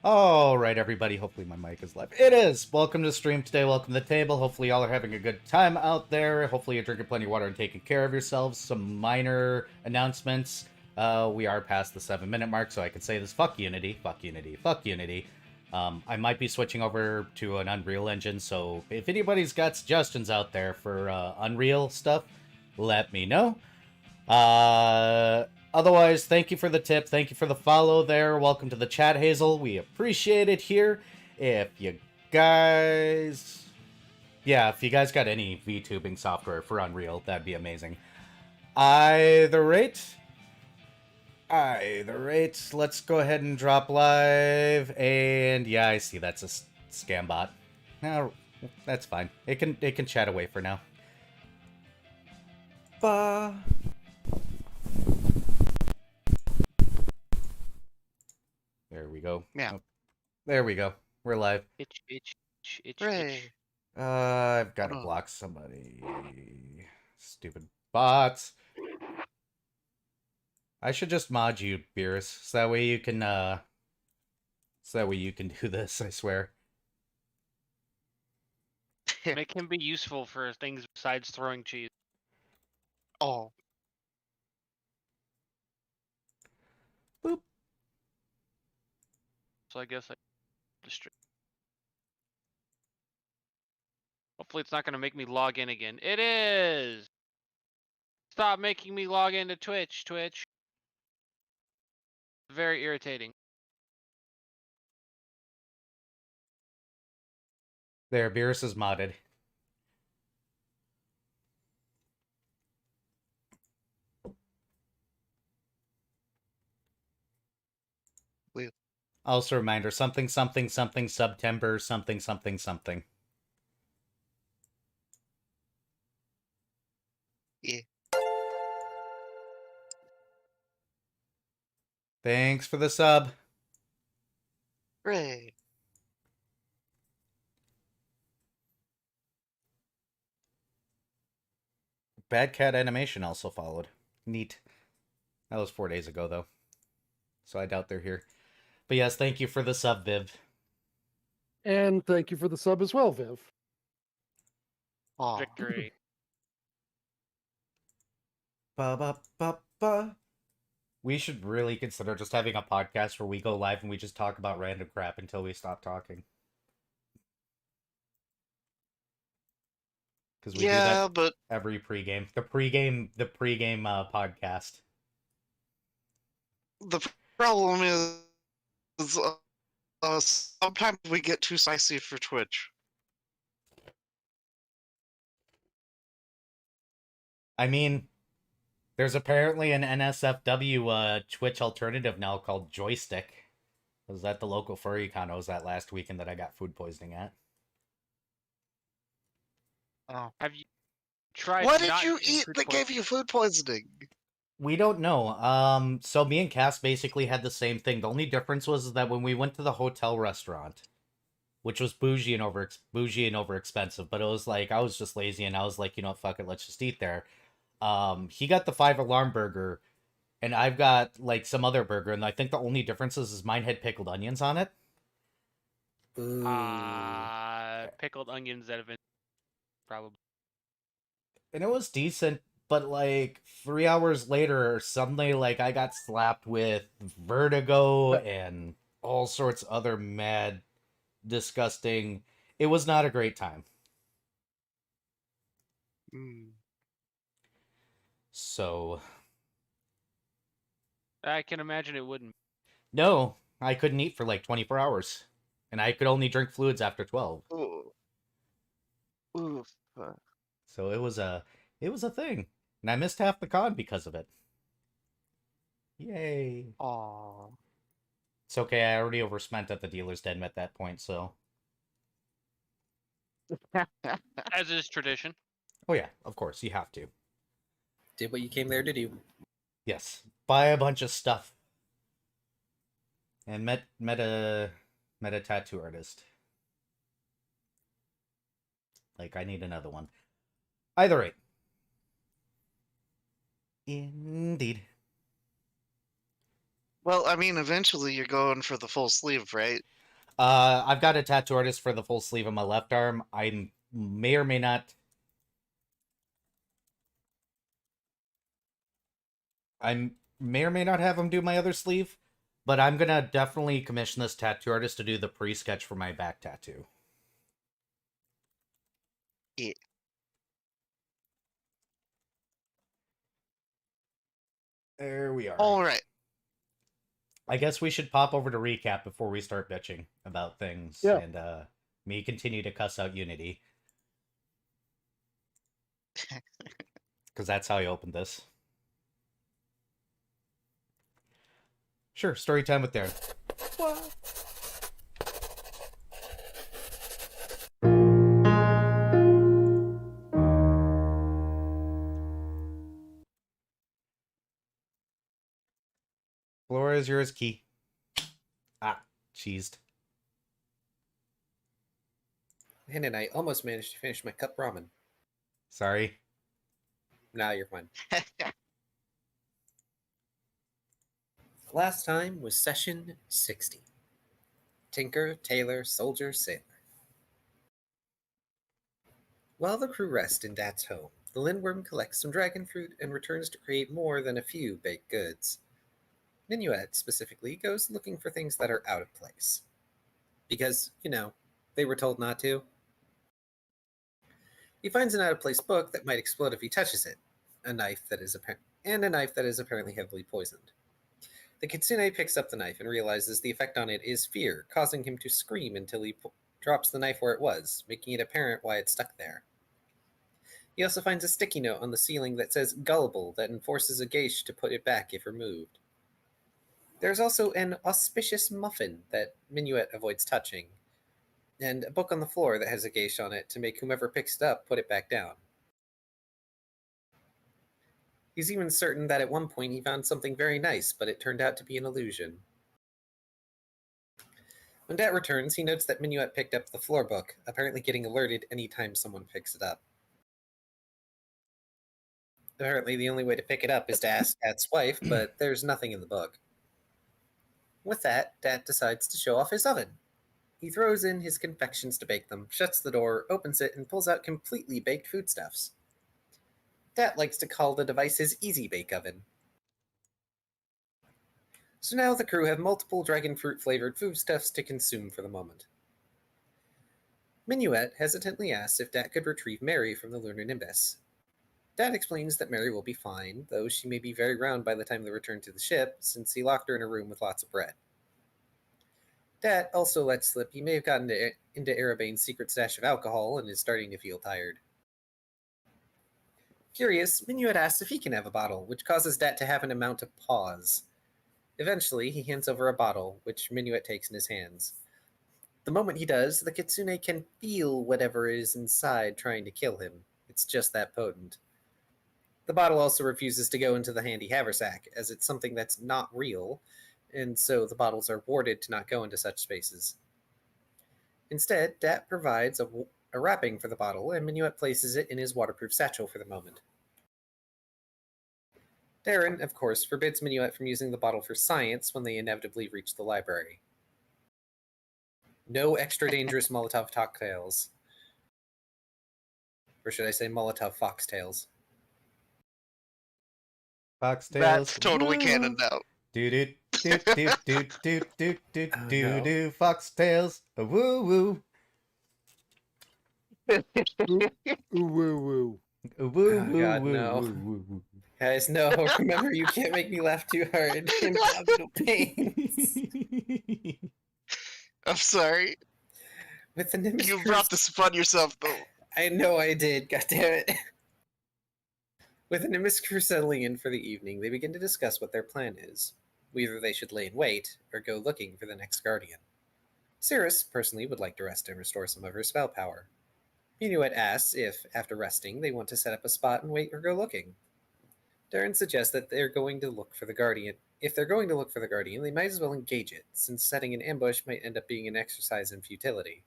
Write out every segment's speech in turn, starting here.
All right, everybody. Hopefully my mic is live. It is. Welcome to the stream today. Welcome to the table. Hopefully y'all are having a good time out there. Hopefully you're drinking plenty of water and taking care of yourselves. Some minor announcements. We are past the 7-minute mark, so I can say this. Fuck Unity. Fuck Unity. Fuck Unity. I might be switching over to an Unreal Engine, so if anybody's got suggestions out there for Unreal stuff, let me know. Otherwise, thank you for the tip. Thank you for the follow there. Welcome to the chat, Hazel. We appreciate it here. If you guys... Yeah, if you guys got any VTubing software for Unreal, that'd be amazing. Either rate, let's go ahead and drop live. And yeah, I see that's a scam bot. No, that's fine. It can chat away for now. There we go. Yeah. Oh, there we go. We're live. Itch. I've got to block somebody. Stupid bots. I should just mod you, Beerus, so that way you can do this, I swear. Make him be useful for things besides throwing cheese. Oh. Boop. So I guess I just... Hopefully it's not going to make me log in again. It is! Stop making me log into Twitch. Very irritating. There, Beerus is modded. Weird. Also a reminder, something September something. Yeah. Thanks for the sub. Hooray. Bad Cat Animation also followed. Neat. That was 4 days ago, though. So I doubt they're here. But yes, thank you for the sub, Viv. And thank you for the sub as well, Viv. Oh. Victory. We should really consider just having a podcast where we go live and we just talk about random crap until we stop talking. Because we do that but every pregame. The pregame podcast. the problem is sometimes we get too spicy for Twitch. I mean, there's apparently an NSFW Twitch alternative now called Joystick. I was at the local furry con I was at last weekend that I got food poisoning at. Oh. Have you tried? What did you eat that gave you food poisoning? We don't know. So me and Cass basically had the same thing. The only difference was that when we went to the hotel restaurant, which was bougie and overexpensive, but it was like I was just lazy and I was like, you know what, fuck it, let's just eat there. He got the 5-alarm burger, and I've got like some other burger, and I think the only difference is mine had pickled onions on it. Pickled onions that have been probably. And it was decent, but like 3 hours later, suddenly like I got slapped with vertigo and all sorts of other mad, disgusting. It was not a great time. So I can imagine it wouldn't. no, I couldn't eat for like 24 hours, and I could only drink fluids after 12. Oof. So it was a thing, and I missed half the con because of it. Yay! Aww. It's okay. I already overspent at the dealer's den at that point, so. As is tradition. Oh yeah, of course you have to. Did what you came there to do. Yes, buy a bunch of stuff, and met a tattoo artist. Like I need another one. Either rate. Indeed. Well, I mean, eventually you're going for the full sleeve, right? I've got a tattoo artist for the full sleeve on my left arm. I may or may not. I may or may not have him do my other sleeve, but I'm gonna definitely commission this tattoo artist to do the pre-sketch for my back tattoo. Yeah. There we are. All right. I guess we should pop over to recap before we start bitching about things Yeah. and me continue to cuss out Unity. Because that's how I opened this. Sure, story time with Darren. Floor is yours, key. Ah, cheesed. Man, and I almost managed to finish my cup ramen. Sorry. Now you're fine. Last time was session 60. Tinker, tailor, soldier, sailor. While the crew rest in Dat's home, the Lindworm collects some dragon fruit and returns to create more than a few baked goods. Minuet, specifically, goes looking for things that are out of place. Because, they were told not to. He finds an out-of-place book that might explode if he touches it, a knife that is apparently heavily poisoned. The kitsune picks up the knife and realizes the effect on it is fear, causing him to scream until he drops the knife where it was, making it apparent why it's stuck there. He also finds a sticky note on the ceiling that says "gullible" that enforces a geisha to put it back if removed. There's also an auspicious muffin that Minuet avoids touching, and a book on the floor that has a geisha on it to make whomever picks it up put it back down. He's even certain that at one point he found something very nice, but it turned out to be an illusion. When Dat returns, he notes that Minuet picked up the floor book, apparently getting alerted anytime someone picks it up. Apparently the only way to pick it up is to ask Dat's wife, but there's nothing in the book. With that, Dat decides to show off his oven. He throws in his confections to bake them, shuts the door, opens it, and pulls out completely baked foodstuffs. Dat likes to call the device his Easy Bake Oven. So now the crew have multiple dragon fruit flavored foodstuffs to consume for the moment. Minuet hesitantly asks if Dat could retrieve Mary from the Lunar Nimbus. Dat explains that Mary will be fine, though she may be very round by the time they return to the ship, since he locked her in a room with lots of bread. Dat also lets slip he may have gotten into Arabane's secret stash of alcohol and is starting to feel tired. Curious, Minuet asks if he can have a bottle, which causes Dat to have an amount of pause. Eventually, he hands over a bottle, which Minuet takes in his hands. The moment he does, the kitsune can feel whatever is inside trying to kill him. It's just that potent. The bottle also refuses to go into the handy haversack, as it's something that's not real, and so the bottles are warded to not go into such spaces. Instead, Dat provides a wrapping for the bottle, and Minuet places it in his waterproof satchel for the moment. Darren, of course, forbids Minuet from using the bottle for science when they inevitably reach the library. No extra dangerous Molotov cocktails. Or should I say Molotov foxtails? Foxtails. That's totally Woo! canon now. Do do do do do do do do Oh, do no. do foxtails. Woo woo. Ooh, woo, woo. Woo Oh, woo God, woo no. woo woo woo. Guys, no, remember, you can't make me laugh too hard. In abdominal pains. I'm sorry. With the Nimbus You crew- brought this upon yourself, though. I know I did, goddammit. With the Nimbus crew settling in for the evening, they begin to discuss what their plan is. Whether they should lay in wait, or go looking for the next Guardian. Cirrus, personally, would like to rest and restore some of her spell power. Minuet asks if, after resting, they want to set up a spot and wait or go looking. Darren suggests that they're going to look for the Guardian. If they're going to look for the Guardian, they might as well engage it, since setting an ambush might end up being an exercise in futility.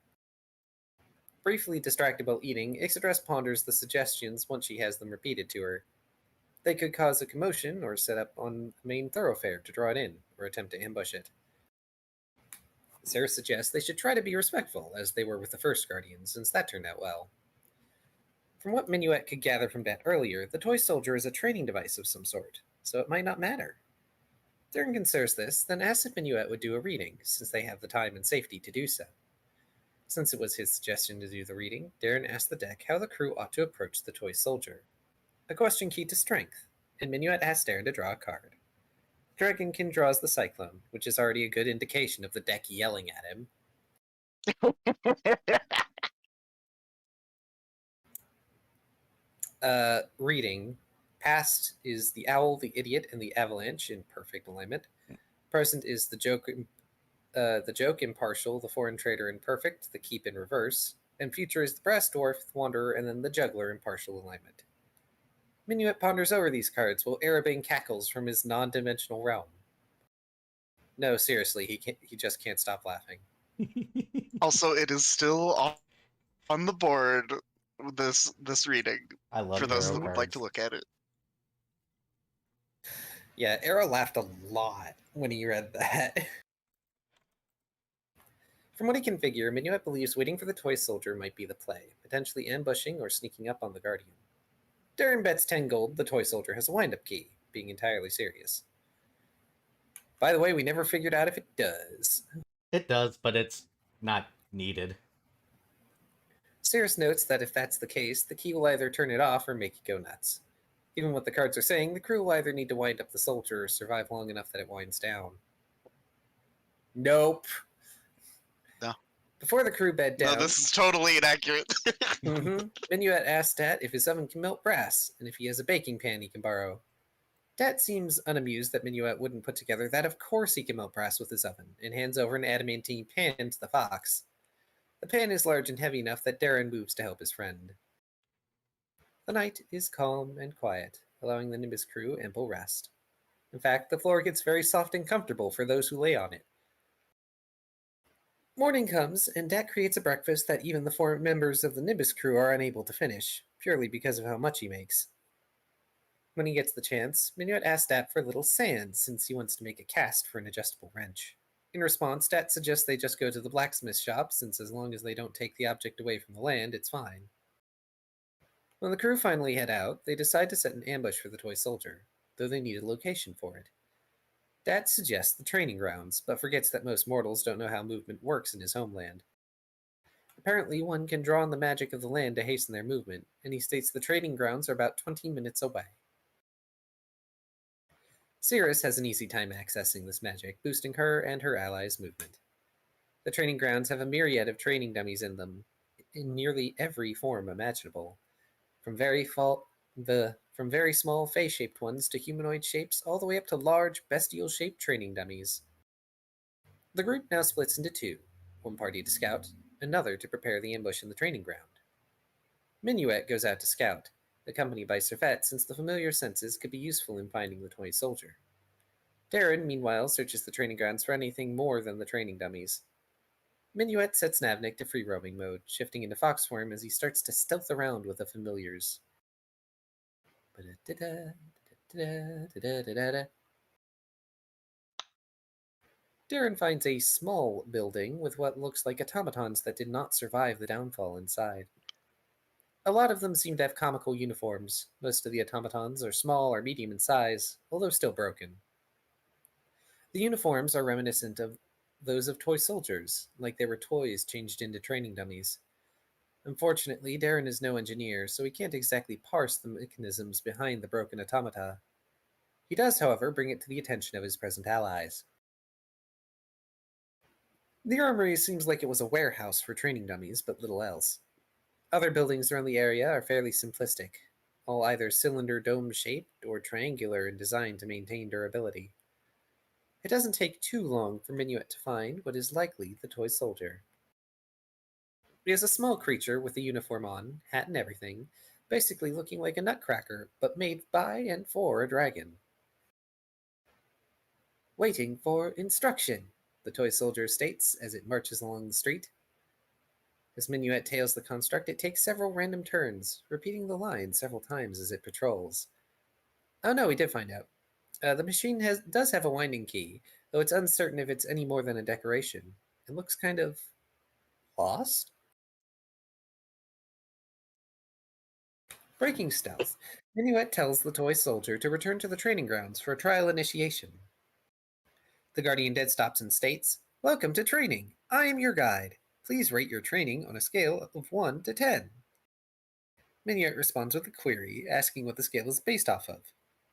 Briefly distracted while eating, Ixodress ponders the suggestions once she has them repeated to her. They could cause a commotion or set up on a main thoroughfare to draw it in, or attempt to ambush it. Sarah suggests they should try to be respectful, as they were with the first Guardian, since that turned out well. From what Minuet could gather from Dat earlier, the toy soldier is a training device of some sort, so it might not matter. Darren considers this, then asks if Minuet would do a reading, since they have the time and safety to do so. Since it was his suggestion to do the reading, Darren asked the deck how the crew ought to approach the toy soldier. A question key to strength, and Minuet asked Darren to draw a card. Dragonkin draws the Cyclone, which is already a good indication of the deck yelling at him. Reading. Past is the Owl, the Idiot, and the Avalanche in perfect alignment. Present is the Joke, Impartial, the Foreign Trader in perfect, the Keep in reverse. And future is the Brass Dwarf, the Wanderer, and then the Juggler in partial alignment. Minuet ponders over these cards while Erebane cackles from his non-dimensional realm. No, seriously, he just can't stop laughing. Also, it is still on the board, this reading, I love for those hero that would like to cards. look at it. Yeah, Arrow laughed a lot when he read that. From what he can figure, Minuet believes waiting for the toy soldier might be the play, potentially ambushing or sneaking up on the Guardian. Darren bets 10 gold the toy soldier has a wind-up key, being entirely serious. By the way, we never figured out if it does. It does, but it's not needed. Cirrus notes that if that's the case, the key will either turn it off or make it go nuts. Given what the cards are saying, the crew will either need to wind up the soldier or survive long enough that it winds down. Nope. No. Before the crew bed down... No, this is totally inaccurate. Minuet asks Dat if his oven can melt brass, and if he has a baking pan he can borrow. Dat seems unamused that Minuet wouldn't put together that of course he can melt brass with his oven, and hands over an adamantine pan to the fox. The pan is large and heavy enough that Darren moves to help his friend. The night is calm and quiet, allowing the Nimbus crew ample rest. In fact, the floor gets very soft and comfortable for those who lay on it. Morning comes, and Dat creates a breakfast that even the 4 members of the Nimbus crew are unable to finish, purely because of how much he makes. When he gets the chance, Minuet asks Dat for a little sand, since he wants to make a cast for an adjustable wrench. In response, Dat suggests they just go to the blacksmith shop, since as long as they don't take the object away from the land, it's fine. When the crew finally head out, they decide to set an ambush for the toy soldier, though they need a location for it. Dat suggests the training grounds, but forgets that most mortals don't know how movement works in his homeland. Apparently, one can draw on the magic of the land to hasten their movement, and he states the training grounds are about 20 minutes away. Cirrus has an easy time accessing this magic, boosting her and her allies' movement. The training grounds have a myriad of training dummies in them, in nearly every form imaginable, from very small face-shaped ones to humanoid shapes, all the way up to large, bestial-shaped training dummies. The group now splits into 2, one party to scout, another to prepare the ambush in the training ground. Minuet goes out to scout, accompanied by Servette, since the familiar senses could be useful in finding the toy soldier. Darren, meanwhile, searches the training grounds for anything more than the training dummies. Minuet sets Navnik to free roaming mode, shifting into fox form as he starts to stealth around with the familiars. Darren finds a small building with what looks like automatons that did not survive the downfall inside. A lot of them seem to have comical uniforms. Most of the automatons are small or medium in size, although still broken. The uniforms are reminiscent of those of toy soldiers, like they were toys changed into training dummies. Unfortunately, Darren is no engineer, so he can't exactly parse the mechanisms behind the broken automata. He does, however, bring it to the attention of his present allies. The armory seems like it was a warehouse for training dummies, but little else. Other buildings around the area are fairly simplistic, all either cylinder dome-shaped or triangular in design to maintain durability. It doesn't take too long for Minuet to find what is likely the toy soldier. He is a small creature with a uniform on, hat and everything, basically looking like a nutcracker, but made by and for a dragon. Waiting for instruction, the toy soldier states as it marches along the street. As Minuet tails the construct, it takes several random turns, repeating the line several times as it patrols. Oh no, we did find out. The machine does have a winding key, though it's uncertain if it's any more than a decoration. It looks kind of lost. Breaking stealth, Minuet tells the toy soldier to return to the training grounds for a trial initiation. The Guardian Dead stops and states, "Welcome to training. I am your guide. Please rate your training on a scale of 1 to 10. Minuet responds with a query, asking what the scale is based off of.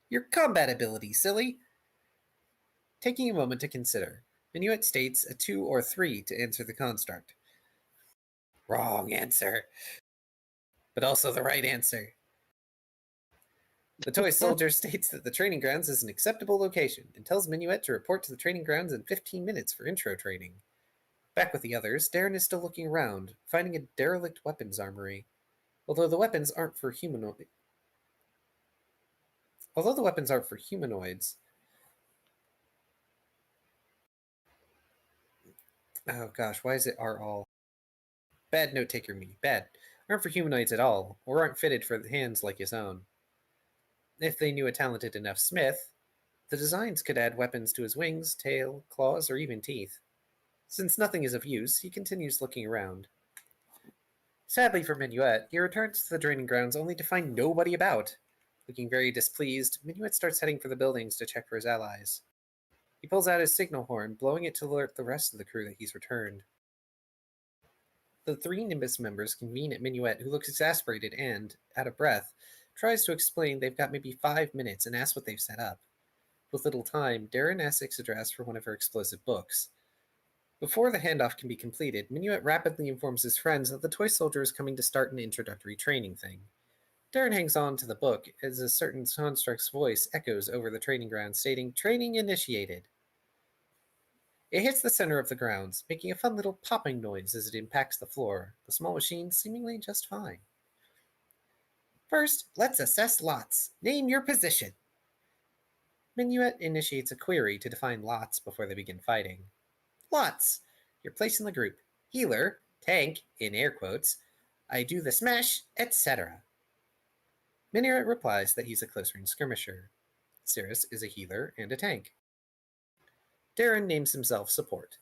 Your combat ability, silly! Taking a moment to consider, Minuet states a 2 or 3 to answer the construct. Wrong answer. But also the right answer. The toy soldier states that the training grounds is an acceptable location and tells Minuet to report to the training grounds in 15 minutes for intro training. Back with the others, Darren is still looking around, finding a derelict weapons armory. Although the weapons aren't for humanoids. Oh gosh, why is it are all? Bad note taker me. Bad. Aren't for humanoids at all, or aren't fitted for hands like his own. If they knew a talented enough smith, the designs could add weapons to his wings, tail, claws, or even teeth. Since nothing is of use, he continues looking around. Sadly for Minuet, he returns to the training grounds only to find nobody about. Looking very displeased, Minuet starts heading for the buildings to check for his allies. He pulls out his signal horn, blowing it to alert the rest of the crew that he's returned. The 3 Nimbus members convene at Minuet, who looks exasperated and, out of breath, tries to explain they've got maybe 5 minutes and asks what they've set up. With little time, Darren asks Ixodras for one of her explosive books. Before the handoff can be completed, Minuet rapidly informs his friends that the toy soldier is coming to start an introductory training thing. Darren hangs on to the book as a certain construct's voice echoes over the training ground, stating, "Training initiated." It hits the center of the grounds, making a fun little popping noise as it impacts the floor, the small machine seemingly just fine. First, let's assess lots. Name your position. Minuet initiates a query to define lots before they begin fighting. Lots. Your place in the group. Healer, tank, in air quotes, I do the smash, etc. Minuet replies that he's a close-range skirmisher. Cirrus is a healer and a tank. Darren names himself support.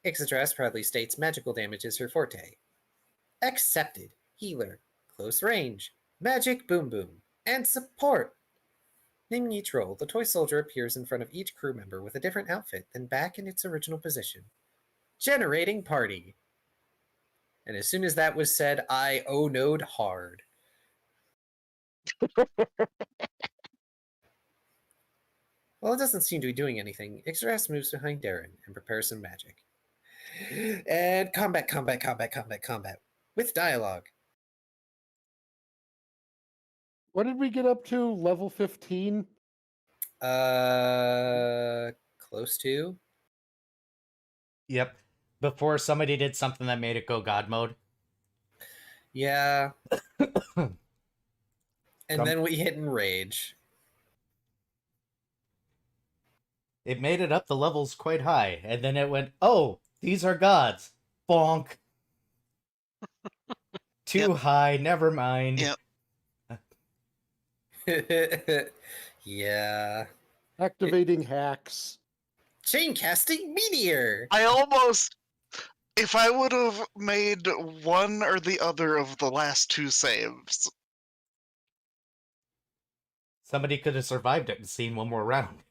Ixodras proudly states magical damage is her forte. Accepted. Healer. Close range. Magic boom boom. And support. Naming each role, the toy soldier appears in front of each crew member with a different outfit than back in its original position. Generating party. And as soon as that was said, I oh-noed hard. While it doesn't seem to be doing anything, Ixodras moves behind Darren and prepares some magic. And combat. With dialogue. What did we get up to? Level 15? Close to. Yep. Before somebody did something that made it go God mode. Yeah. And then we hit enrage. It made it up the levels quite high, and then it went, "Oh, these are gods." Bonk. Too high, never mind. Yep. Yeah. Activating hacks. Chain casting meteor. I almost, if I would have made one or the other of the last 2 saves. Somebody could have survived it and seen one more round.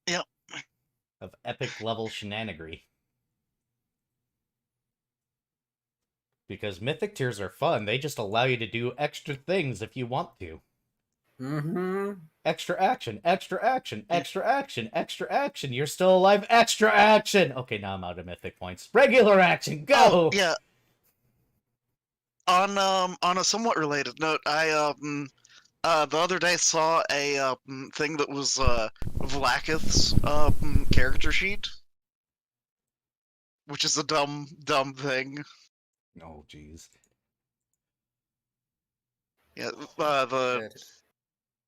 Yep. Of epic level shenanigery. Because mythic tiers are fun. They just allow you to do extra things if you want to. Mm-hmm. Extra action, extra action, extra action, extra action. You're still alive. Extra action. Okay, now I'm out of mythic points. Regular action. Go. Oh, yeah. On a somewhat related note, I the other day saw a thing that was Vlaakith's character sheet, which is a dumb thing. Oh, jeez. Yeah, the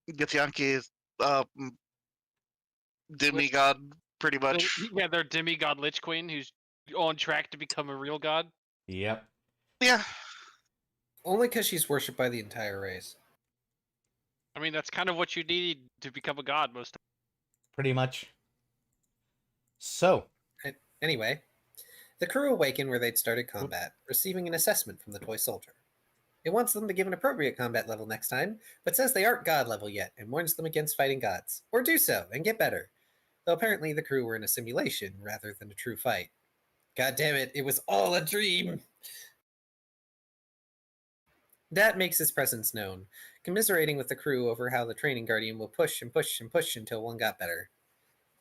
Githyanki demigod, pretty much. Yeah, they're demigod Lich Queen who's on track to become a real god. Yep. Yeah. Only because she's worshipped by the entire race. I mean, that's kind of what you need to become a god most times. Pretty much. So, Anyway, the crew awaken where they'd started combat, receiving an assessment from the toy soldier. It wants them to give an appropriate combat level next time, but says they aren't god level yet and warns them against fighting gods, or do so and get better. Though apparently the crew were in a simulation rather than a true fight. God damn it, it was all a dream! Dat makes his presence known, commiserating with the crew over how the training guardian will push and push and push until one got better.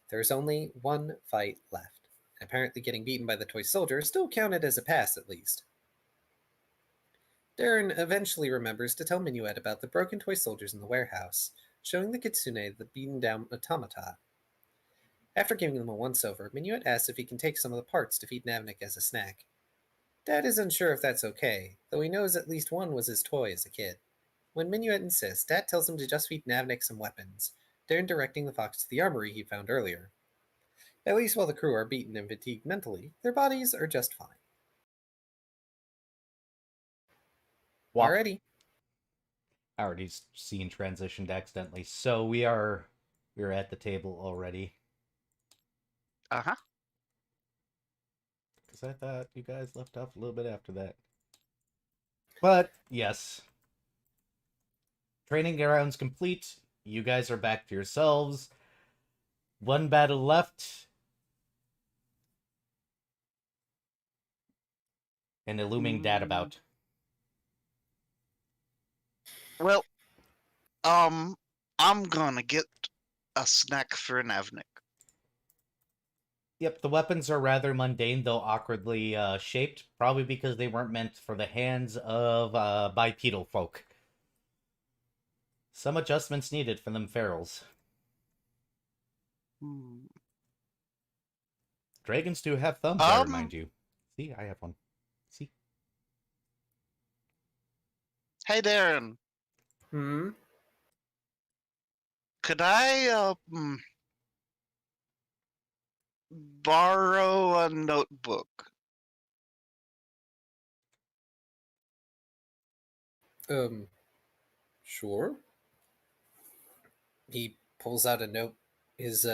There's only one fight left, and apparently getting beaten by the toy soldier still counted as a pass at least. Darren eventually remembers to tell Minuet about the broken toy soldiers in the warehouse, showing the kitsune the beaten down automata. After giving them a once-over, Minuet asks if he can take some of the parts to feed Navnik as a snack. Dad is unsure if that's okay, though he knows at least one was his toy as a kid. When Minuet insists, Dad tells him to just feed Navnik some weapons, Darren directing the fox to the armory he found earlier. At least while the crew are beaten and fatigued mentally, their bodies are just fine. Wop. Alrighty. I already seen transitioned accidentally. So we're at the table already. Uh-huh. Because I thought you guys left off a little bit after that. But, yes. Training grounds complete. You guys are back to yourselves. One battle left. And a looming dadabout. Well, I'm gonna get a snack for Navnik. Yep, the weapons are rather mundane, though awkwardly shaped. Probably because they weren't meant for the hands of bipedal folk. Some adjustments needed for them ferals. Dragons do have thumbs, I remind you. See, I have one. See? Hey, Darren. Hmm? Could I, borrow a notebook? Sure. He pulls out his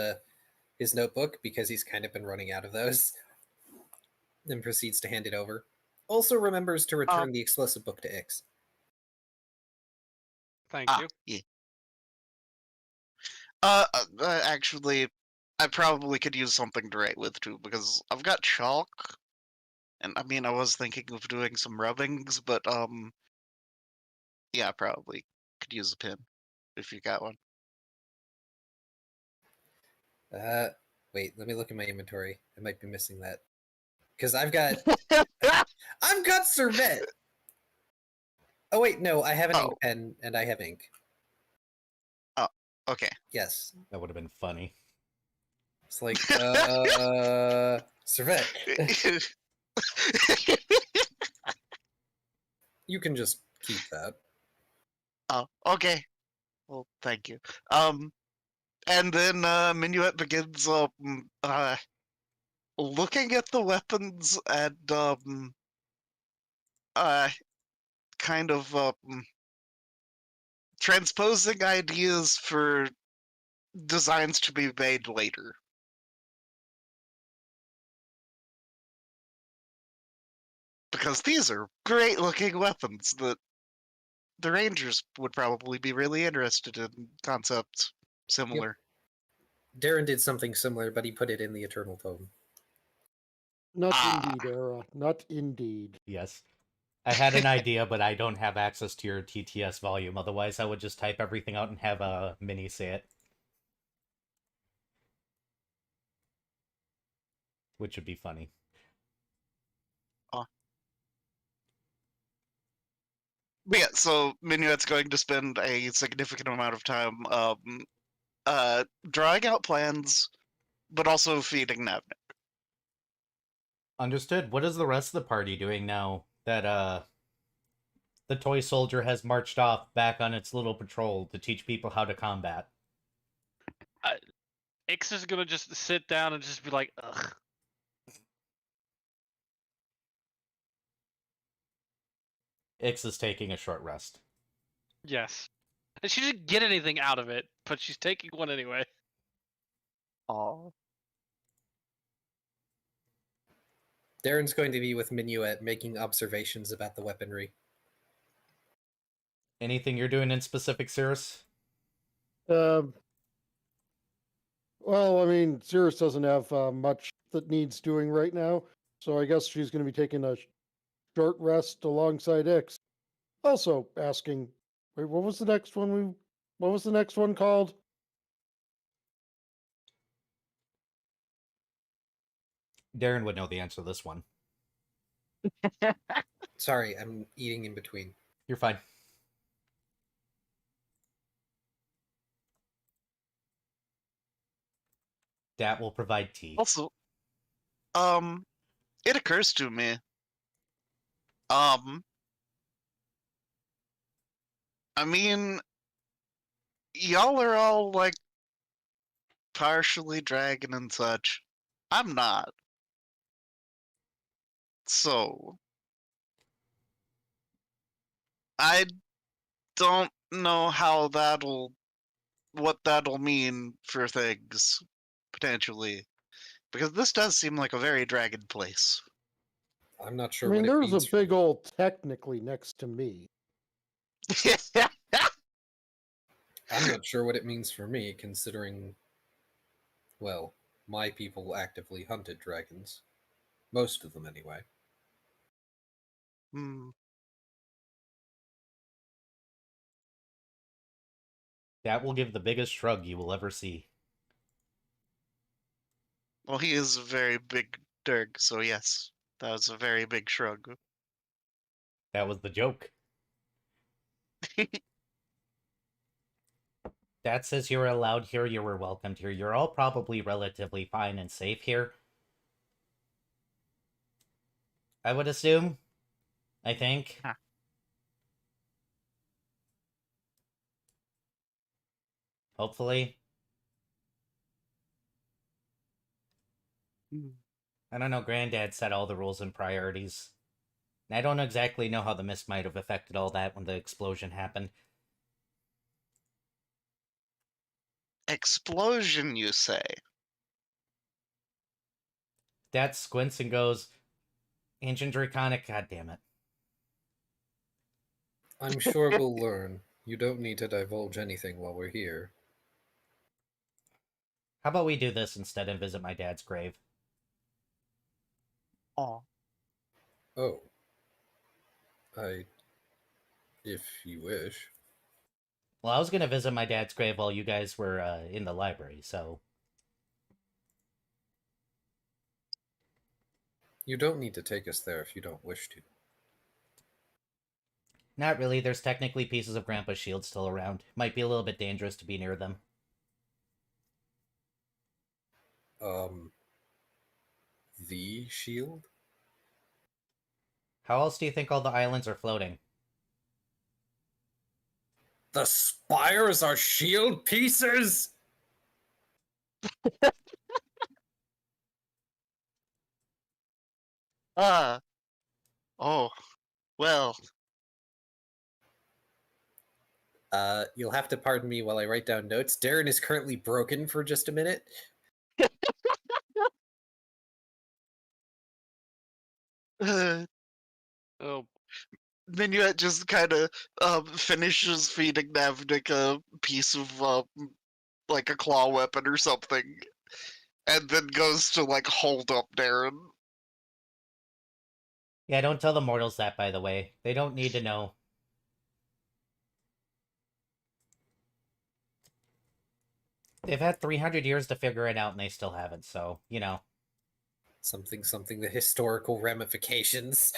notebook, because he's kind of been running out of those, and proceeds to hand it over. Also remembers to return the explosive book to Ix. Thank you. Yeah. Actually, I probably could use something to write with too, because I've got chalk, and I mean, I was thinking of doing some rubbings, but yeah, I probably could use a pen if you got one. Wait, let me look at my inventory. I might be missing that. Because I've got Servet! Oh wait, no, I have an ink pen, and I have ink. Oh, okay. Yes. That would have been funny. It's like, Servet. You can just keep that. Oh, okay. Well, thank you. And then Minuet begins looking at the weapons and kind of transposing ideas for designs to be made later. Because these are great looking weapons that the Rangers would probably be really interested in concepts similar. Yep. Darren did something similar, but he put it in the Eternal Tome. Not indeed, Era. Not indeed. Yes. I had an idea, but I don't have access to your TTS volume. Otherwise, I would just type everything out and have a mini say it. Which would be funny. But yeah, so Minuet's going to spend a significant amount of time drawing out plans, but also feeding Navnik. Understood. What is the rest of the party doing now that the toy soldier has marched off back on its little patrol to teach people how to combat? Ix is gonna just sit down and just be like, ugh. Ix is taking a short rest. Yes. And she didn't get anything out of it, but she's taking one anyway. Aw. Darren's going to be with Minuet making observations about the weaponry. Anything you're doing in specific, Cirrus? Well, I mean, Cirrus doesn't have much that needs doing right now, so I guess she's going to be taking a short rest alongside Ix. Also asking, wait, what was the next one? What was the next one called? Darren would know the answer to this one. Sorry, I'm eating in between. You're fine. Dat will provide tea. Also, it occurs to me, I mean, y'all are all, like, partially dragon and such. I'm not. So, I don't know what that'll mean for things, potentially. Because this does seem like a very dragon place. I'm not I sure mean, what it there's means. a big old technically next to me. I'm not sure what it means for me, considering, well, my people actively hunted dragons. Most of them, anyway. Hmm. That will give the biggest shrug you will ever see. Well, he is a very big Durg, so yes, that was a very big shrug. That was the joke. That says you were allowed here, you were welcomed here. You're all probably relatively fine and safe here. I would assume. I think. Huh. Hopefully. I don't know, Granddad set all the rules and priorities. And I don't exactly know how the mist might have affected all that when the explosion happened. Explosion, you say? Dad squints and goes, Ancient Draconic, goddammit. I'm sure we'll learn. You don't need to divulge anything while we're here. How about we do this instead and visit my dad's grave? Aw. Oh. If you wish. Well, I was going to visit my dad's grave while you guys were in the library, so... You don't need to take us there if you don't wish to. Not really, there's technically pieces of Grandpa's shield still around. Might be a little bit dangerous to be near them. The shield? How else do you think all the islands are floating? The spires are shield pieces? Oh. Well. You'll have to pardon me while I write down notes. Darren is currently broken for just a minute. Oh, Minuet just kind of finishes feeding Navnik a piece of, like a claw weapon or something, and then goes to, like, hold up Darren. Yeah, don't tell the mortals that, by the way. They don't need to know. They've had 300 years to figure it out and they still haven't, so, you know. Something, the historical ramifications.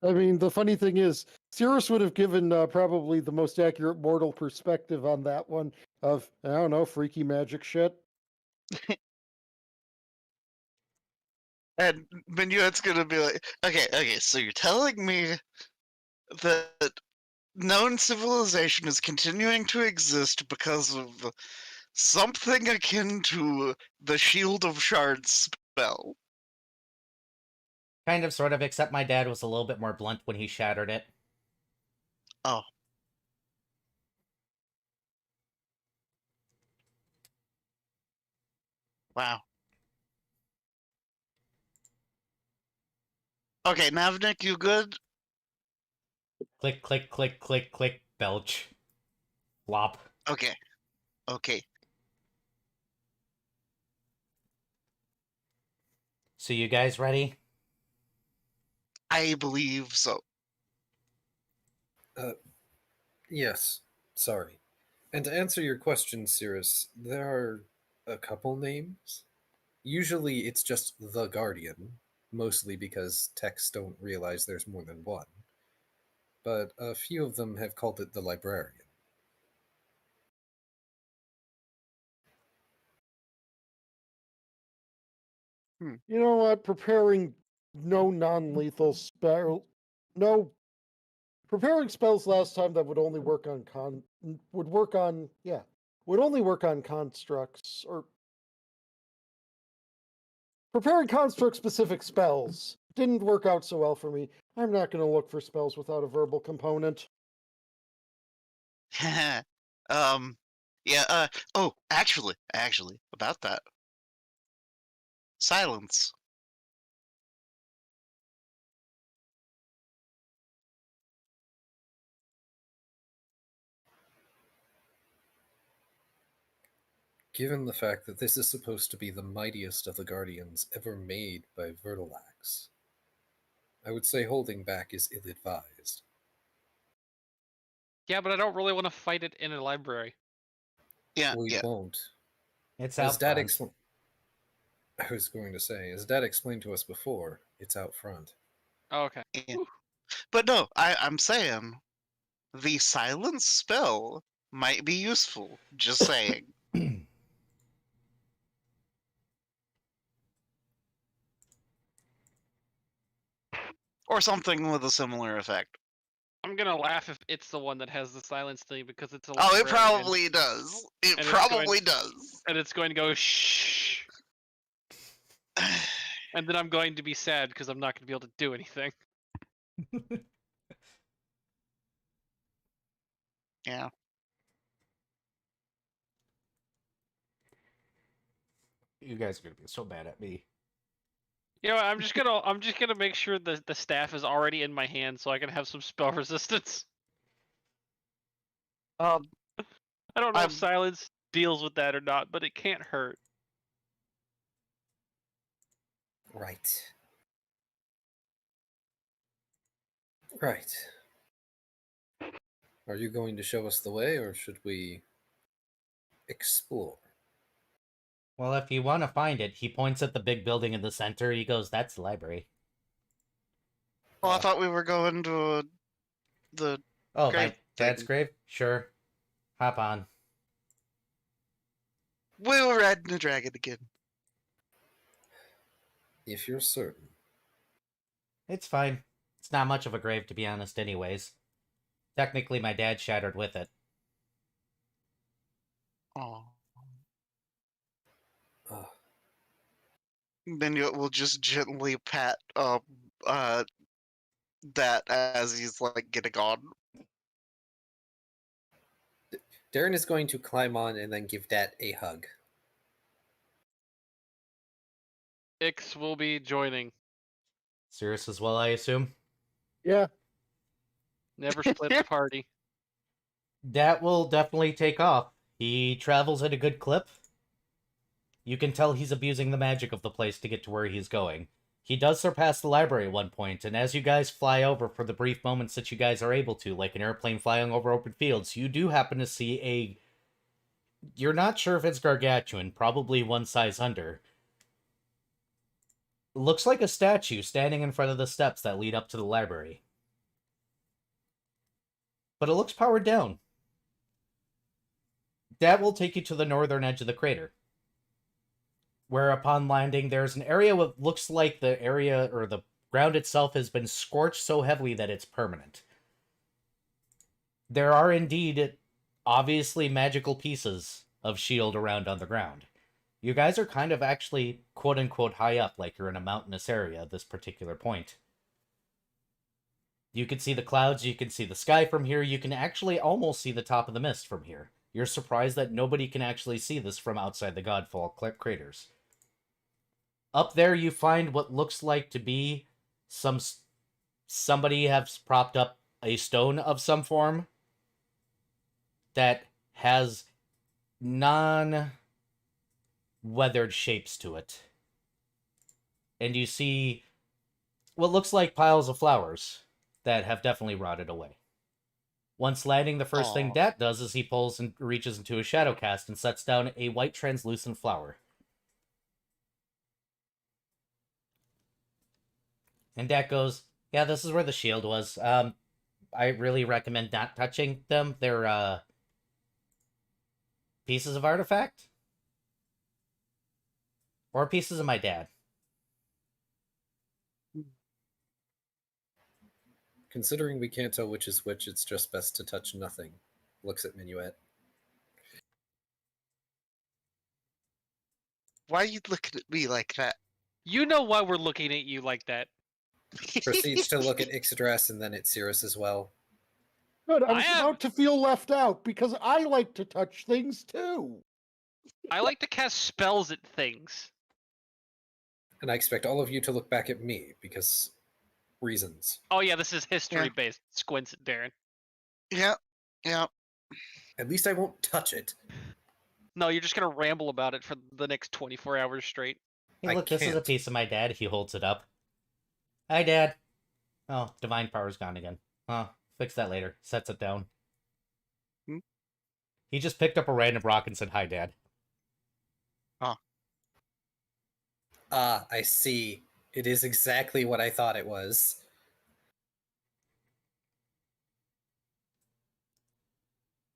I mean, the funny thing is, Cirrus would have given probably the most accurate mortal perspective on that one of, I don't know, freaky magic shit. And Minuet's gonna be like, okay, so you're telling me that known civilization is continuing to exist because of something akin to the Shield of Shards spell. Kind of, sort of, except my dad was a little bit more blunt when he shattered it. Oh. Wow. Okay, Navnik, you good? Click, click, click, click, click, belch. Flop. Okay. Okay. So you guys ready? I believe so. Yes. Sorry. And to answer your question, Cirrus, there are a couple names. Usually it's just the Guardian, mostly because techs don't realize there's more than one. But a few of them have called it the Librarian. You know what? Preparing no non-lethal spell, no preparing spells last time that would only work on would only work on constructs, or preparing construct specific spells didn't work out so well for me. I'm not going to look for spells without a verbal component. Yeah, oh, actually, about that. Silence. Given the fact that this is supposed to be the mightiest of the Guardians ever made by Vertilax, I would say holding back is ill-advised. Yeah, but I don't really want to fight it in a library. Yeah, We yeah. won't. It's As out Dad front. I was going to say, as Dad explained to us before, it's out front. Oh, okay. Yeah. But no, I'm saying the silence spell might be useful. Just saying. Or something with a similar effect. I'm gonna laugh if it's the one that has the silence thing because it's a Oh, it librarian, probably does. It and probably does. and it's going to go shh, and then I'm going to be sad because I'm not going to be able to do anything. Yeah. You guys are gonna be so bad at me. You know, what, I'm just gonna make sure the staff is already in my hand so I can have some spell resistance. I don't know if silence deals with that or not, but it can't hurt. Right. Right. Are you going to show us the way, or should we explore? Well, if you want to find it, he points at the big building in the center. He goes, "That's the library." Well, I thought we were going to the Oh, grave my dad's thing. grave? Sure. Hop on. We were riding a dragon again. If you're certain. It's fine. It's not much of a grave, to be honest, anyways. Technically, my dad shattered with it. Oh. Uh, Then we'll just gently pat that as he's like getting on. Darren is going to climb on and then give Dad a hug. Ix will be joining. Cirrus as well, I assume? Yeah. Never split the party. That will definitely take off. He travels at a good clip. You can tell he's abusing the magic of the place to get to where he's going. He does surpass the library at one point, and as you guys fly over for the brief moments that you guys are able to, like an airplane flying over open fields, you do happen to see a... You're not sure if it's gargantuan, probably one size under. Looks like a statue standing in front of the steps that lead up to the library. But it looks powered down. That will take you to the northern edge of the crater, where upon landing there's an area what looks like the area or the ground itself has been scorched so heavily that it's permanent. There are indeed obviously magical pieces of shield around on the ground. You guys are kind of actually quote unquote high up, like you're in a mountainous area at this particular point. You can see the clouds, you can see the sky from here, you can actually almost see the top of the mist from here. You're surprised that nobody can actually see this from outside the Godfall craters. Up there you find what looks like to be somebody has propped up a stone of some form that has non-weathered shapes to it. And you see what looks like piles of flowers that have definitely rotted away. Once landing, the first thing Aw. Dat does is he pulls and reaches into a shadow cast and sets down a white translucent flower. And Dat goes, yeah, this is where the shield was. I really recommend not touching them. They're, pieces of artifact? Or pieces of my dad. Considering we can't tell which is which, it's just best to touch nothing. Looks at Minuet. Why are you looking at me like that? You know why we're looking at you like that. Proceeds to look at Ixodras and then at Cirrus as well. Good. I I was am- about to feel left out because I like to touch things too. I like to cast spells at things. And I expect all of you to look back at me, because reasons. Oh yeah, this is history-based. Squints at Darren. Yeah, yeah. At least I won't touch it. No, you're just gonna ramble about it for the next 24 hours straight. Hey, I look, this is a can't. piece of my dad. He holds it up. Hi, Dad. Oh, divine power's gone again. Huh, fix that later. Sets it down. Hmm? He just picked up a random rock and said, hi, Dad. Ah, I see. It is exactly what I thought it was.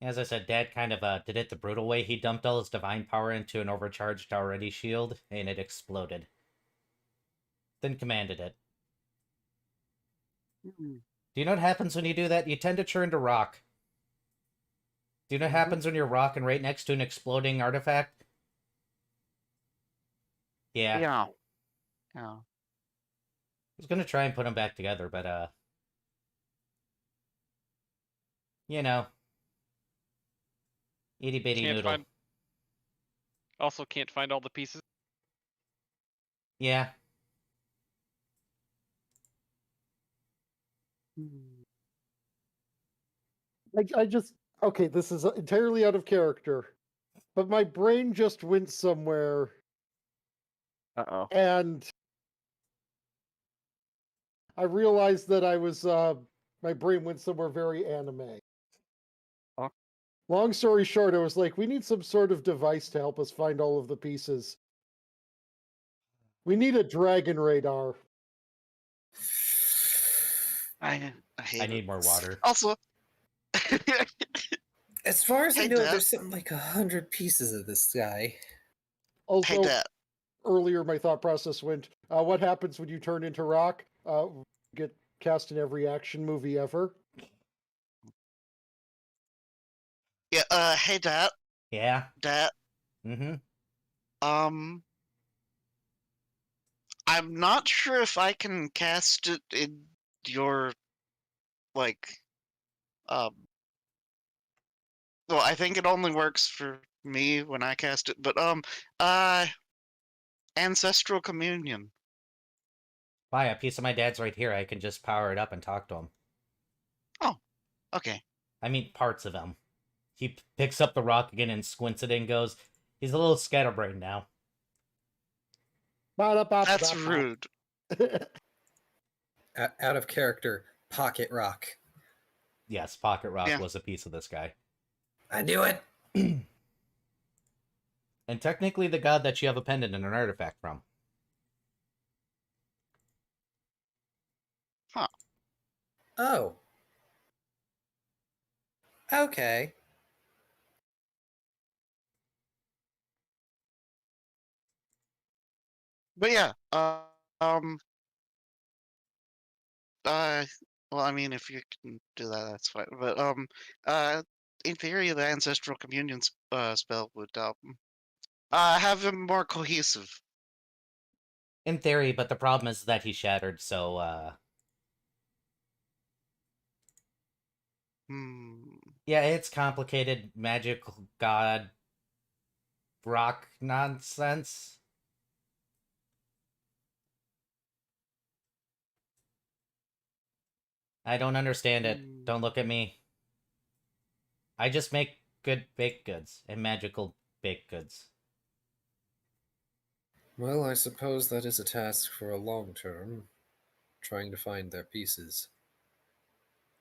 As I said, Dad kind of did it the brutal way. He dumped all his divine power into an overcharged already shield, and it exploded. Then commanded it. Do you know what happens when you do that? You tend to turn to rock. Do you know what happens when you're rocking right next to an exploding artifact? Yeah. Yeah. I was gonna try and put them back together, but, you know. Itty bitty Can't noodle. Also can't find all the pieces. Yeah. I just okay. This is entirely out of character, but my brain just went somewhere, Uh-oh. and I realized that I was my brain went somewhere very anime. Huh? Long story short, I was like, we need some sort of device to help us find all of the pieces. We need a dragon radar. I hate I it. need more water. Also, As far as I Hey, know, Dad. there's something like 100 pieces of this guy. Also, hey, Dad. earlier my thought process went, what happens when you turn into rock? Get cast in every action movie ever. Yeah, hey, Dad. Yeah. Dad. Mm-hmm. I'm not sure if I can cast it in your, like, well, I think it only works for me when I cast it, but, Ancestral Communion. Why, a piece of my dad's right here. I can just power it up and talk to him. Okay. I mean, parts of him. He picks up the rock again and squints it and goes, he's a little scatterbrained now. That's rude. Out of character, Pocket Rock. Yes, Pocket Rock Yeah. was a piece of this guy. I knew it! And technically the god that you have a pendant and an artifact from. Oh. Okay. But yeah, well, I mean, if you can do that, that's fine. But, in theory, the Ancestral Communion spell would, Have him more cohesive. In theory, but the problem is that he's shattered, so, yeah, it's complicated magical god rock nonsense. I don't understand it. Don't look at me. I just make good baked goods and magical baked goods. Well, I suppose that is a task for a long term, trying to find their pieces,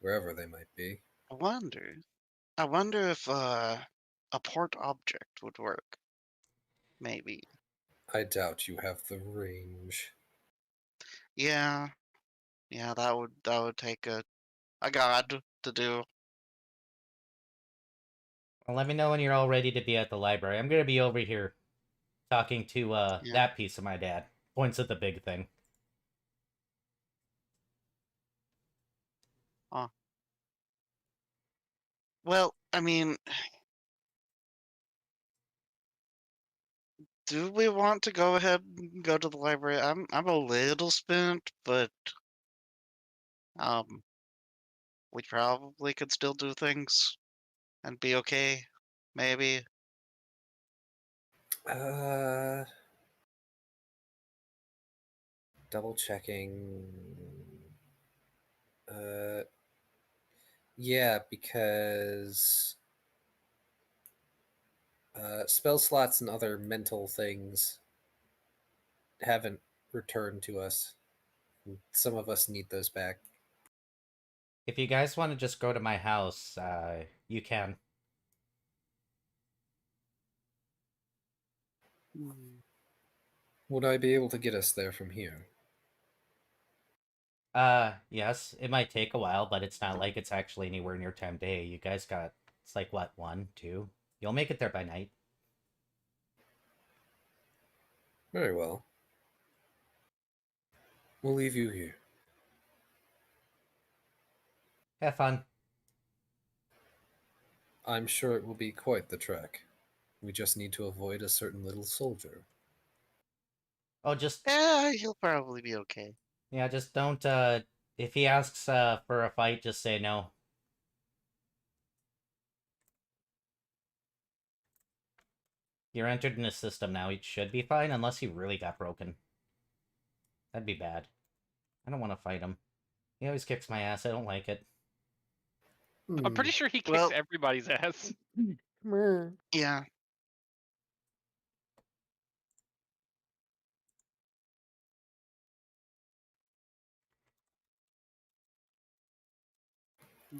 wherever they might be. I wonder if a port object would work. Maybe. I doubt you have the range. Yeah. Yeah, that would take a god to do. Well, let me know when you're all ready to be at the library. I'm gonna be over here talking to Yeah. that piece of my dad. Points at the big thing. Well, I mean, do we want to go ahead and go to the library? I'm a little spent, but we probably could still do things and be okay. Maybe. Double checking. Yeah, because spell slots and other mental things haven't returned to us. Some of us need those back. If you guys want to just go to my house, you can. Would I be able to get us there from here? Yes, it might take a while, but it's not like it's actually anywhere near time day. You guys got, it's like, what, 1, 2? You'll make it there by night. Very well. We'll leave you here. Have fun. I'm sure it will be quite the trek. We just need to avoid a certain little soldier. Oh, just, Yeah, he'll probably be okay. yeah, just don't, if he asks, for a fight, just say no. You're entered in the system now. It should be fine, unless he really got broken. That'd be bad. I don't want to fight him. He always kicks my ass. I don't like it. I'm pretty sure he kicks Well- everybody's ass. Meh. Yeah.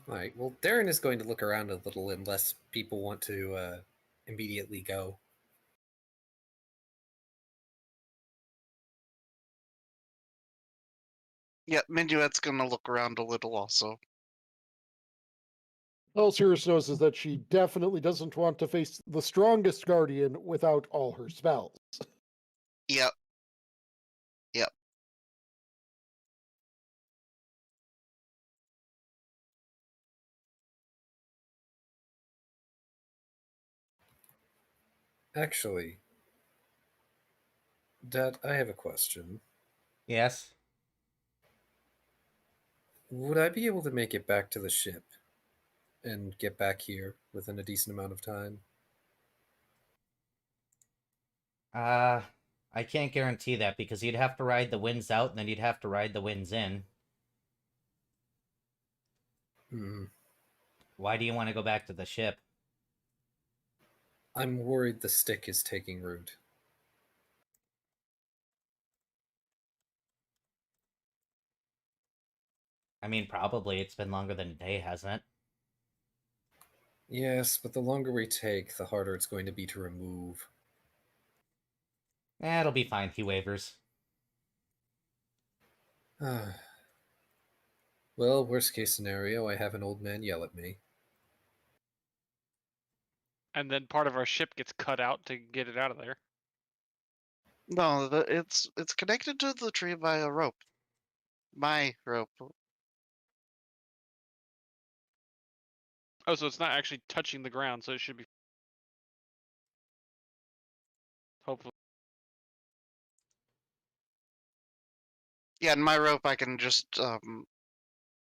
Alright, well, Darren is going to look around a little unless people want to immediately go. Yeah, Minuet's gonna look around a little also. All Sirius knows is that she definitely doesn't want to face the strongest guardian without all her spells. Yep. Yep. Actually, Dad, I have a question. Yes? Would I be able to make it back to the ship and get back here within a decent amount of time? I can't guarantee that because you'd have to ride the winds out and then you'd have to ride the winds in. Hmm. Why do you want to go back to the ship? I'm worried the stick is taking root. I mean, probably. It's been longer than a day, hasn't it? Yes, but the longer we take, the harder it's going to be to remove. It'll be fine. He wavers. Well, worst case scenario, I have an old man yell at me. And then part of our ship gets cut out to get it out of there. No, it's connected to the tree by a rope. My rope. Oh, so it's not actually touching the ground, so it should be. Hopefully. Yeah, in my rope I can just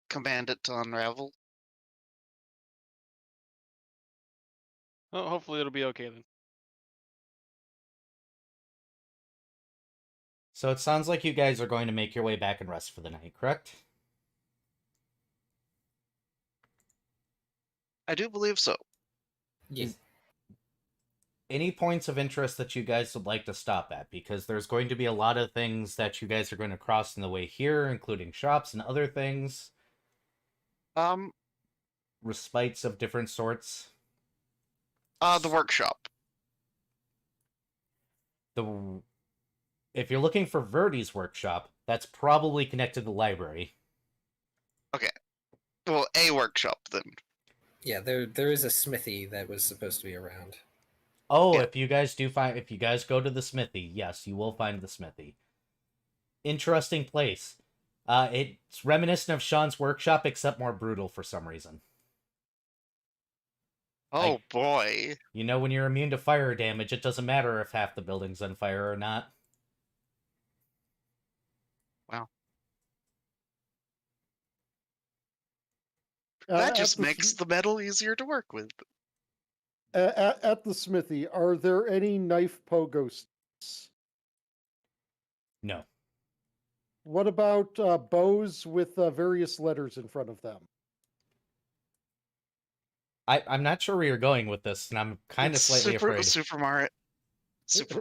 command it to unravel. Oh, hopefully it'll be okay then. So it sounds like you guys are going to make your way back and rest for the night, correct? I do believe so. Yeah. Is any points of interest that you guys would like to stop at? Because there's going to be a lot of things that you guys are going to cross on the way here, including shops and other things. Um, Respites of different sorts. the workshop. If you're looking for Verdi's workshop, that's probably connected to the library. Okay. Well, a workshop then. Yeah, there is a smithy that was supposed to be around. Oh, Yeah. if you guys go to the smithy, yes, you will find the smithy. Interesting place. It's reminiscent of Sean's workshop, except more brutal for some reason. Oh boy. You know, when you're immune to fire damage, it doesn't matter if half the building's on fire or not. Wow. Uh, That at just the makes sm- the metal easier to work with. at the smithy, are there any knife pogo sticks? No. What about bows with various letters in front of them? I'm not sure where you're going with this, and I'm kind of It's slightly afraid. Super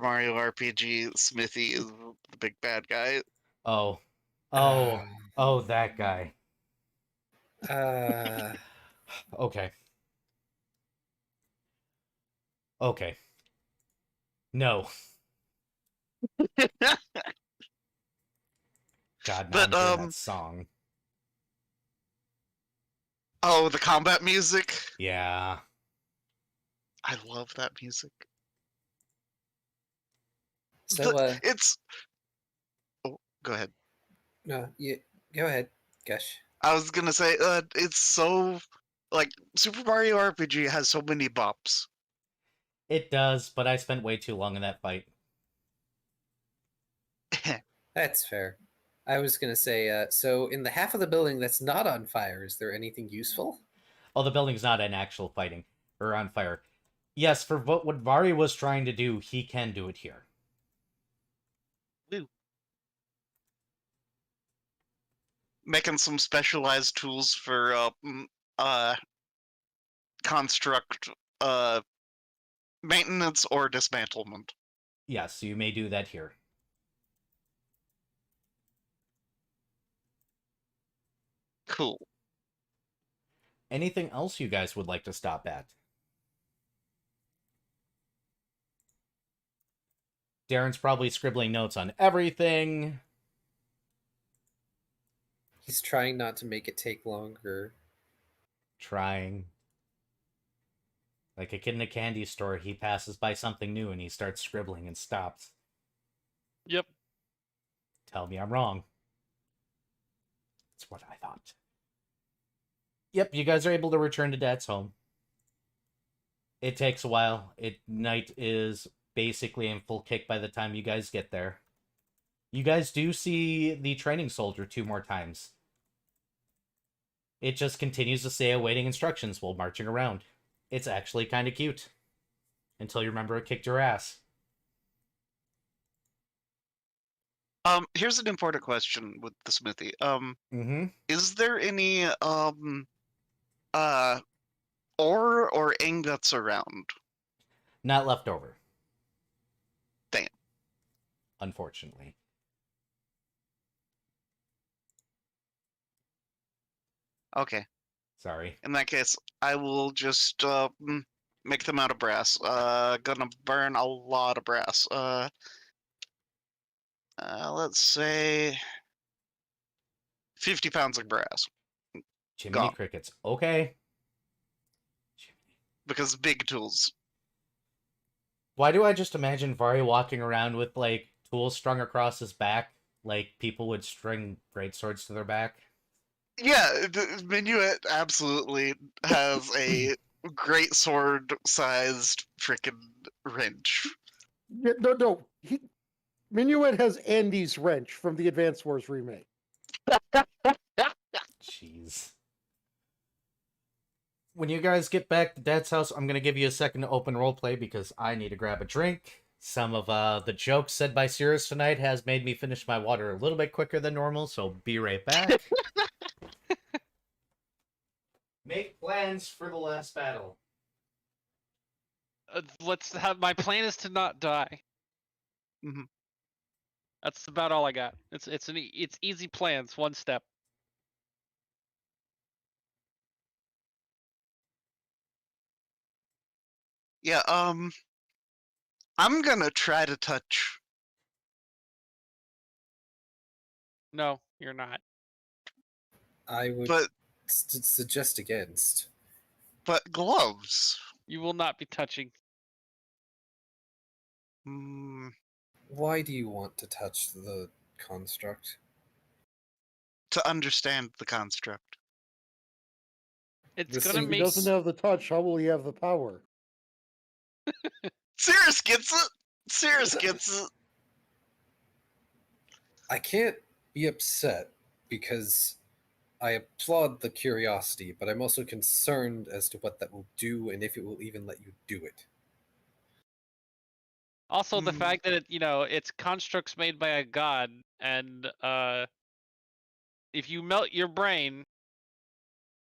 Mario RPG Smithy is the big bad guy. Oh. That guy. Uh, Okay. Okay. No. God, now But, I'm hearing that song. Oh, the combat music. Yeah. I love that music. so It's. Oh, go ahead. no, you go ahead, Gush. I was gonna say, it's so like Super Mario RPG has so many bops. It does, but I spent way too long in that fight. That's fair. I was gonna say, so in the half of the building that's not on fire, is there anything useful? Oh, the building's not in actual fighting or on fire. Yes, for what Vari was trying to do, he can do it here. Woo. Making some specialized tools for construct maintenance or dismantlement. Yes, you may do that here. Cool. Anything else you guys would like to stop at? Darren's probably scribbling notes on everything. He's trying not to make it take longer. Trying. Like a kid in a candy store, he passes by something new and he starts scribbling and stops. Yep. Tell me I'm wrong. That's what I thought. Yep, you guys are able to return to Dad's home. It takes a while. Night is basically in full kick by the time you guys get there. You guys do see the training soldier 2 more times. It just continues to say awaiting instructions while marching around. It's actually kind of cute. Until you remember it kicked your ass. Here's an important question with the smithy. Mm-hmm. Is there any ore or ingots around? Not left over. Damn. Unfortunately. Okay. Sorry. In that case, I will just make them out of brass. Gonna burn a lot of brass. Let's say 50 pounds of brass. Jiminy Gone. Crickets. Okay. Because big tools. Why do I just imagine Vari walking around with, like, tools strung across his back? Like people would string greatswords to their back? Yeah, Minuet absolutely has a great sword-sized frickin' wrench. Yeah, no. Minuet has Andy's wrench from the Advance Wars remake. Jeez. When you guys get back to Dad's house, I'm going to give you a second to open roleplay because I need to grab a drink. Some of the jokes said by Cirrus tonight has made me finish my water a little bit quicker than normal, so be right back. Make plans for the last battle. Let's have. My plan is to not die. Mhm. That's about all I got. It's easy plans, one step. Yeah, I'm gonna try to touch, No, you're not. I would but suggest against. gloves. You will not be touching. Hmm. Why do you want to touch the construct? To understand the construct. It's This gonna If he make. doesn't have the touch, how will he have the power? Cirrus gets it. Cirrus gets it. I can't be upset because I applaud the curiosity, but I'm also concerned as to what that will do and if it will even let you do it. Also, the Hmm. fact that it's constructs made by a god, and if you melt your brain,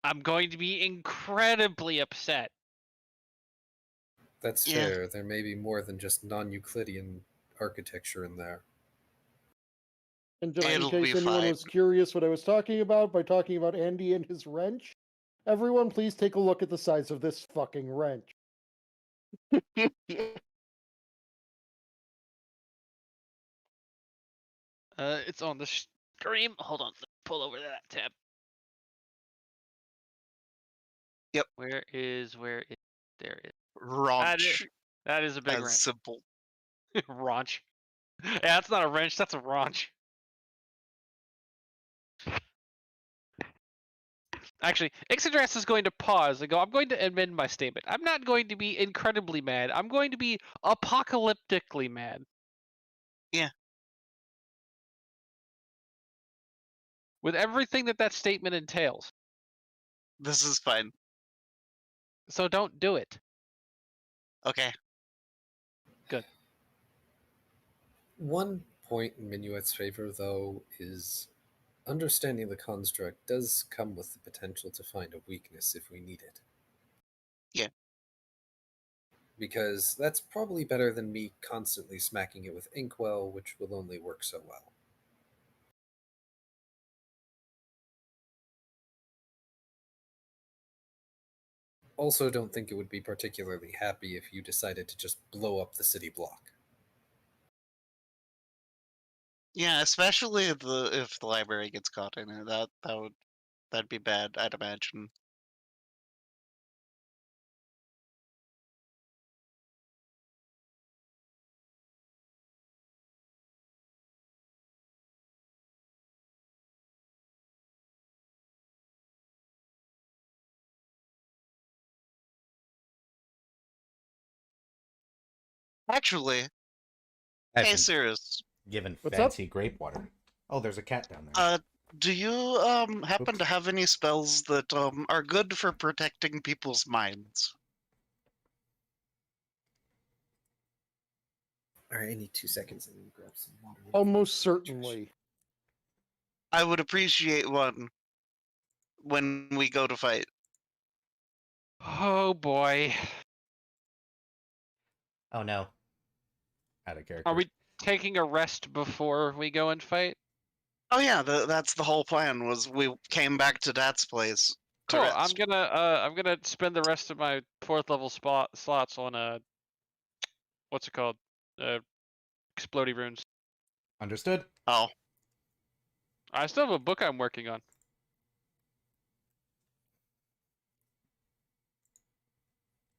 I'm going to be incredibly upset. That's Yeah. fair. There may be more than just non-Euclidean architecture in there. And just It'll in be case anyone fine. was curious what I was talking about by talking about Andy and his wrench, everyone please take a look at the size of this fucking wrench. It's on the stream. Hold on, pull over that tab. Yep. Where is there it? Raunch. That is a big As wrench. simple. Raunch. Yeah, that's not a wrench. That's a raunch. Actually, Ixodras is going to pause and go, I'm going to amend my statement. I'm not going to be incredibly mad. I'm going to be apocalyptically mad. Yeah. With everything that statement entails. This is fine. So don't do it. Okay. Good. One point in Minuet's favor, though, is understanding the construct does come with the potential to find a weakness if we need it. Yeah. Because that's probably better than me constantly smacking it with inkwell, which will only work so well. Also, don't think it would be particularly happy if you decided to just blow up the city block. Yeah, especially if the library gets caught in it. That'd be bad, I'd imagine. Actually, I've hey been Cirrus, given What's up? fancy grape water. Oh, there's a cat down there. do you happen to have any spells that are good for protecting people's minds? Alright, I need 2 seconds. I need to grab some water. Almost certainly. I would appreciate one when we go to fight. Oh boy. Oh no. Out of character. Are we taking a rest before we go and fight? Oh yeah, that's the whole plan. Was we came back to Dad's place. To Cool. rest. I'm gonna spend the rest of my 4th level slots on what's it called? Explodey runes. Understood. Oh, I still have a book I'm working on.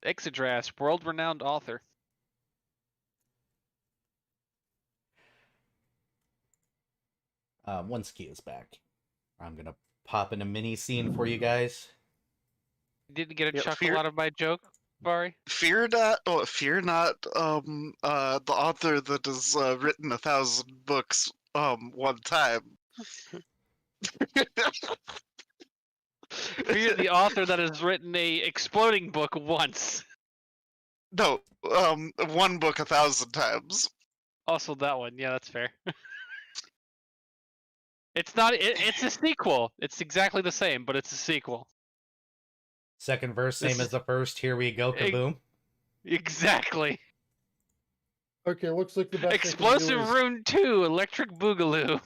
Ixodras, world-renowned author. Once Key is back, I'm gonna pop in a mini scene for you guys. You didn't get a Yeah, chuckle out of my joke? Bari? Fear not. Oh, fear not. The author that has written 1,000 books. One time. Fear the author that has written a exploding book once. No. One book 1,000 times. Also that one. Yeah, that's fair. It's not. It's a sequel. It's exactly the same, but it's a sequel. Second verse, same This- as the first. Here we go, kaboom. Exactly. Okay, looks like the best Explosive I can do is, Rune 2, Electric Boogaloo.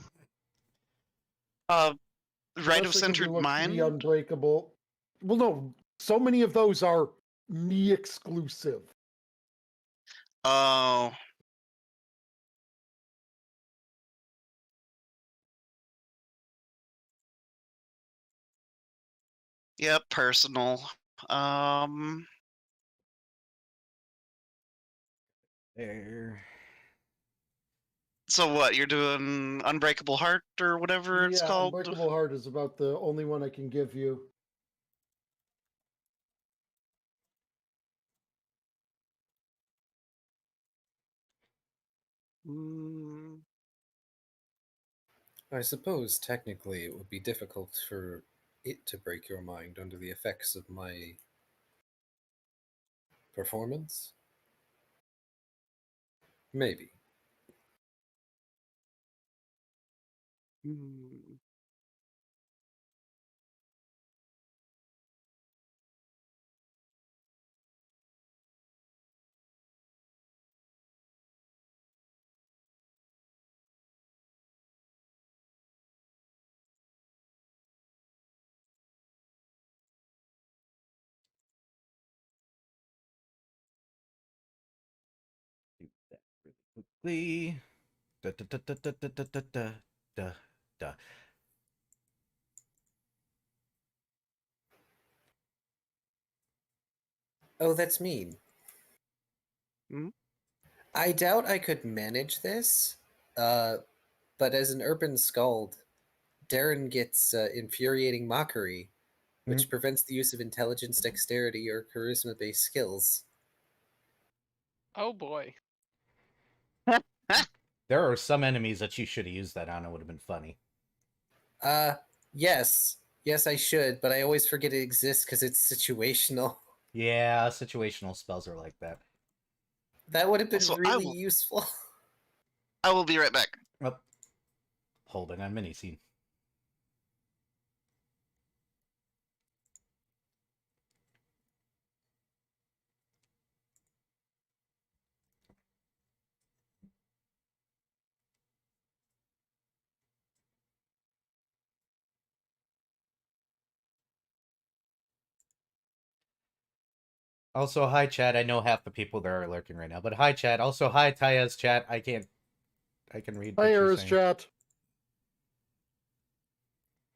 Right best of I can do Centered looks to be Mind. Unbreakable. Well, no, so many of those are me exclusive. Oh. Yep, personal. There. So what? You're doing Unbreakable Heart or whatever it's Yeah, called? Unbreakable Heart is about the only one I can give you. Mm, I suppose technically it would be difficult for it to break your mind under the effects of my performance. Maybe. mm. Do that really quickly. Da, da, da, da, da, da, da, da, da, da, da. Oh, that's mean. Hmm? I doubt I could manage this, but as an urban skald, Darren gets infuriating mockery, which prevents the use of intelligence, dexterity, or charisma based skills. Oh boy. There are some enemies that you should have used that on. It would have been funny. Yes. Yes, I should, but I always forget it exists because it's situational. Yeah, situational spells are like that. That would have been Also, really useful. I will be right back. Oh, holding on mini scene. Also, hi chat. I know half the people there are lurking right now, but hi chat. Also, hi Taya's chat. I can read Hi, what she's Eris saying. chat.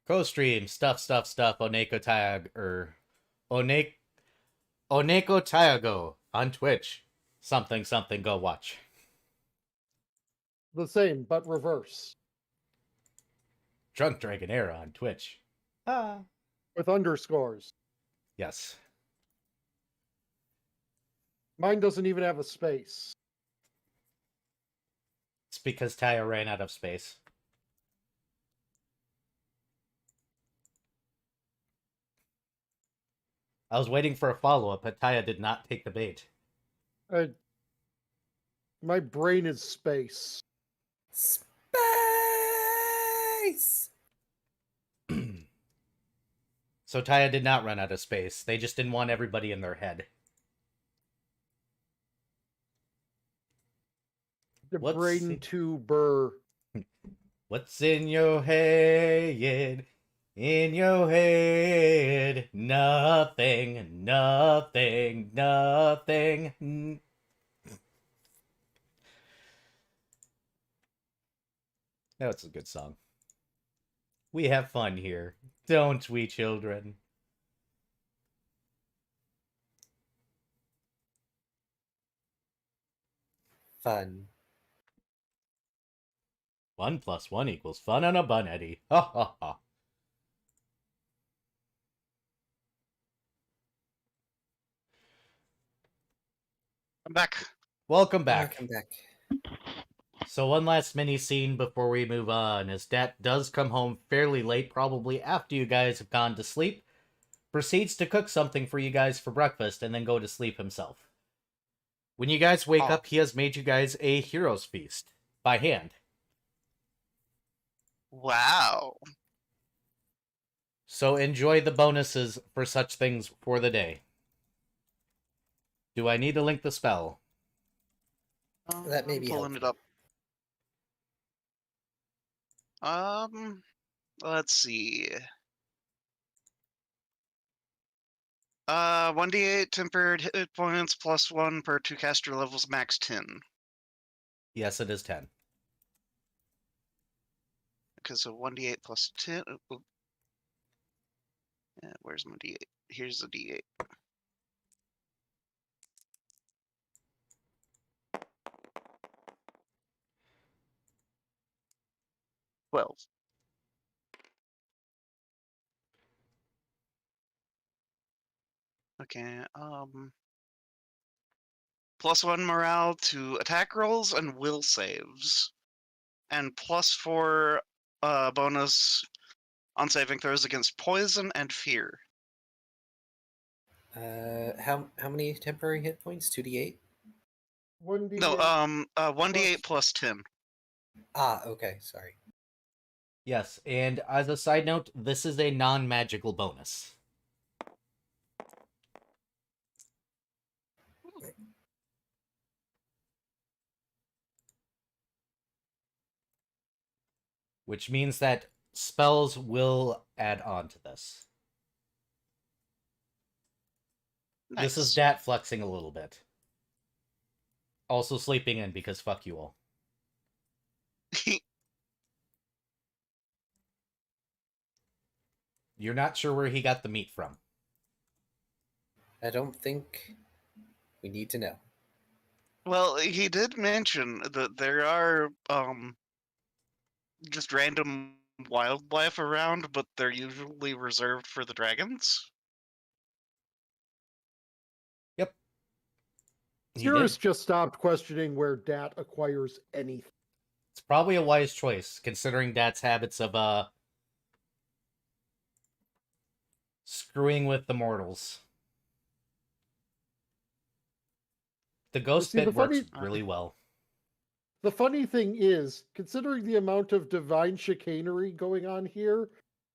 Co-stream stuff. Oneko Tayag Oneko Tayago on Twitch. Something. Go watch. The same, but reverse. Drunk Dragon Era on Twitch. Ah. With underscores. Yes. Mine doesn't even have a space. It's because Taya ran out of space. I was waiting for a follow-up, but Taya did not take the bait. My brain is space. Space! So Taya did not run out of space. They just didn't want everybody in their head. The What's brain it? tuber. What's in your head? In your head? Nothing. No, it's a good song. We have fun here, don't we, children? Fun. 1 + 1 = fun on a bun, Eddie. Ha ha ha. I'm back. Welcome back. Welcome back. So one last mini scene before we move on, as Dat does come home fairly late, probably after you guys have gone to sleep, proceeds to cook something for you guys for breakfast, and then go to sleep himself. When you guys wake Oh. up, he has made you guys a hero's feast, by hand. Wow. So enjoy the bonuses for such things for the day. Do I need to link the spell? That may I'm be pulling it helpful. up. Let's see. 1d8 tempered hit points plus 1 per 2 caster levels, max 10. Yes, it is 10. Because of 1d8 plus 10. Yeah, where's my d8? Here's the d8. 12. Okay, plus 1 morale to attack rolls and will saves. And plus 4 bonus on saving throws against poison and fear. How many temporary hit points? 2d8? 1d8. No, 1d8 plus 10. Ah, okay, sorry. Yes, and as a side note, this is a non-magical bonus. Which means that spells will add on to this. Nice. This is Dat flexing a little bit. Also sleeping in because fuck you all. You're not sure where he got the meat from. I don't think we need to know. Well, he did mention that there are just random wildlife around, but they're usually reserved for the dragons. Yep. He Cirrus did. just stopped questioning where Dat acquires anything. It's probably a wise choice, considering Dat's habits of screwing with the mortals. The ghost see, the bit works funny- really well. The funny thing is, considering the amount of divine chicanery going on here,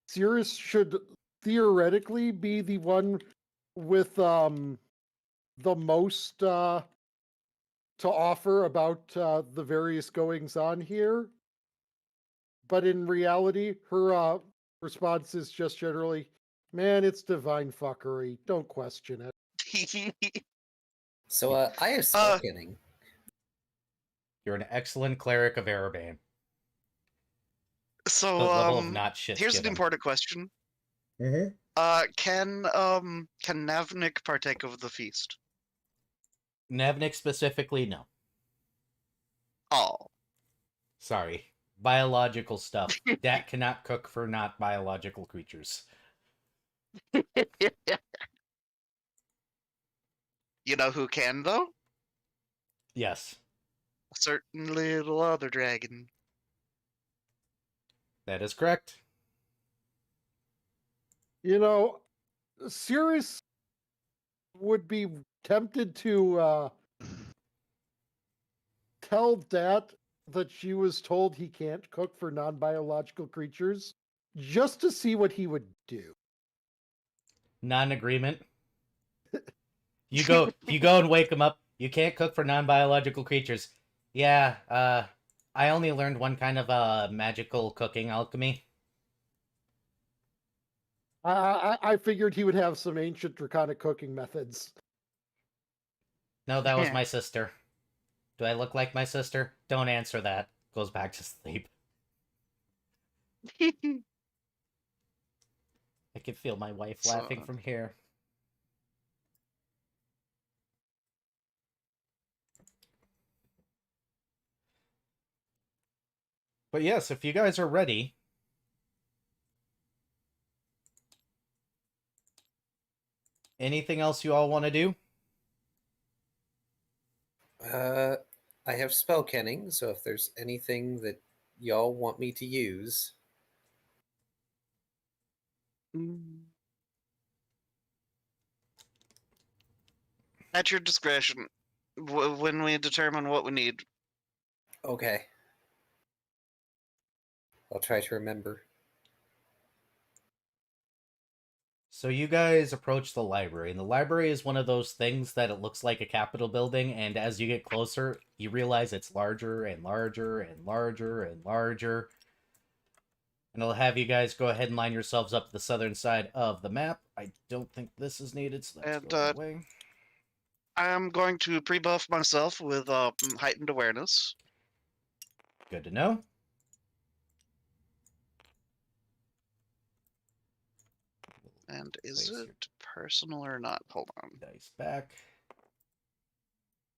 Cirrus should theoretically be the one with the most to offer about the various goings on here. But in reality, her response is just generally, "Man, it's divine fuckery. Don't question it." So, I have spoken. You're an excellent cleric of Erebane. So, The level of not shit here's an given. important question. Mm-hmm. Can Navnik partake of the feast? Navnik specifically, no. Oh. Sorry. Biological stuff. Dat cannot cook for not biological creatures. You know who can, though? Yes, A certain little other dragon. that is correct. You know, Cirrus would be tempted to tell Dat that she was told he can't cook for non-biological creatures just to see what he would do. Non-agreement. You go and wake him up. You can't cook for non-biological creatures. Yeah, I only learned one kind of magical cooking alchemy. I figured he would have some ancient draconic cooking methods. No, that was my sister. Do I look like my sister? Don't answer that. Goes back to sleep. I can feel my wife laughing from here. But yes, if you guys are ready, anything else you all want to do? I have spell kenning, so if there's anything that y'all want me to use, At your discretion, when we determine what we need. okay. I'll try to remember. So you guys approach the library, and the library is one of those things that it looks like a Capitol building, and as you get closer, you realize it's larger and larger and larger and larger. And I'll have you guys go ahead and line yourselves up to the southern side of the map. I don't think this is needed, so that's And, going away. I'm going to pre-buff myself with heightened awareness. Good to know. And is Place it personal or not? Hold on. your dice back.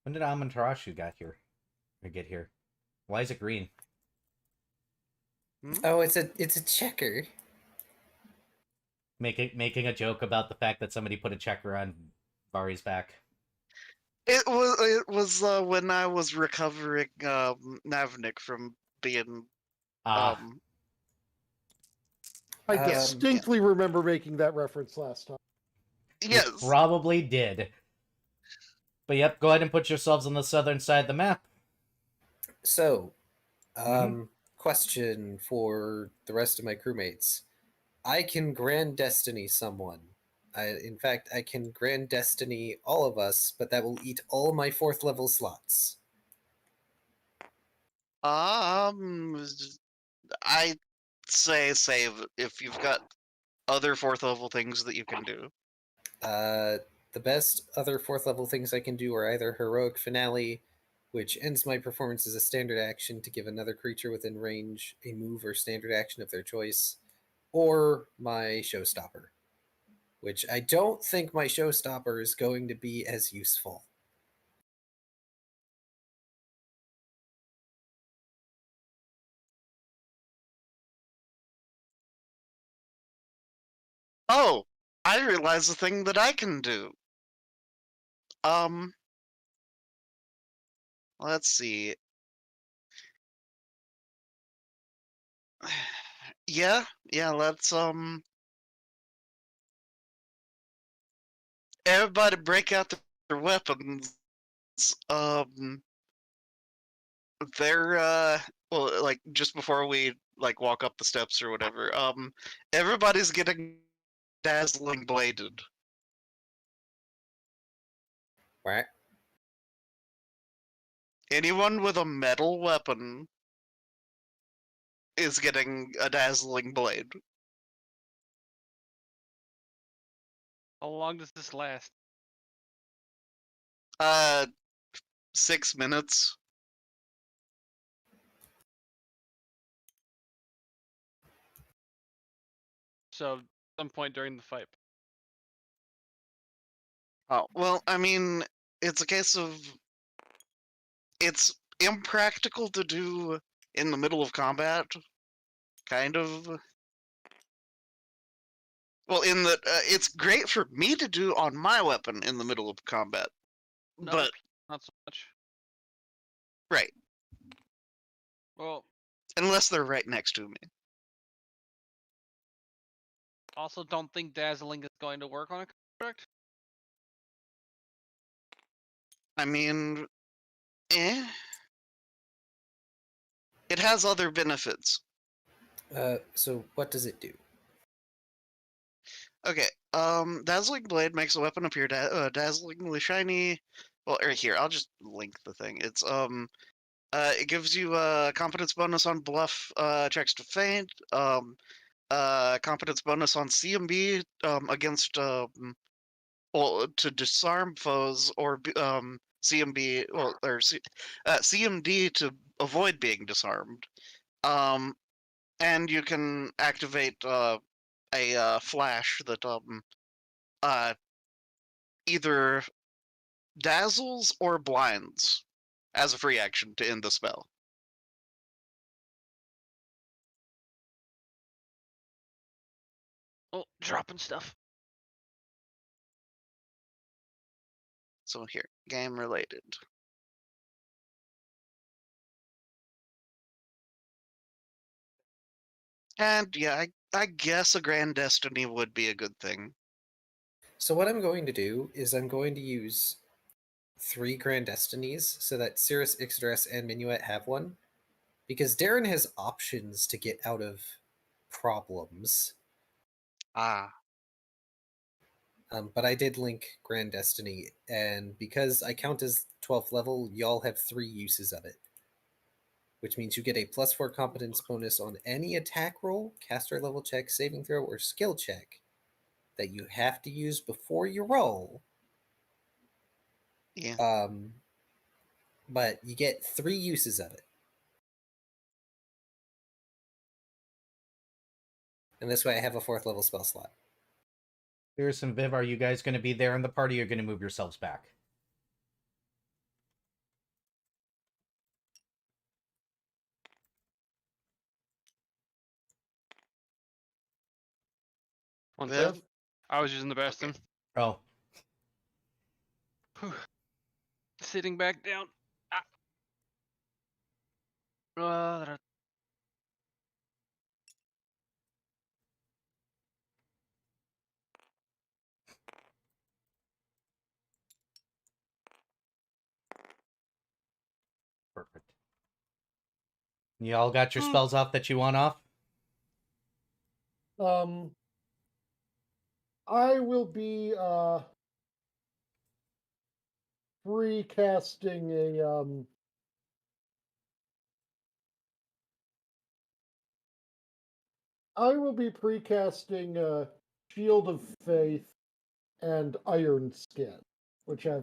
When did Amaterasu get here? Why is it green? Oh, it's a checker. Making a joke about the fact that somebody put a checker on Vari's back. It was when I was recovering Navnik from being Ah, I Um, distinctly remember making that reference last time. you yes. probably did. But yep, go ahead and put yourselves on the southern side of the map. So, Mhm. question for the rest of my crewmates. I can grand destiny someone. In fact, I can grand destiny all of us, but that will eat all my 4th level slots. I say save if you've got other 4th level things that you can do. The best other 4th level things I can do are either Heroic Finale, which ends my performance as a standard action to give another creature within range a move or standard action of their choice, or my Showstopper, which I don't think my Showstopper is going to be as useful. Oh, I realize the thing that I can do. Let's see. Yeah, let's everybody break out their weapons. Um they're well, like just before we like walk up the steps or whatever, everybody's getting dazzling bladed. Right? Anyone with a metal weapon is getting a dazzling blade. How long does this last? 6 minutes. So, some point during the fight. Oh, well, I mean, it's a case of it's impractical to do in the middle of combat, kind of. Well, in that it's great for me to do on my weapon in the middle of combat, No, but not so much. right, Well, unless they're right next to me. also don't think dazzling is going to work on a construct. I mean, it has other benefits. So what does it do? Okay, Dazzling Blade makes a weapon appear dazzlingly shiny. Well, right here, I'll just link the thing. It's it gives you a competence bonus on bluff checks to feint. Competence bonus on CMB against well, to disarm foes, or CMB, well, or CMD to avoid being disarmed. And you can activate a flash that either dazzles or blinds as a free action to end the spell. Oh, dropping stuff. So here, game related. And yeah, I guess a Grand Destiny would be a good thing. So what I'm going to do is I'm going to use 3 Grand Destinies so that Cirrus, Ixodress, and Minuet have one. Because Darren has options to get out of problems. Ah, But I did link Grand Destiny, and because I count as 12th level, y'all have 3 uses of it. Which means you get a +4 competence bonus on any attack roll, caster level check, saving throw, or skill check that you have to use before you roll. yeah. But you get 3 uses of it. And this way I have a 4th level spell slot. Cirrus and Viv, are you guys going to be there in the party, or are you going to move yourselves back? One Viv? sec. I was using the bathroom. Oh, Whew. Sitting back down. perfect. You all got your spells off that you want off? I will be recasting a I will be precasting Shield of Faith and Iron Skin, which I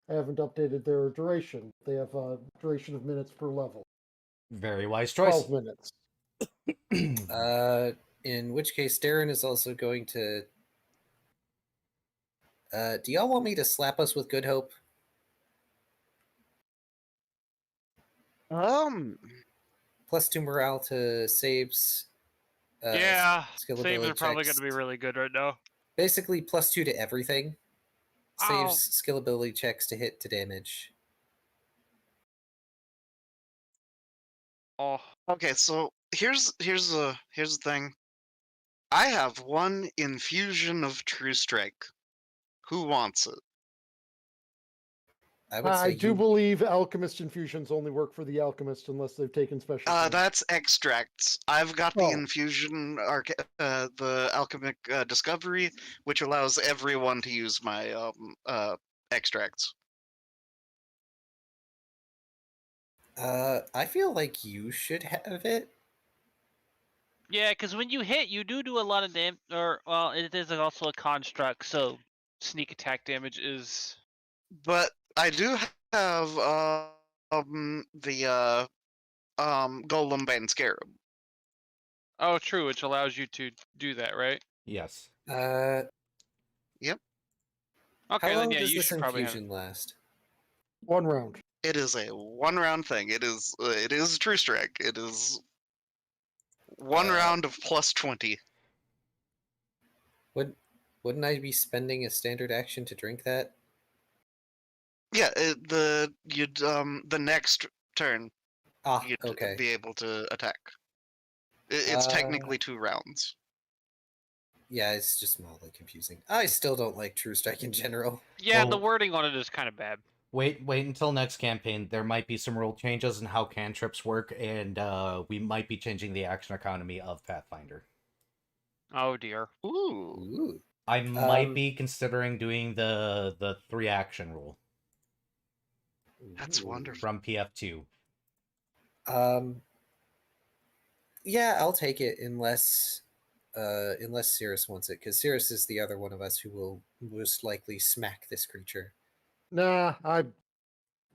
haven't updated their duration. They have a duration of minutes per level. Very wise choice. 12 minutes. In which case, Darren is also going to. Do y'all want me to slap us with Good Hope? +2 morale to saves. Yeah, skill saves ability are probably checks. going to be really good right now. Basically, +2 to everything. Saves Ow. skill ability checks to hit to damage. Oh, Okay, so here's the thing. I have 1 infusion of True Strike. Who wants it? I would say I do you. believe alchemist infusions only work for the alchemist unless they've taken special. training. That's extracts. I've got the Oh. infusion, the alchemic discovery, which allows everyone to use my extracts. I feel like you should have it. yeah, because when you hit, you do a lot of damage. Or well, it is also a construct, so sneak attack damage is. But I do have the Golem Bane Scarab. Oh, true, which allows you to do that, right? Yes. Yep. Okay, How then long yeah, does you this should probably have. infusion last? 1 round. It is a 1-round thing. It is True Strike. It is 1 round of +20. Wouldn't I be spending a standard action to drink that? Yeah, the next turn you'd Okay. be able to attack. It's technically 2 rounds. Yeah, it's just mildly confusing. I still don't like True Strike in general. Yeah, the Well- wording on it is kind of bad. Wait until next campaign. There might be some rule changes in how cantrips work, and we might be changing the action economy of Pathfinder. Oh dear. Ooh. Ooh. I might be considering doing the 3 action rule That's Ooh. wonderful. from PF2. Yeah, I'll take it unless Cirrus wants it, because Cirrus is the other one of us who will most likely smack this creature. Nah,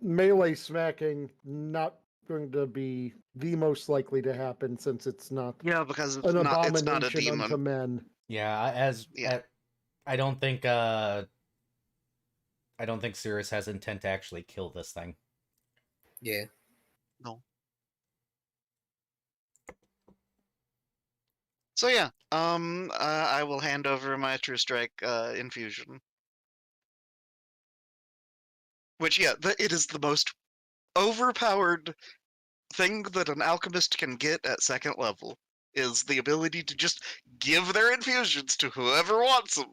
melee smacking not going to be the most likely to happen since it's not Yeah, because an it's not a abomination unto demon. men. Yeah, Yeah. I don't think Cirrus has intent to actually kill this thing. Yeah. No. So yeah, I will hand over my True Strike infusion. Which, yeah, it is the most overpowered thing that an alchemist can get at 2nd level. is the ability to just give their infusions to whoever wants them.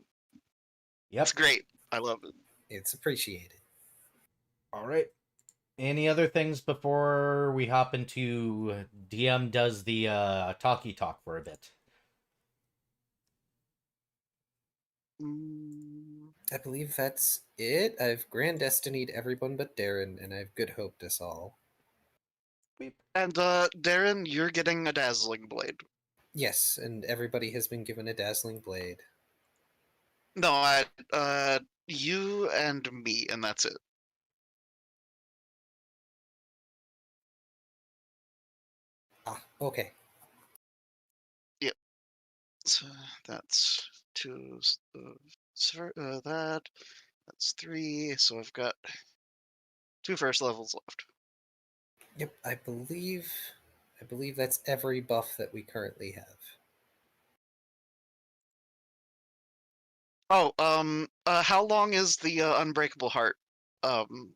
Yep. It's great. I love it. It's appreciated. All right. Any other things before we hop into DM does the talkie talk for a bit? I believe that's it. I've grand destinied everyone but Darren, and I've good hoped us all. And Darren, you're getting a dazzling blade. Yes, and everybody has been given a dazzling blade. No, you and me, and that's it. Ah, okay. So that's two. That. That's three. So I've got 2 first levels left. Yep, I believe that's every buff that we currently have. Oh, how long is the Unbreakable Heart? It will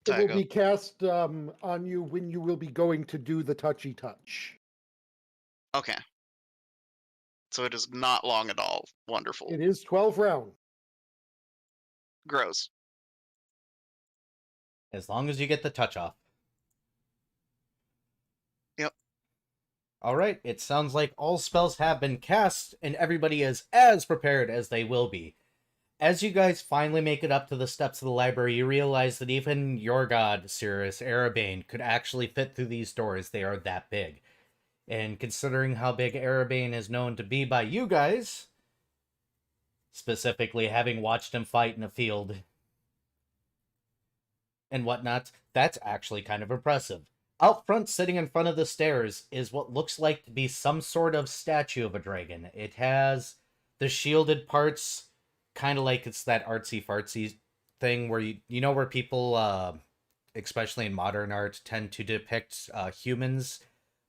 tag be up? cast on you when you will be going to do the touchy touch. Okay. So it is not long at all. Wonderful. It is 12 round. Gross. As long as you get the touch off. Yep. All right. It sounds like all spells have been cast, and everybody is as prepared as they will be. As you guys finally make it up to the steps of the library, you realize that even your god, Cirrus Erebane, could actually fit through these doors. They are that big. And considering how big Erebane is known to be by you guys, specifically having watched him fight in a field and whatnot, that's actually kind of impressive. Out front, sitting in front of the stairs, is what looks like to be some sort of statue of a dragon. It has the shielded parts, kind of like it's that artsy-fartsy thing where you know where people, especially in modern art, tend to depict humans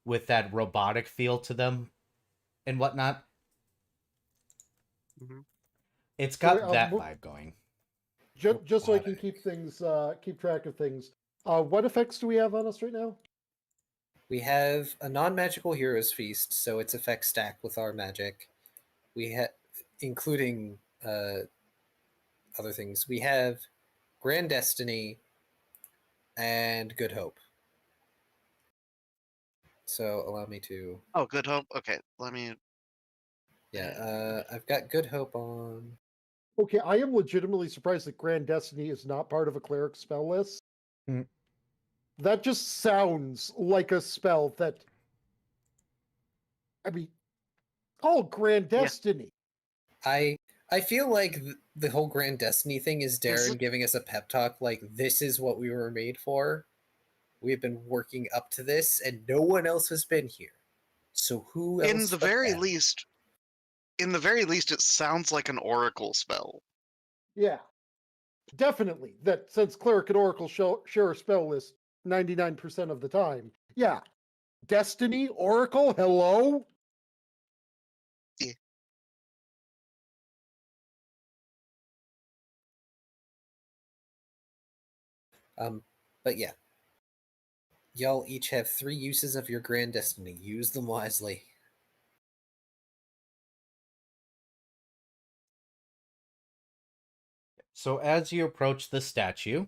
with that robotic feel to them and whatnot. Mhm. It's Sorry, got that vibe going. Just so I can keep things, keep track of things. What effects do we have on us right now? We have a non-magical heroes feast, so its effects stack with our magic. We have, including other things. We have Grand Destiny and Good Hope. So allow me to. Oh, Good Hope. Okay, let me. Yeah, I've got Good Hope on. Okay, I am legitimately surprised that Grand Destiny is not part of a cleric spell list. Hmm. That just sounds like a spell that. I mean, Grand Yeah. Destiny. I feel like the whole Grand Destiny thing is Is Darren it- giving us a pep talk. Like, this is what we were made for. We've been working up to this, and no one else has been here. So who else? In the but very them? least, it sounds like an oracle spell. Yeah, definitely. That since cleric and oracle share a spell list 99% of the time. Yeah, Destiny, Oracle, hello. Yeah. But yeah, y'all each have 3 uses of your Grand Destiny. Use them wisely. So as you approach the statue,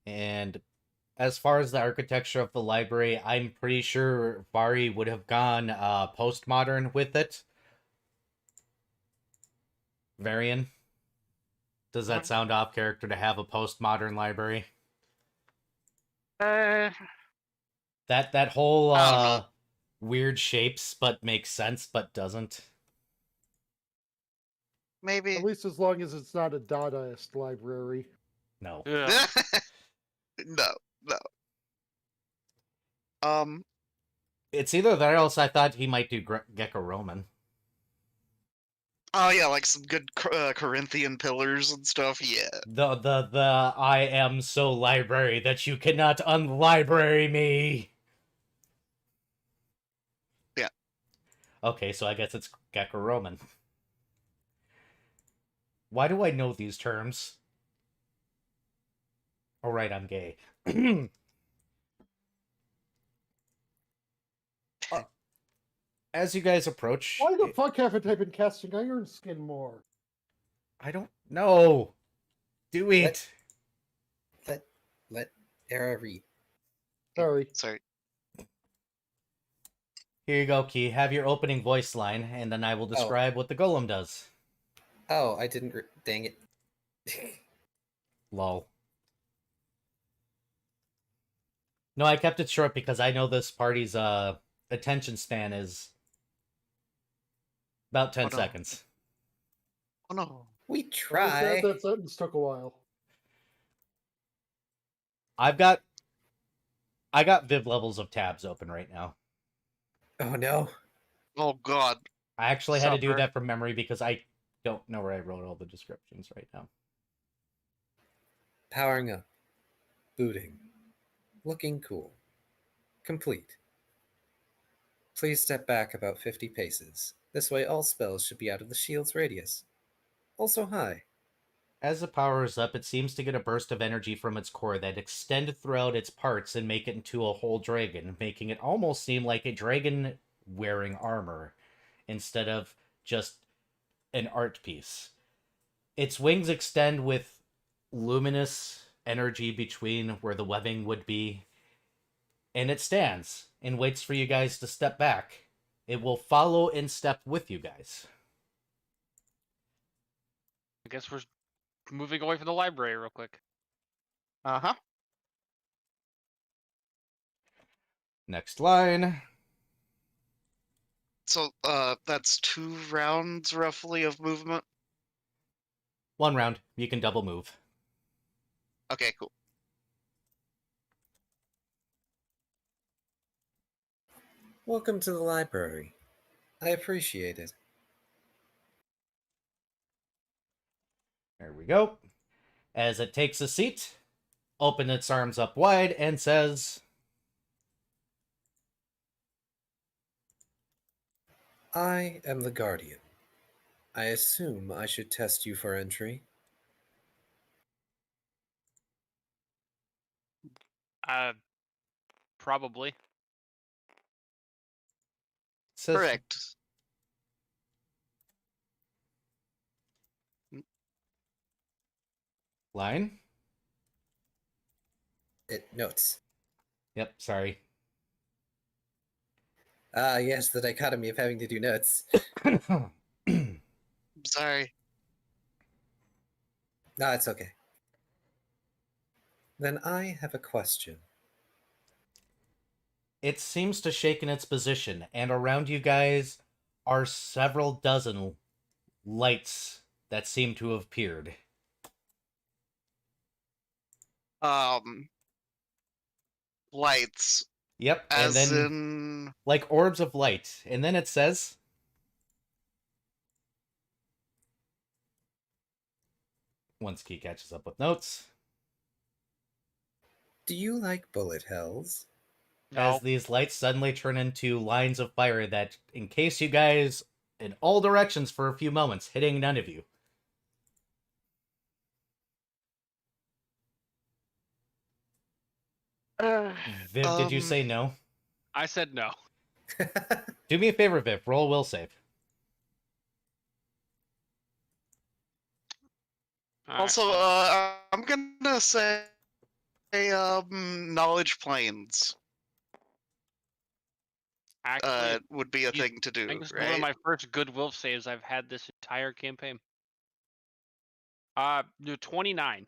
and as far as the architecture of the library, I'm pretty sure Vari would have gone postmodern with it. Varian, does that sound off character to have a postmodern library? Uh, That whole I don't know. weird shapes but makes sense but doesn't. Maybe. At least as long as it's not a Dadaist library. No. yeah. No, no. Um. It's either that or else I thought he might do Greco-Roman. Oh yeah, like some good Corinthian pillars and stuff. Yeah. The I am so library that you cannot unlibrary me. Yeah. Okay, so I guess it's Greco-Roman. Why do I know these terms? Oh, right, I'm gay. As you guys approach, Why the fuck haven't I been casting Iron Skin more? I don't know. Do it. Let Era read. Sorry. Sorry. Here you go, Key. Have your opening voice line, and then I will describe what the golem does. Oh, I didn't. Dang it. Lol. No, I kept it short because I know this party's attention span is about 10 Oh, no. seconds. Oh no. We I was try. sad that sentence took a while. I got Viv levels of tabs open right now. Oh no. Oh god. I actually had to do Suffer. that from memory because I don't know where I wrote all the descriptions right now. Powering up. Booting. Looking cool. Complete. Please step back about 50 paces. This way all spells should be out of the shield's radius. Also high. As it powers up, it seems to get a burst of energy from its core that extend throughout its parts and make it into a whole dragon, making it almost seem like a dragon wearing armor instead of just an art piece. Its wings extend with luminous energy between where the webbing would be, and it stands and waits for you guys to step back. It will follow in step with you guys. I guess we're moving away from the library real quick. Uh-huh. Next line. So, that's 2 rounds roughly of movement. 1 round. You can double move. Okay, cool. Welcome to the library. I appreciate it. There we go. As it takes a seat, open its arms up wide, and says, I am the Guardian. I assume I should test you for entry. Probably. says Correct. line. It notes. Yep, sorry. Ah, yes, the dichotomy of having to do notes. Sorry. No, it's okay. Then I have a question. It seems to shake in its position, and around you guys are several dozen lights that seem to have appeared. Lights. Yep, and As then in... like orbs of light. And then it says, once Key catches up with notes, Do you like bullet hells? No. as these lights suddenly turn into lines of fire that encase you guys in all directions for a few moments, hitting none of you. Viv, did you say no? I said no. Do me a favor, Viv. Roll will save. Alright, Also, well, I'm gonna say, knowledge planes actually, would be a you- thing to I do, think this is one right? of my first good wolf saves I've had this entire campaign. 29.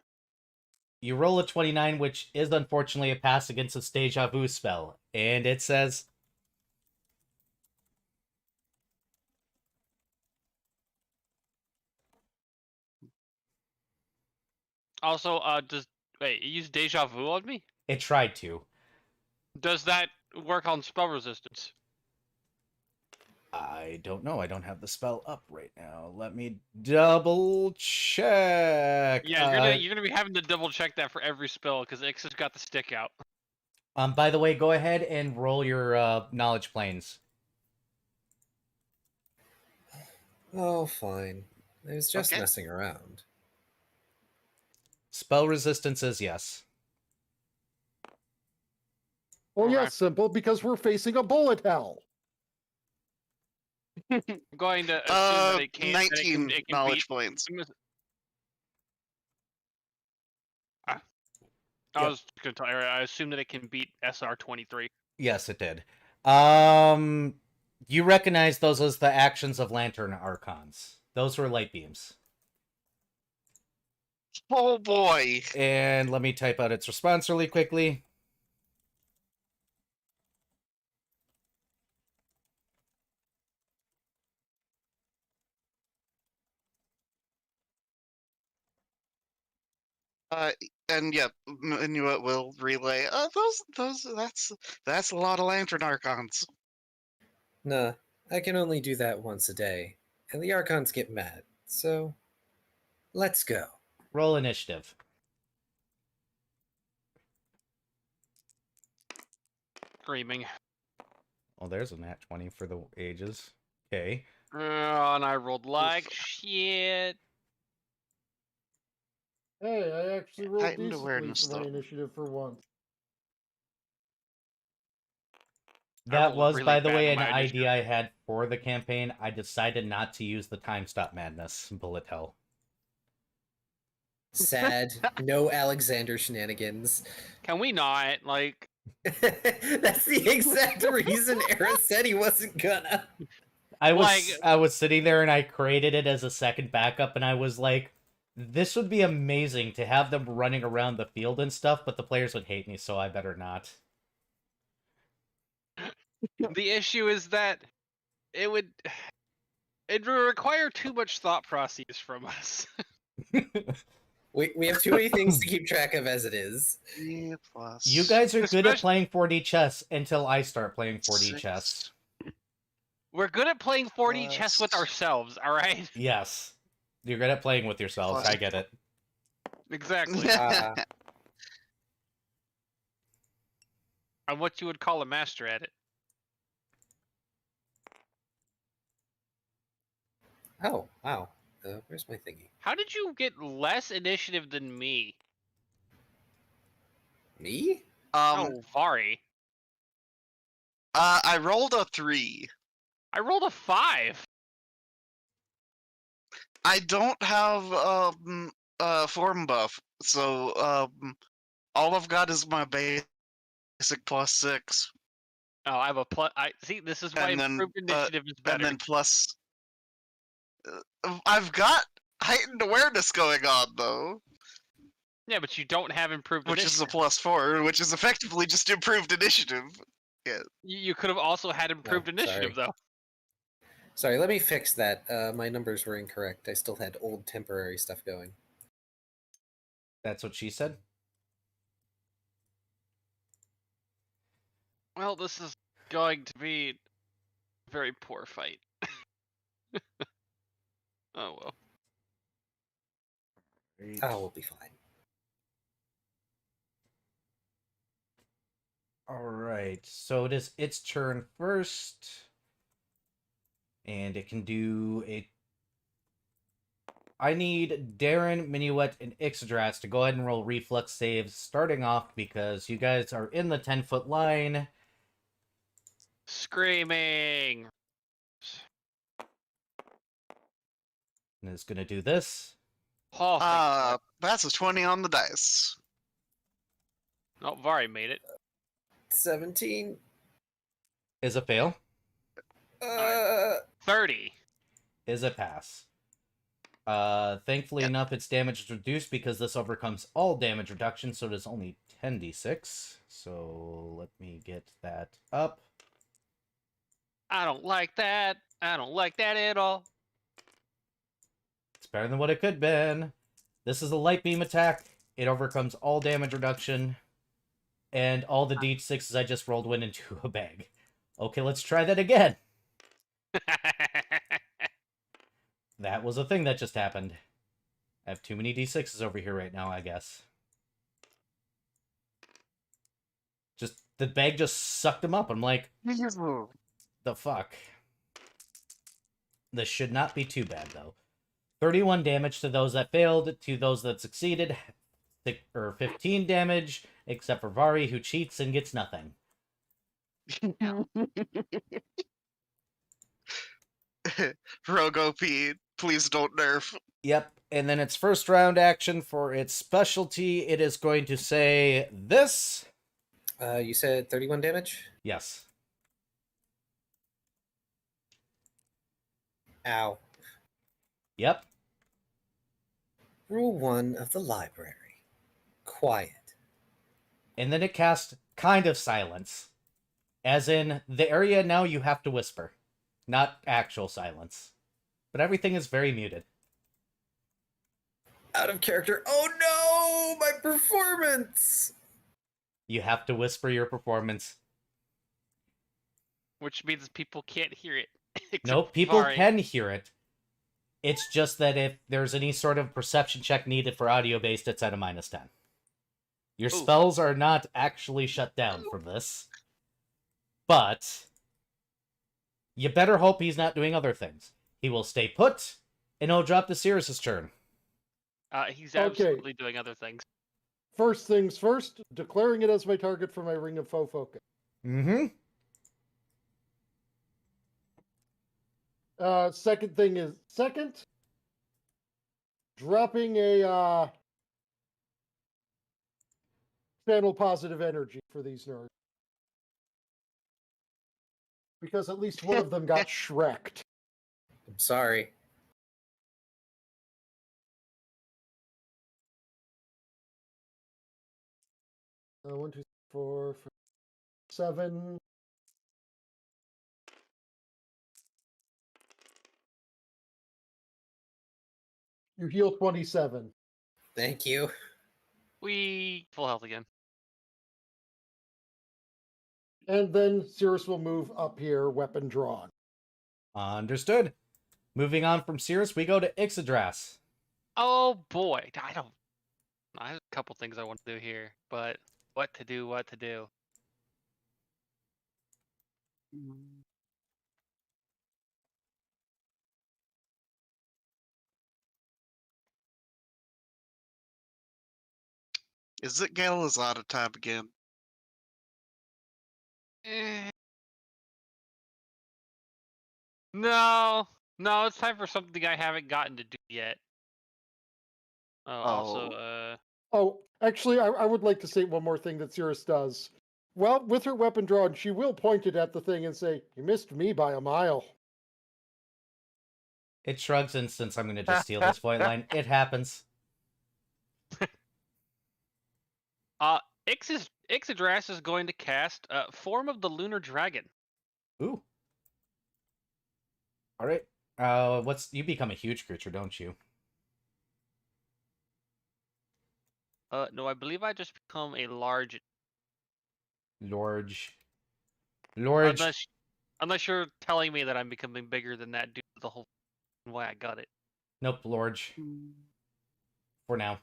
You roll a 29, which is unfortunately a pass against its deja vu spell. And it says, Also, wait, it used deja vu on me? it tried to. Does that work on spell resistance? I don't know. I don't have the spell up right now. Let me double check. Yeah, you're gonna be having to double check that for every spell because Ix has got the stick out. By the way, go ahead and roll your knowledge planes. Oh, fine. I was just Okay. messing around. Spell resistance is yes. Oh, Okay. yes, simple, because we're facing a bullet hell. I'm going to assume that it can. 19 it can knowledge beat. points. I Yep. was going to tell you. I assume that it can beat SR-23. Yes, it did. You recognize those as the actions of Lantern Archons. Those were light beams. Oh boy. And let me type out its response really quickly. And yeah, Inuit will relay. That's a lot of lantern archons. Nah, I can only do that once a day, and the Archons get mad. So, let's go. Roll initiative. Screaming. Oh, there's a nat 20 for the ages. Okay. And I rolled like shit. Hey, I actually rolled Heightened decently awareness, for my though. initiative for once. That rolled was, really by the bad way, on an my idea I had for the campaign. I decided not to use the time stop madness bullet hell. Sad, no Alexander shenanigans. Can we not? Like, That's the exact reason Era said he wasn't gonna. I Like- was sitting there and I created it as a second backup, and I was like, this would be amazing to have them running around the field and stuff, but the players would hate me, so I better not. the issue is that it would require too much thought process from us. We have too many things to keep track of as it is. 3 plus. You guys are good at Especially- playing 4D chess until I start playing 4D 6. chess. We're good at playing 4D chess with Plus- ourselves, all right? Yes. You're good at playing with yourselves, Plus- I get it. Exactly. I'm what you would call a master at it. Oh, wow. Where's my thingy? How did you get less initiative than me? Me? Oh, Vari. I rolled a 3. I rolled a 5. I don't have form buff, so all I've got is my basic plus 6, Oh, I have a plus. I see. This is why And then, improved initiative is better. and then plus. I've got heightened awareness going on though, Yeah, but you don't have improved which is a initiative. +4, which is effectively just improved initiative. You could have also had improved initiative, sorry. though. Sorry, let me fix that. My numbers were incorrect. I still had old temporary stuff going. That's what she said? Well, this is going to be a very poor fight. Oh well. Oh, we'll be fine. Alright, so it is its turn first. And it can do a... I need Darren, Minuet, and Ixodras to go ahead and roll reflex saves, starting off because you guys are in the 10-foot line. Screaming. And it's going to do this. Oh, thank That's a 20 on the dice. God. Oh, Vari made it. 17. Is a fail. 30. Is a pass. Thankfully enough, its damage is reduced because this overcomes all damage reduction, so it is only 10d6. So let me get that up. I don't like that. I don't like that at all. It's better than what it could have been. This is a light beam attack. It overcomes all damage reduction. And all the d6s I just rolled went into a bag. Okay, let's try that again. That was a thing that just happened. I have too many d6s over here right now, I guess. Just, the bag just sucked them up. I'm like, the fuck? This should not be too bad, though. 31 damage to those that failed, to those that succeeded, or 15 damage, except for Vari, who cheats and gets nothing. Rogue OP, please don't nerf. Yep. And then its first round action for its specialty, it is going to say this. You said 31 damage? Yes. Ow. Yep. Rule 1 of the library. Quiet. And then it casts kind of silence. As in, the area now you have to whisper. Not actual silence. But everything is very muted. Out of character. Oh no! My performance! You have to whisper your performance. Which means people can't hear it. except Nope, people Vari. can hear it. It's just that if there's any sort of perception check needed for audio-based, it's at a -10. Your Ooh. spells are not actually shut down from this. But you better hope he's not doing other things. He will stay put, and he'll drop to Sirius's turn. He's Okay. absolutely doing other things. First things first, declaring it as my target for my Ring of Foe Focus. Mm-hmm. Second thing is dropping a channel positive energy for these nerds. Because at least one of them got Shrek'd. I'm sorry. One, two, four, 7. You heal 27. Thank you. We full health again. And then Cirrus will move up here, weapon drawn. Understood. Moving on from Sirius, we go to Ixodras. Oh boy, I have a couple things I want to do here, but what to do? Is it Gala's out of time again? Eh. No, it's time for something I haven't gotten to do yet. Also, Oh, actually, I would like to say one more thing that Cirrus does. Well, with her weapon drawn, she will point it at the thing and say, "You missed me by a mile." It shrugs, and since I'm going to just steal this point line, it happens. Ixodras is going to cast Form of the Lunar Dragon. Ooh. All right. You become a huge creature, don't you? No, I believe I just become a large. Large. Unless you're telling me that I'm becoming bigger than that due to the whole way I got it. Nope, large. For now.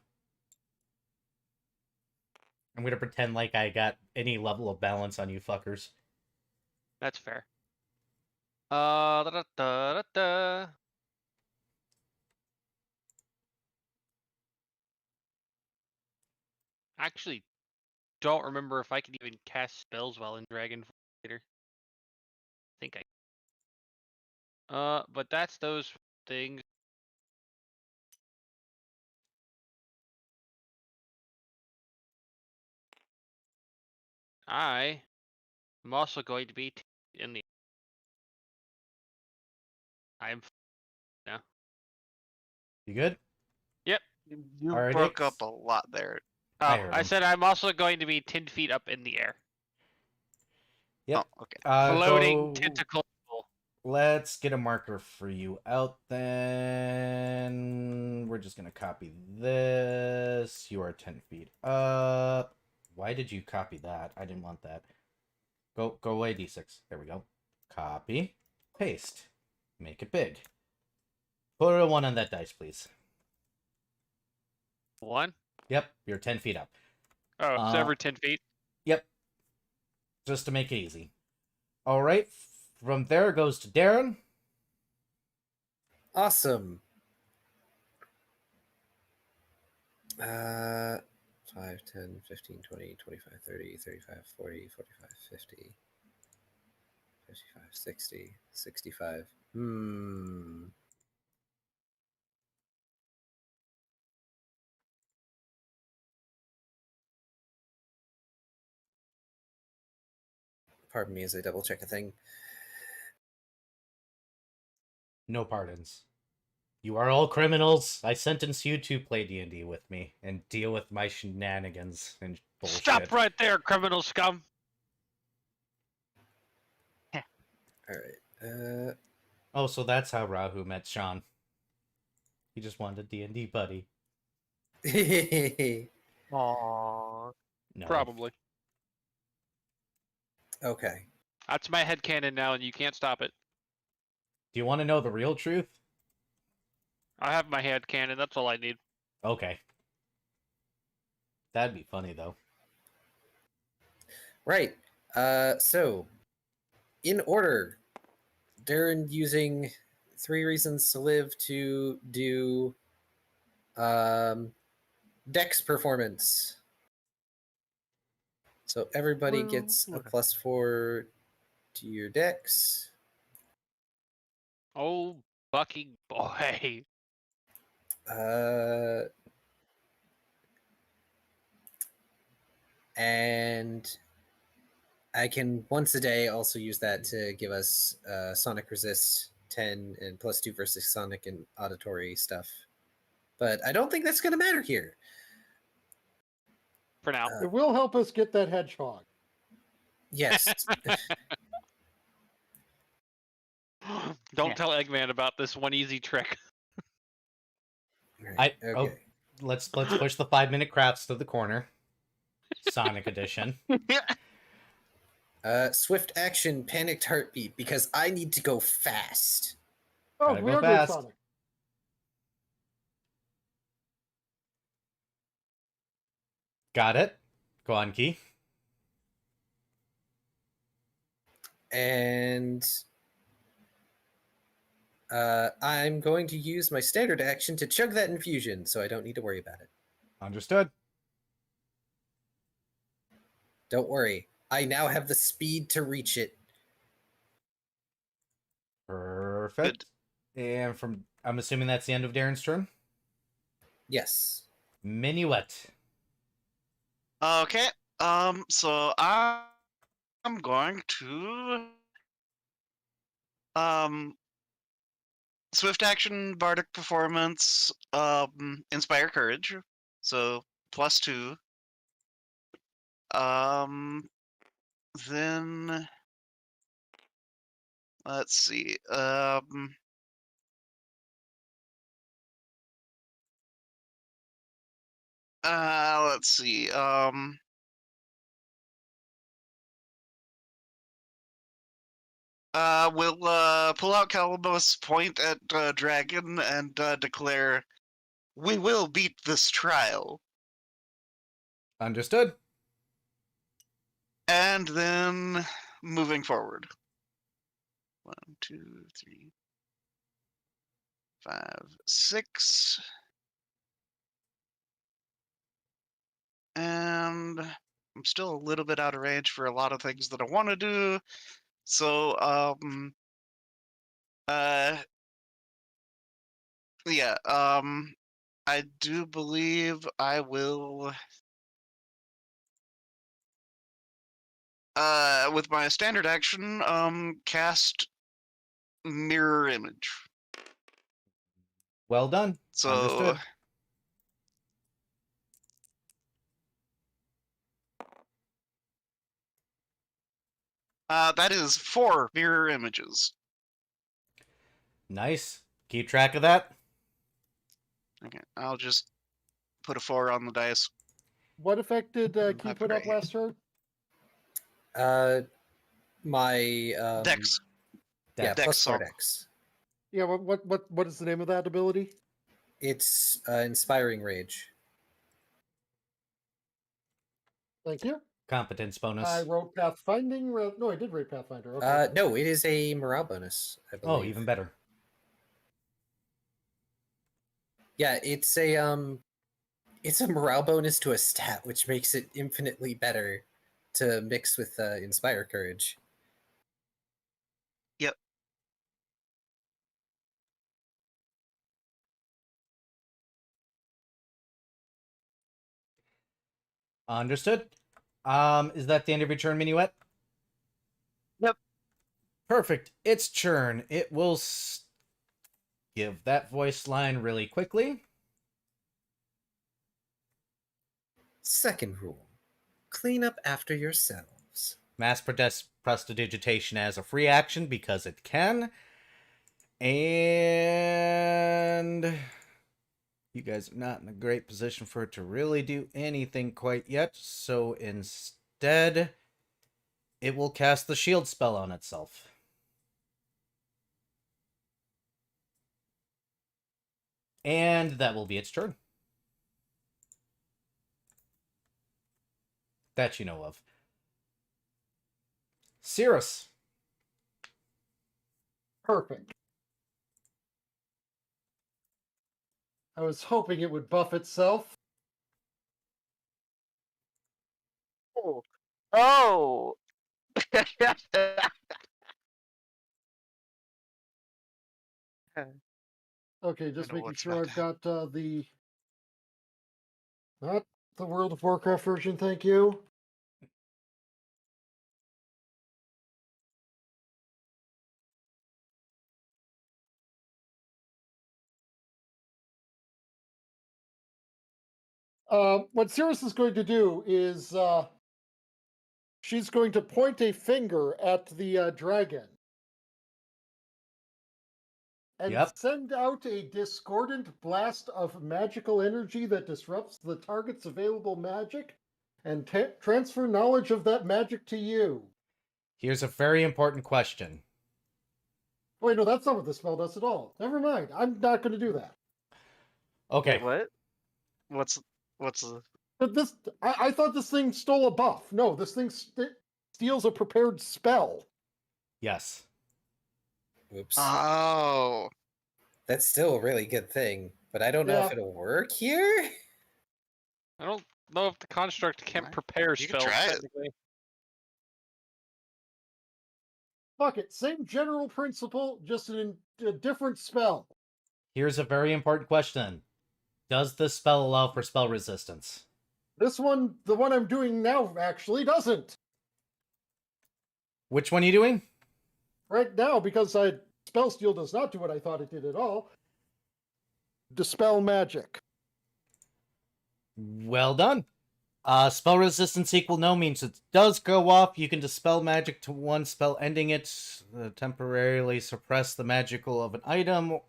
I'm going to pretend like I got any level of balance on you fuckers. That's fair. Da-da-da-da-da. Actually, don't remember if I can even cast spells while in Dragon later. I think I. But that's those things. I am also going to be in the. I am now. You good? Yep. You Alright, broke Ix. up a lot there. I Oh, heard I him. said I'm also going to be 10 feet up in the air. Yep. Oh, okay. Floating tentacle. Let's get a marker for you out then. We're just going to copy this. You are 10 feet up. Why did you copy that? I didn't want that. Go away, D6. There we go. Copy. Paste. Make it big. Put a 1 on that dice, please. 1? Yep, you're 10 feet up. Oh, so every 10 feet? Yep. Just to make it easy. All right. From there goes to Darren. Awesome. 5, 10, 15, 20, 25, 30, 35, 40, 45, 50, 55, 60, 65. Hmm. Pardon me as I double check a thing. No pardons. You are all criminals. I sentence you to play D&D with me and deal with my shenanigans and bullshit. Stop right there, criminal scum. All right. Oh, so that's how Rahu met Sean. He just wanted a D&D buddy. Aww. No. Probably. Okay. That's my headcanon now, and you can't stop it. Do you want to know the real truth? I have my headcanon. That's all I need. Okay. That'd be funny, though. Right. So, in order, Darren using 3 reasons to live to do Dex performance. So everybody gets a +4 to your Dex. Oh, bucking boy. And I can once a day also use that to give us Sonic Resist 10 and +2 versus Sonic and auditory stuff. But I don't think that's going to matter here. For now. It will help us get that hedgehog. Yes. Don't tell Eggman about this one easy trick. Right, Oh, let's push the 5-minute crafts to the corner. Sonic edition. Swift action, panicked heartbeat, because I need to go fast. Oh, Gotta we go are doing fast. Sonic. Got it. Go on, Key. And I'm going to use my standard action to chug that infusion, so I don't need to worry about it. Understood. Don't worry. I now have the speed to reach it. Perfect. And I'm assuming that's the end of Darren's turn? Yes. Minuet. Okay. So I'm going to swift action, bardic performance, inspire courage. So +2. Then let's see. Let's see. We'll pull out Calabos, point at Dragon, and declare, "We will beat this trial." Understood. And then moving forward. 1, 2, 3, 5, 6. And I'm still a little bit out of range for a lot of things that I want to do. So, yeah, I do believe I will, with my standard action, cast Mirror Image. Well done. So, Understood. that is 4 mirror images. Nice. Keep track of that. Okay, I'll just put a 4 on the dice. What effect did Key I put up pray. last turn? My Dex. Yeah, Dex, +4 so- Dex. Yeah, what is the name of that ability? It's inspiring rage. Thank you. Competence bonus. I wrote Pathfinding. No, I did write Pathfinder. Okay. No, it is a morale bonus, I believe. Oh, even better. Yeah, it's a morale bonus to a stat, which makes it infinitely better to mix with inspire courage. Understood. Is that the end of your turn, Minuet? Yep. Perfect. Its turn. It will give that voice line really quickly. Second rule: clean up after yourselves. Mass prestidigitation as a free action because it can. And you guys are not in a great position for it to really do anything quite yet. So instead, it will cast the shield spell on itself. And that will be its turn. That you know of. Cirrus. Perfect. I was hoping it would buff itself. Oh. Oh. Okay, just know making what's sure about I've got the... Not the World of Warcraft version, thank you. What Cirrus is going to do is she's going to point a finger at the dragon and Yep. send out a discordant blast of magical energy that disrupts the target's available magic and transfer knowledge of that magic to you. Here's a very important question. Wait, no, that's not what the spell does at all. Never mind. I'm not going to do that. Okay. Wait, what? What's the... But this, I thought this thing stole a buff. No, this thing steals a prepared spell. Yes. Oops. Oh. That's still a really good thing, but I don't know if Yeah. it'll work here. I don't know if the construct can Right. prepare You can spells. try it. Technically. Fuck it. Same general principle, just a different spell. Here's a very important question. Does this spell allow for spell resistance? This one, the one I'm doing now, actually doesn't. Which one are you doing? Right now, because spell steal does not do what I thought it did at all. Dispel magic. Well done. Spell resistance equal no means it does go off. You can dispel magic to one spell ending it, temporarily suppress the magical of an item.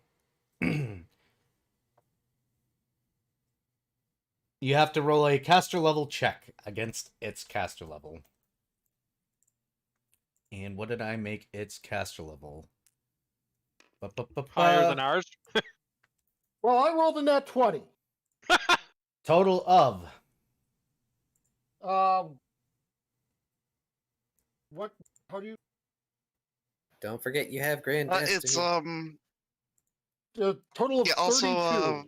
You have to roll a caster level check against its caster level. And what did I make its caster level? Higher than ours. Well, I rolled a nat 20. Total of. What? How do you? Don't forget you have Grand It's Destiny. Total of Yeah, 32. also,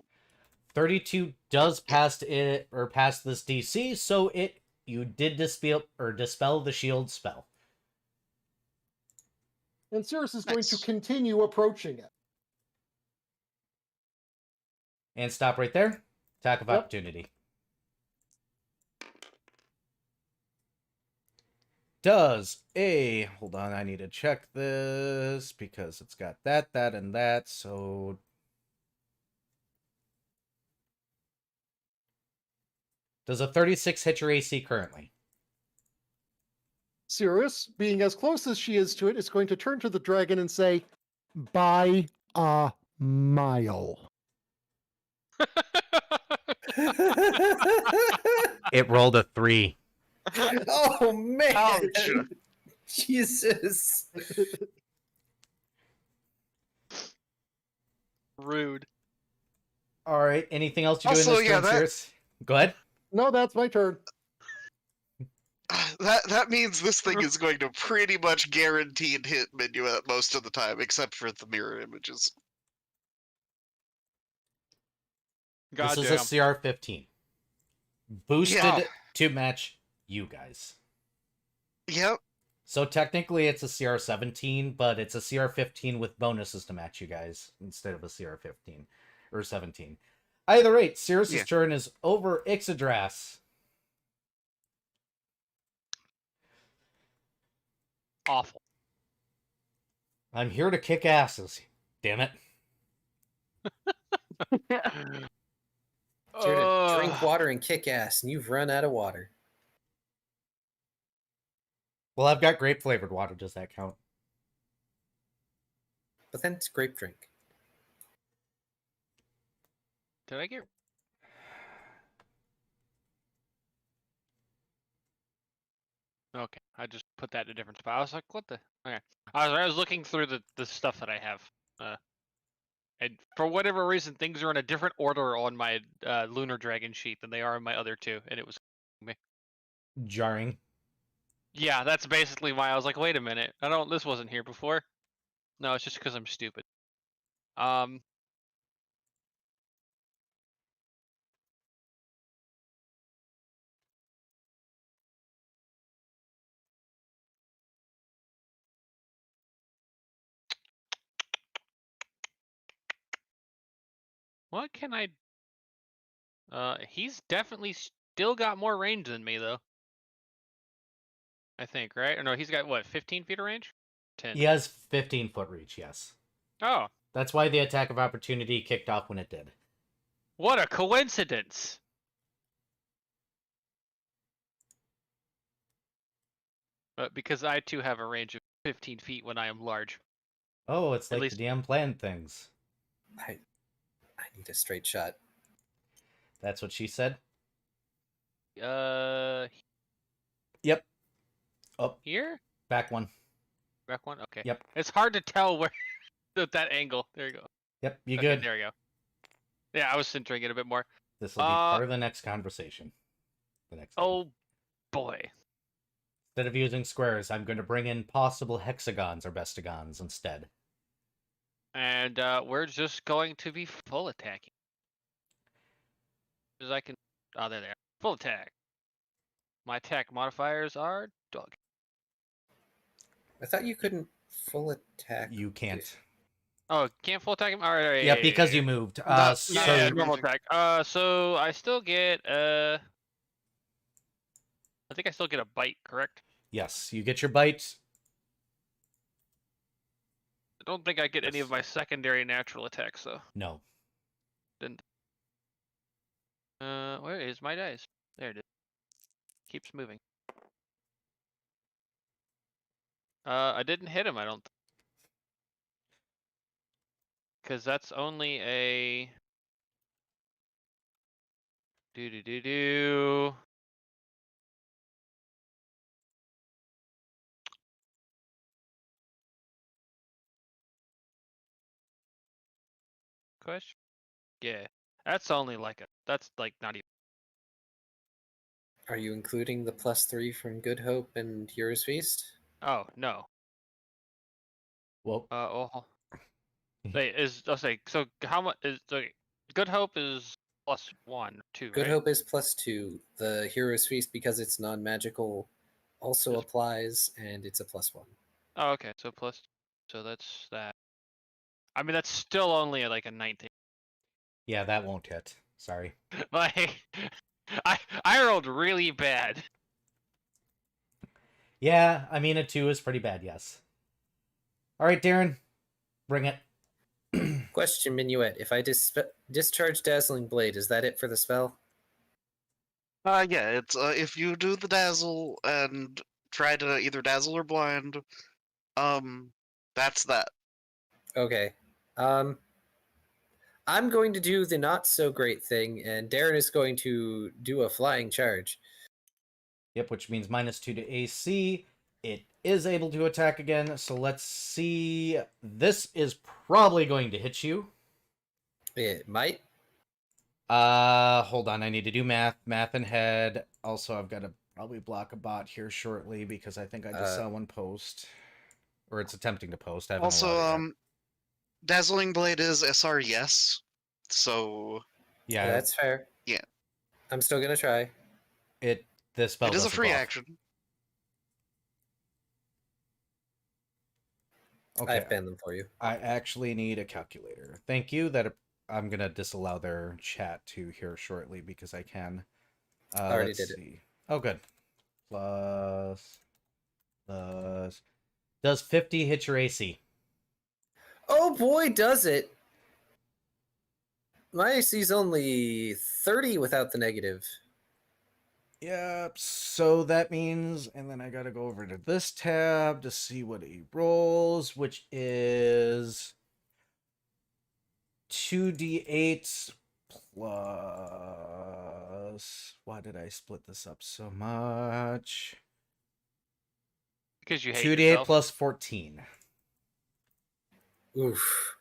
32 does pass it or pass this DC, so you did dispel the shield spell. And Cirrus is going to Nice. continue approaching it. And stop right there. Attack of Yep. opportunity. Does a... Hold on, I need to check this because it's got that, and that, so... Does a 36 hit your AC currently? Cirrus, being as close as she is to it, is going to turn to the dragon and say, "By a mile." It rolled a 3. Oh man! Ouch. Jesus. Rude. Alright, anything else you do in Also, this yeah, turn, that- Cirrus? Go ahead. No, that's my turn. that means this thing is going to pretty much guaranteed hit Minuet most of the time, except for the mirror images. God This damn. is a CR 15. Boosted Yeah. to match you guys. Yep. So technically it's a CR 17, but it's a CR 15 with bonuses to match you guys instead of a CR 15 or 17. Either rate, Cirrus's Yeah. turn is over Ixodras. awful. I'm here to kick asses. Damn it. It's here to drink Ugh. water and kick ass, and you've run out of water. Well, I've got grape flavored water. Does that count? But then it's grape drink. Did I get? Okay, I just put that in a different spot. I was like, what the? Okay, I was looking through the stuff that I have, and for whatever reason, things are in a different order on my Lunar Dragon sheet than they are in my other two, and it was me. Jarring. Yeah, that's basically why I was like, wait a minute, this wasn't here before. No, it's just because I'm stupid. What can I? He's definitely still got more range than me, though. I think, right? Or no, he's got what, 15 feet of range? 10. He has 15-foot reach, yes. Oh, That's why the attack of opportunity kicked off when it did. what a coincidence! Because I too have a range of 15 feet when I am large. Oh, it's At like least- the DM planned things. I need a straight shot. That's what she said. Yep. Up, Here? back one. Back one? Okay. Yep. It's hard to tell where that angle. There you go. Yep, you Okay, good. there you go. Yeah, I was centering it a bit more. This will be part of the next conversation. The next thing. Oh, boy. Instead of using squares, I'm going to bring in possible hexagons or bestagons instead. And we're just going to be full attacking. Because I can... Oh, there they are. Full attack. My attack modifiers are dog. I thought you couldn't full attack. You can't. Oh, can't full attack him? Alright, Yeah, because you moved. Not- So Yeah, So- normal attack. So I still get I think I still get a bite, correct? yes, you get your bite. I don't think I get any of my secondary natural attacks though. No. Didn't. Where is my dice? There it is. Keeps moving. I didn't hit him, I don't. Because that's only a. Do. Question? Yeah. That's only like a. That's like not even. Are you including the +3 from Good Hope and Hero's Feast? Oh, no. Well, Oh. Wait, I'll say, so how much is the Good Hope is +1, 2, Good right? Hope is +2. The Hero's Feast, because it's non-magical, also Yes. applies, and it's a +1. Oh, okay, so that's that. I mean, that's still only like a 19. yeah, that won't hit. Sorry. Like, I rolled really bad. Yeah, I mean, a 2 is pretty bad, yes. All right, Darren, bring it. Question, Minuet. If I discharge Dazzling Blade, is that it for the spell? Yeah, it's if you do the dazzle and try to either dazzle or blind, that's that. Okay. I'm going to do the not so great thing, and Darren is going to do a flying charge. Yep, which means -2 to AC. It is able to attack again, so let's see. This is probably going to hit you. It might. Hold on, I need to do math. Math in head. Also, I've got to probably block a bot here shortly because I think I just saw one post. Or it's attempting to post. I haven't Also, allowed it yet. Dazzling Blade is SR yes, so Yeah, That's fair. Yeah. I'm still going to try. this spell it is a doesn't free buff. action. Okay, I've banned them for you. I actually need a calculator. Thank you. I'm gonna disallow their chat to here shortly because I can. Already Let's did it. see. Oh, good. Plus. Does 50 hit your AC? Oh boy, does it! My AC's only 30 without the negative. Yep, so that means, and then I gotta go over to this tab to see what he rolls, which is 2d8 plus. Why did I split this up so much? Because you hate 2d8 yourself. plus 14. Oof.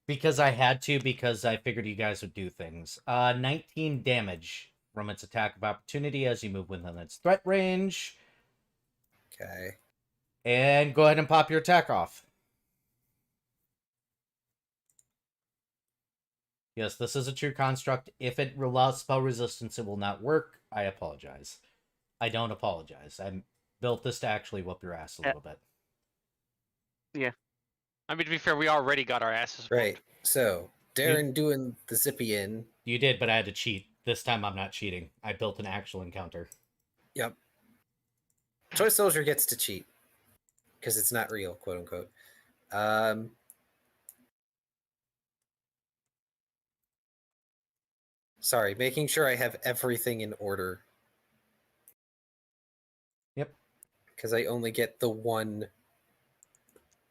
Because I had to, because I figured you guys would do things. 19 damage from its attack of opportunity as you move within its threat range. Okay. And go ahead and pop your attack off. Yes, this is a true construct. If it allows spell resistance, it will not work. I apologize. I don't apologize. I built this to actually whoop your ass a little bit. I mean, to be fair, we already got our asses whooped. Right. So, Darren doing the zippy in. You did, but I had to cheat. This time I'm not cheating. I built an actual encounter. Yep. Choice Soldier gets to cheat. Because it's not real, quote unquote. Sorry, making sure I have everything in order. Yep. Because I only get the one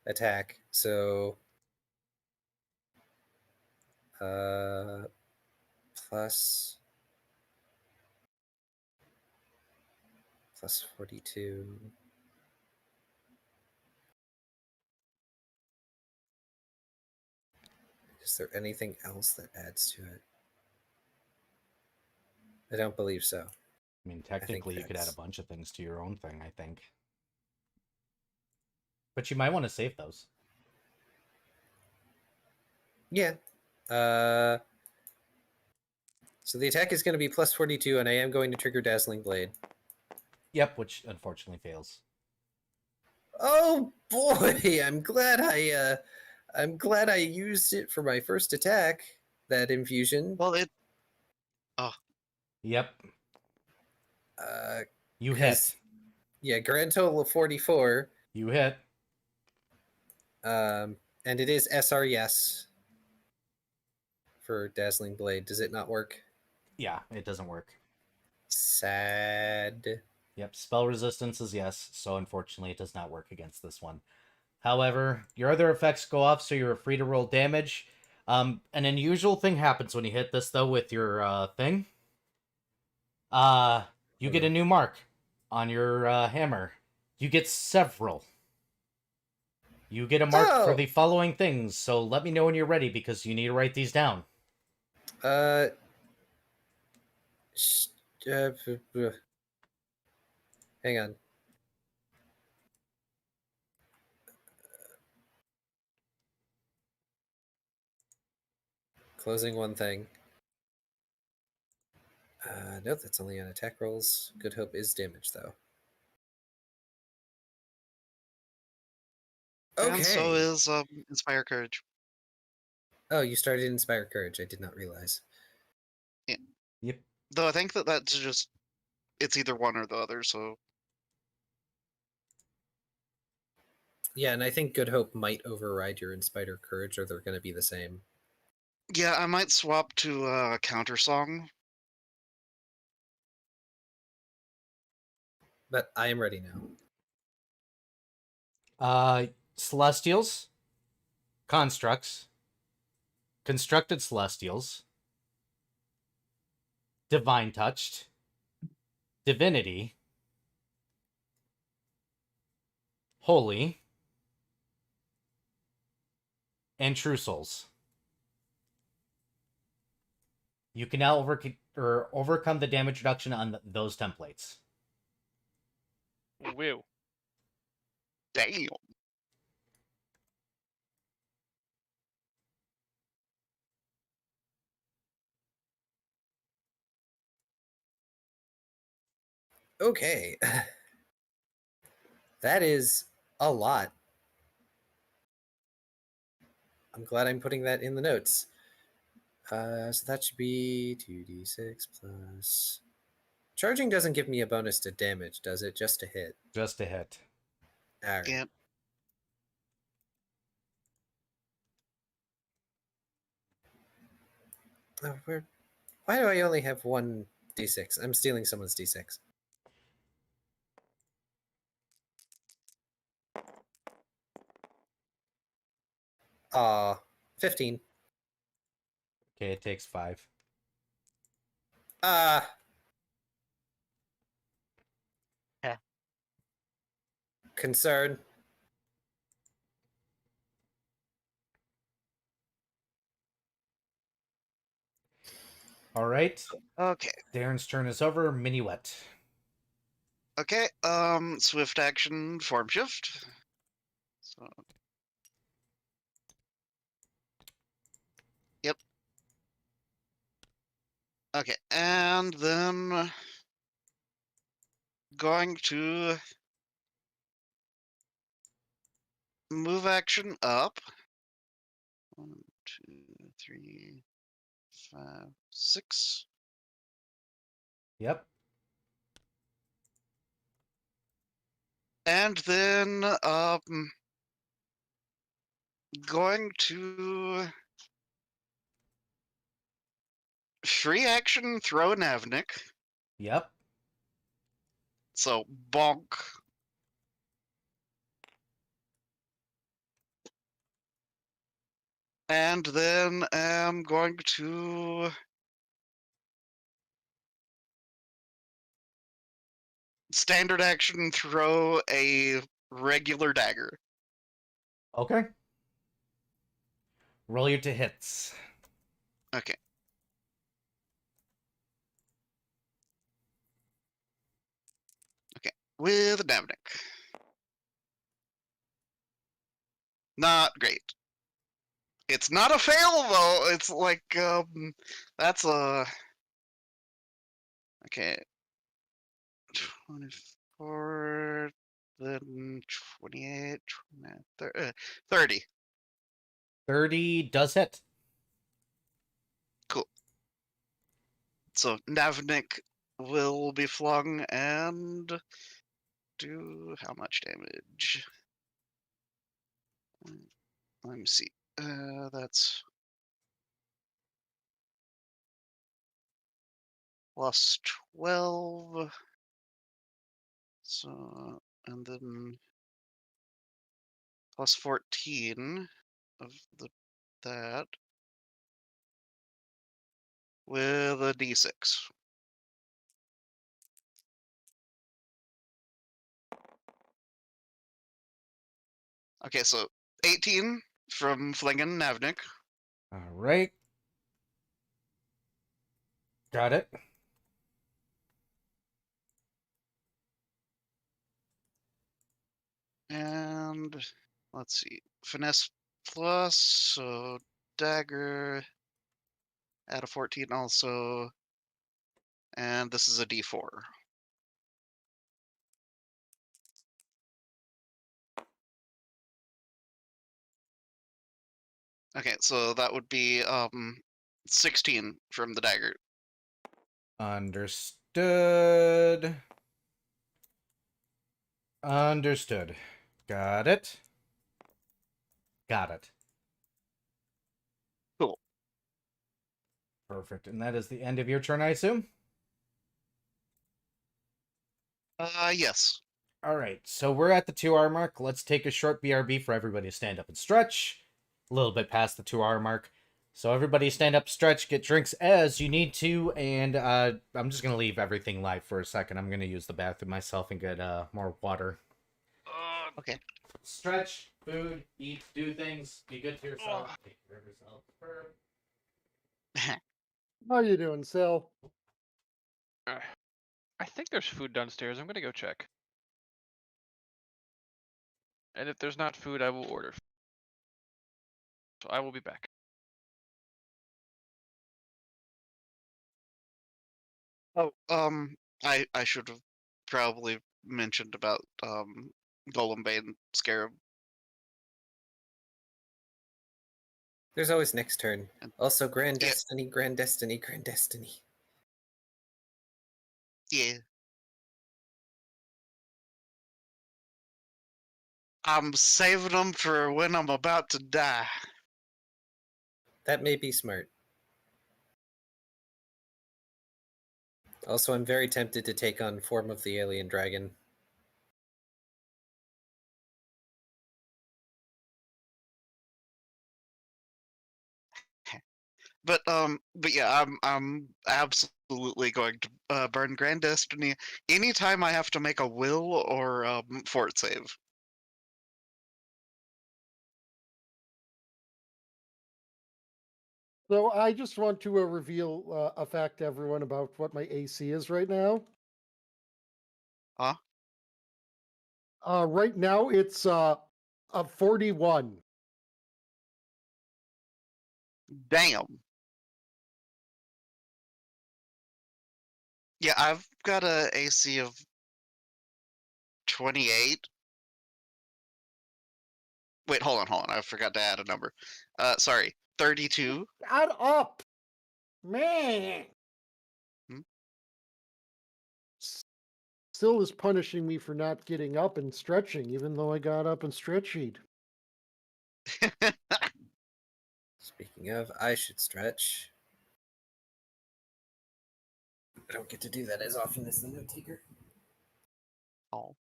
attack. So plus 42. Is there anything else that adds to it? I don't believe so. I mean, technically, you could add a that's- bunch of things to your own thing, I think. But you might want to save those. Yeah. So the attack is going to be plus 42, and I am going to trigger Dazzling Blade. Yep, which unfortunately fails. Oh boy, I'm glad I used it for my first attack. That infusion. Well, it. Yep, Uh, you 'cause- hit. Yeah, grand total of 44. You hit. And it is SR yes for Dazzling Blade. Does it not work? Yeah, it doesn't work. Sad. Yep, spell resistance is yes, so unfortunately it does not work against this one. However, your other effects go off, so you're free to roll damage. An unusual thing happens when you hit this, though, with your thing. You get a new mark on your hammer. You get several. You get a mark for Oh! the following things, so let me know when you're ready, because you need to write these down. Sh- hang on. Closing one thing. Nope, that's only on attack rolls. Good Hope is damage, though. Okay. And so is Inspire Courage. Oh, you started Inspire Courage. I did not realize. Yep. Though I think that's just. It's either one or the other, so. Yeah, and I think Good Hope might override your Inspire Courage, or they're going to be the same. Yeah, I might swap to Counter Song. But I am ready now. Celestials, constructs, constructed celestials, divine touched, divinity, holy, and true souls. You can now overcome the damage reduction on those templates. Woo. Damn. Okay. That is a lot. I'm glad I'm putting that in the notes. So that should be 2d6 plus Charging doesn't give me a bonus to damage, does it? Just to hit. Just a hit. Alright. Yeah. Oh, why do I only have one d6? I'm stealing someone's d6. 15. Okay, it takes 5. Ah. Yeah. Concern. All right. Okay. Darren's turn is over. Minuet. Okay. Swift action, form shift. So. Yep. Okay, and then going to move action up. 1, 2, 3, 5, 6. Yep. And then going to free action throw Navnik. Yep. So bonk. And then I'm going to standard action throw a regular dagger. Okay. Roll your to hits. Okay. Okay. With a Navnik. Not great. It's not a fail though. It's like that's a okay. 24, then 28, 29, 30. 30 does hit. Cool. So Navnik will be flung and do how much damage? Let me see. That's plus 12. So, and then plus 14 of that with a d6. Okay, so 18 from flinging Navnik. All right. Got it. And let's see. Finesse plus, so dagger at a 14 also. And this is a d4. Okay, so that would be 16 from the dagger. Understood. Understood. Got it. Got it. Cool. Perfect. And that is the end of your turn, I assume? Yes. All right. So we're at the 2-hour mark. Let's take a short BRB for everybody to stand up and stretch. A little bit past the 2-hour mark. So everybody stand up, stretch, get drinks as you need to, and I'm just going to leave everything live for a second. I'm going to use the bathroom myself and get more water. Okay. Stretch, food, eat, do things, be good to yourself, take care of yourself. How you doing, Sal? I think there's food downstairs. I'm gonna go check. And if there's not food, I will order. So I will be back. Oh, I should have probably mentioned about Golem Scarab. There's always next turn. Also, Grand Yeah. Destiny, Grand Destiny, Grand Destiny. Yeah. I'm saving them for when I'm about to die. That may be smart. Also, I'm very tempted to take on form of the alien dragon. But yeah, I'm absolutely going to burn Grand Destiny anytime I have to make a will or fort save. So I just want to reveal a fact to everyone about what my AC is right now. Huh? Right now it's a 41. Damn. Yeah, I've got a AC of 28. Wait, hold on. I forgot to add a number. Sorry, 32. Add up, man. Hmm? Still is punishing me for not getting up and stretching, even though I got up and stretched. Speaking of, I should stretch. I don't get to do that as often as the note taker. Oh.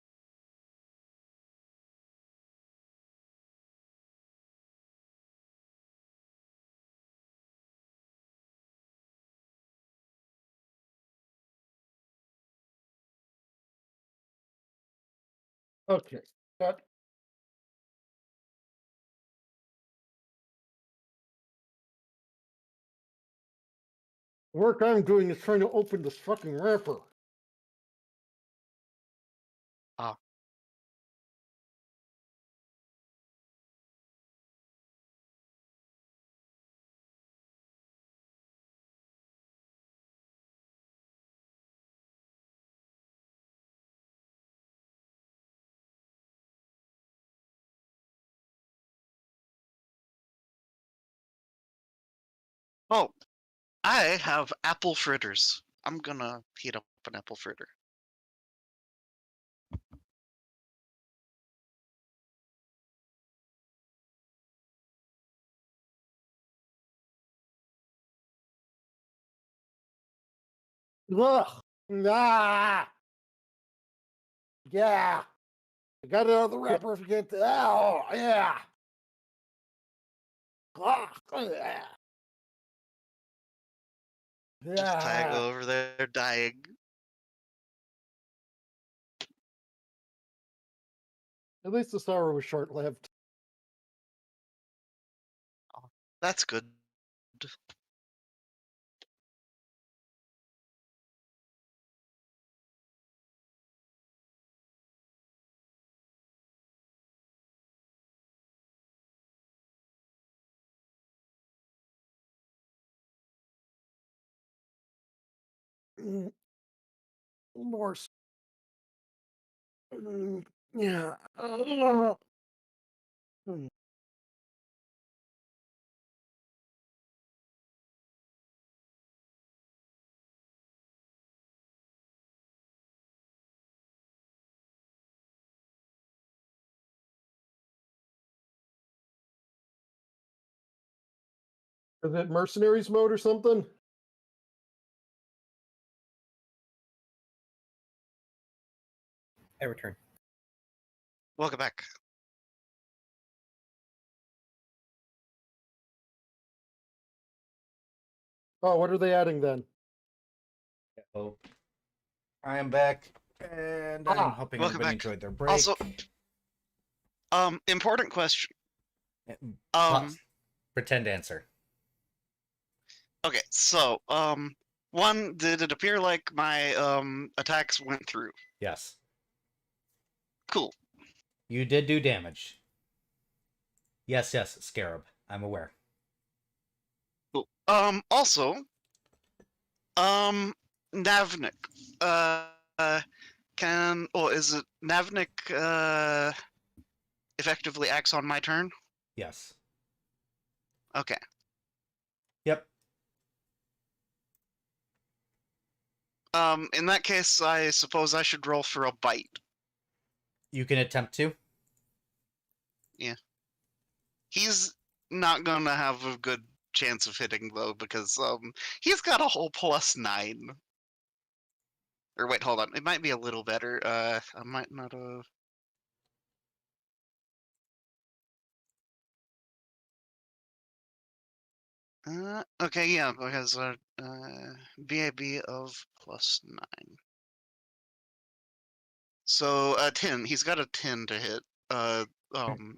Okay, but the work I'm doing is trying to open this fucking wrapper. Ah. Oh, I have apple fritters. I'm gonna heat up an apple fritter. Ugh. Ah. Yeah. I got it out of the wrapper if you get to. Oh, yeah. Ah, yeah. Just tag Yeah. over there dying. At least the sorrow was short lived. That's good. More. Yeah. Is it mercenaries mode or something? I return. Welcome back. Oh, what are they adding then? Oh, I am back, and I'm hoping Welcome everybody back. enjoyed their break. Also, important question. Pause. Pretend answer. Okay, so, one, did it appear like my attacks went through? Yes. Cool. You did do damage. Yes, Scarab. I'm aware. Cool. Also, Navnik. Is it Navnik, effectively acts on my turn? Yes. Okay. Yep. In that case, I suppose I should roll for a bite. You can attempt to. He's not gonna have a good chance of hitting though, because he's got a whole +9. Or wait, hold on. It might be a little better. I might not have. Okay, yeah, because BAB of +9. So 10. He's got a 10 to hit.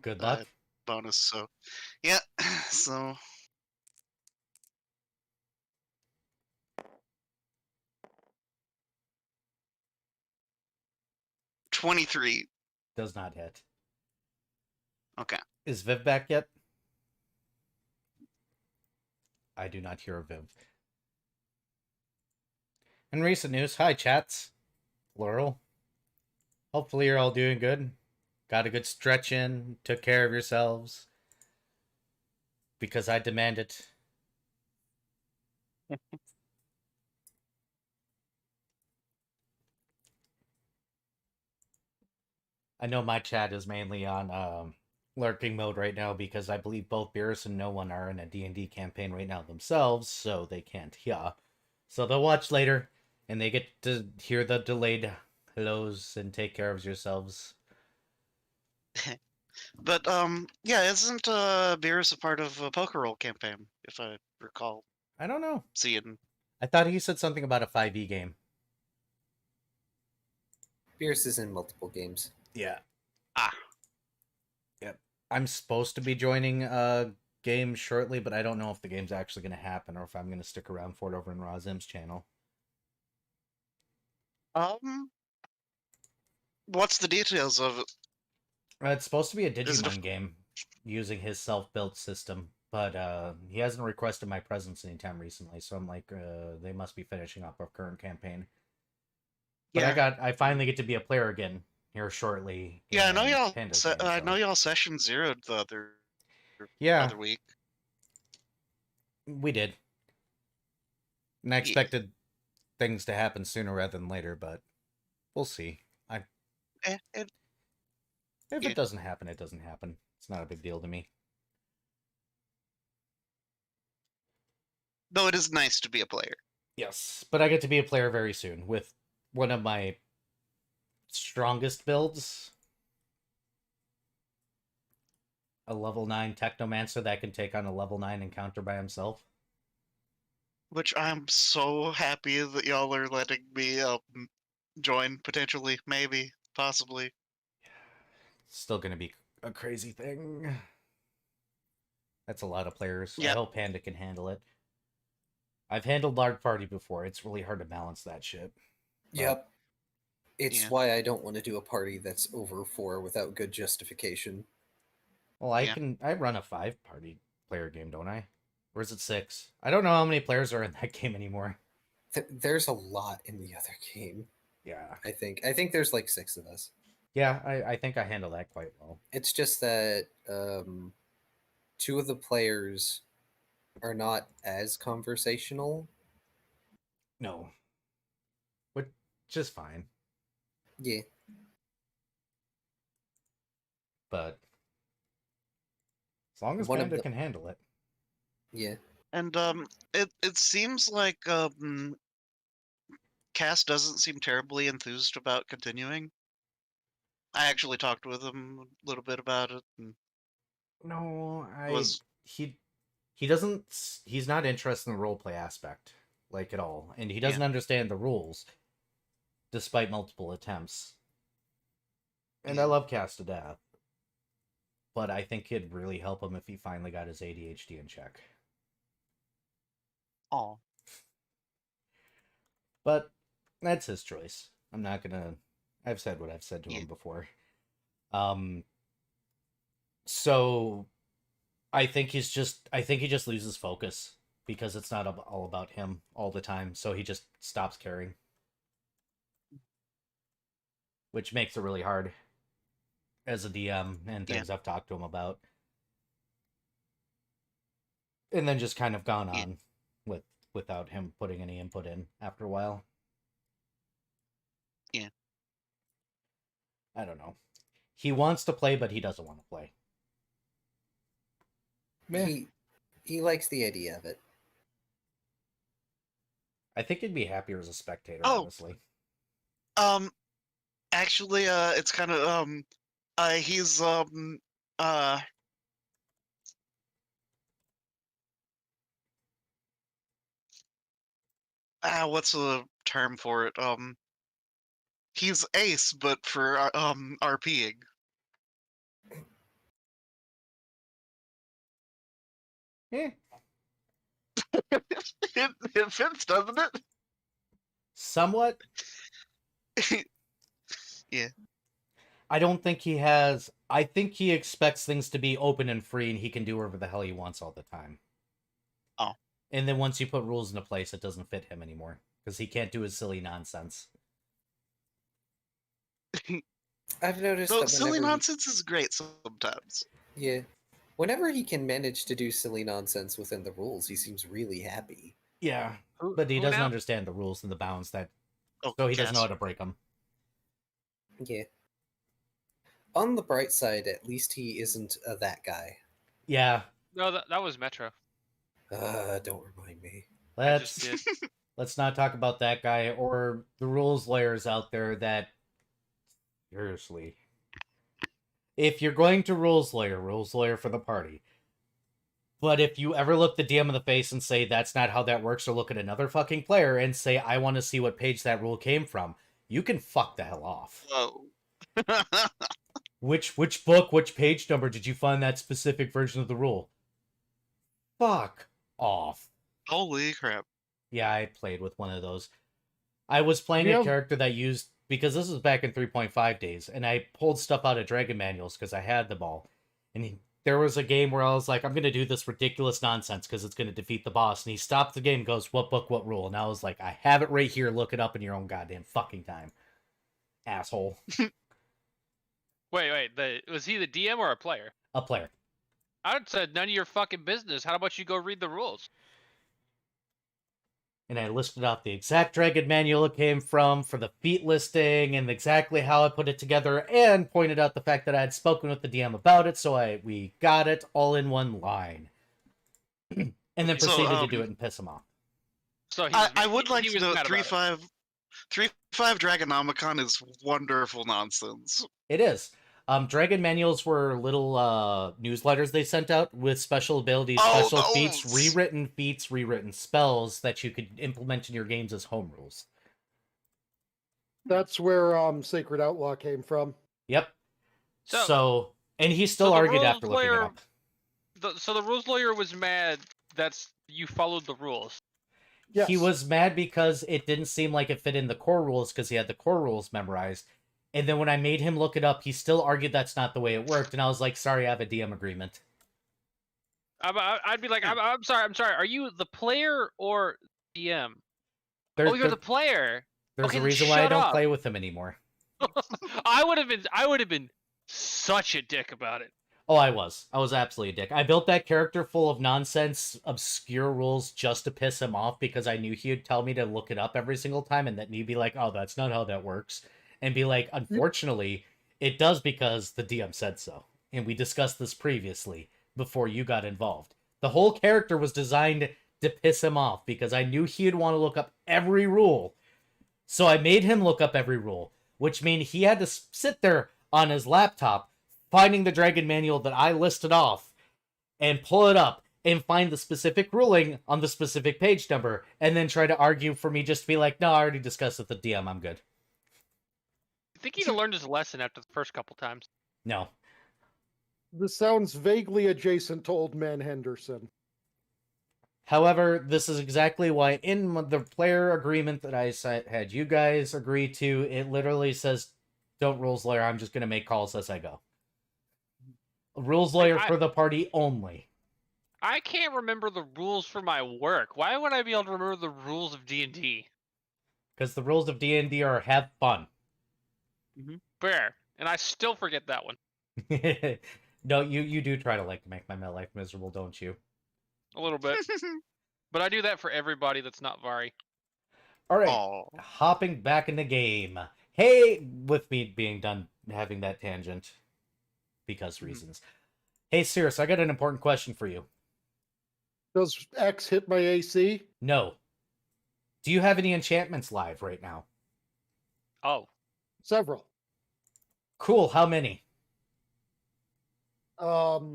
Good luck. Bonus. So yeah. So 23. Does not hit. Okay. Is Viv back yet? I do not hear a Viv. In recent news, hi chats. Laurel. Hopefully you're all doing good. Got a good stretch in. Took care of yourselves. Because I demand it. I know my chat is mainly on lurking mode right now because I believe both Beerus and No One are in a D&D campaign right now themselves, so they can't hear. So they'll watch later, and they get to hear the delayed hellos and take care of yourselves. But yeah, isn't Beerus a part of a poker roll campaign? If I recall I don't know. seeing. I thought he said something about a 5e game. Beerus is in multiple games. Yeah. Ah. Yep. I'm supposed to be joining a game shortly, but I don't know if the game's actually going to happen or if I'm going to stick around for it over in Razim's channel. What's the details of it? It's supposed to be a Is it Digimon game using his self-built system, but he hasn't requested my presence anytime recently, so I'm like, they must be finishing up our current campaign. But Yeah. I finally get to be a player again here shortly. Yeah, I know in y'all. Panda's I game, know so- y'all session zeroed the Yeah, other week. we did. And I expected things to happen sooner rather than later, but we'll see. If Yeah. it doesn't happen, it doesn't happen. It's not a big deal to me. Though it is nice to be a player. Yes, but I get to be a player very soon with one of my strongest builds. A level 9 Technomancer that can take on a level 9 encounter by himself. Which I'm so happy that y'all are letting me join, potentially, maybe, possibly. Still gonna be a crazy thing. That's a lot of players. I Yeah. hope Panda can handle it. I've handled large party before. It's really hard to balance that shit. Yep. It's Yeah. why I don't want to do a party that's over 4 without good justification. Well, I Yeah. run a 5-party player game, don't I? Or is it 6? I don't know how many players are in that game anymore. There's a lot in the other game. Yeah. I think there's like 6 of us. Yeah, I think I handle that quite well. It's just that 2 of the players are not as conversational. No. Which is fine. Yeah. But as long as One of Panda the- can handle it. Yeah. And it seems like Cass doesn't seem terribly enthused about continuing. I actually talked with him a little bit about it, and No, was he doesn't. He's not interested in the roleplay aspect, like at all, and he doesn't understand the rules, despite multiple attempts. And I Yeah. love Cass to death, but I think it'd really help him if he finally got his ADHD in check. oh But that's his choice. I'm not gonna. I've said what I've said to Yeah. him before. So I think he just loses focus because it's not all about him all the time. So he just stops caring, which makes it really hard as a DM and Yeah. things I've talked to him about. And then just kind of gone Yeah. on without him putting any input in after a while. I don't know. He wants to play, but he doesn't want to play. Meh. He likes the idea of it. I think he'd be happier as a spectator, Oh. honestly. Actually, it's kind of he's what's the term for it? He's ace, but for RPing. Eh. It fits, doesn't it? Somewhat. Yeah. I don't think he has... I think he expects things to be open and free, and he can do whatever the hell he wants all the time. Oh. And then once you put rules into place, it doesn't fit him anymore. Because he can't do his silly nonsense. I've noticed So that silly whenever nonsense is great sometimes. yeah. Whenever he can manage to do silly nonsense within the rules, he seems really happy. Yeah. Who- But he who doesn't now? understand the rules and the bounds that... Oh, So he doesn't know how Cass. to break them. Yeah. On the bright side, at least he isn't that guy. Yeah. No, that was Metro. Don't remind me. I just Let's... did. Let's not talk about that guy or the rules layers out there that... Seriously. If you're going to rules layer for the party. But if you ever look the DM in the face and say that's not how that works, or look at another fucking player and say I want to see what page that rule came from, you can fuck the hell off. Whoa. Which book, which page number did you find that specific version of the rule? Fuck off. Holy crap. Yeah, I played with one of those. I was playing Yeah. a character that used... Because this was back in 3.5 days, and I pulled stuff out of Dragon Manuals because I had them all. And there was a game where I was like, I'm going to do this ridiculous nonsense because it's going to defeat the boss. And he stopped the game and goes, what book, what rule? And I was like, I have it right here. Look it up in your own goddamn fucking time. Asshole. Wait. Was he the DM or a player? A player. I would said none of your fucking business. How about you go read the rules? And I listed out the exact Dragon Manual it came from for the feat listing and exactly how I put it together, and pointed out the fact that I had spoken with the DM about it, so we got it all in one line. And then So, proceeded to do it and piss him off. So he I would like he to was know mad about it. 3.5 Dragonomicon is wonderful nonsense. It is. Dragon Manuals were little newsletters they sent out with special abilities, Oh, special feats, those! rewritten spells that you could implement in your games as home rules. That's where Sacred Outlaw came from. Yep. So- So and he still so the argued rules after looking it lawyer- up. So the rules lawyer was mad that's you followed the rules. Yes. He was mad because it didn't seem like it fit in the core rules because he had the core rules memorized. And then when I made him look it up, he still argued that's not the way it worked. And I was like, sorry, I have a DM agreement. I'd be like, I'm sorry. Are you the player or DM? There's, Oh, you're the player. there's okay, a then reason why I shut don't up. play with him anymore. I would have been such a dick about it. Oh, I was absolutely a dick. I built that character full of nonsense, obscure rules just to piss him off because I knew he would tell me to look it up every single time, and then he'd be like, oh, that's not how that works. And be like, unfortunately, it does because the DM said so. And we discussed this previously before you got involved. The whole character was designed to piss him off because I knew he'd want to look up every rule. So I made him look up every rule, which means he had to sit there on his laptop finding the Dragon Manual that I listed off and pull it up and find the specific ruling on the specific page number and then try to argue for me just to be like, no, I already discussed with the DM, I'm good. I think he'd have learned his lesson after the first couple times. No. This sounds vaguely adjacent to Old Man Henderson. However, this is exactly why in the player agreement that I had you guys agree to, it literally says, don't rules lawyer, I'm just going to make calls as I go. Rules lawyer for the party only. I can't remember the rules for my work. Why would I be able to remember the rules of D&D? Because the rules of D&D are have fun. Fair. And I still forget that one. No, you do try to make my life miserable, don't you? A little bit. But I do that for everybody that's not Vari. All right, Aw. hopping back in the game. Hey, with me being done having that tangent, because reasons. Hey, Cirrus, I got an important question for you. Does X hit my AC? No. Do you have any enchantments live right now? Oh, Several. Cool, how many? Um,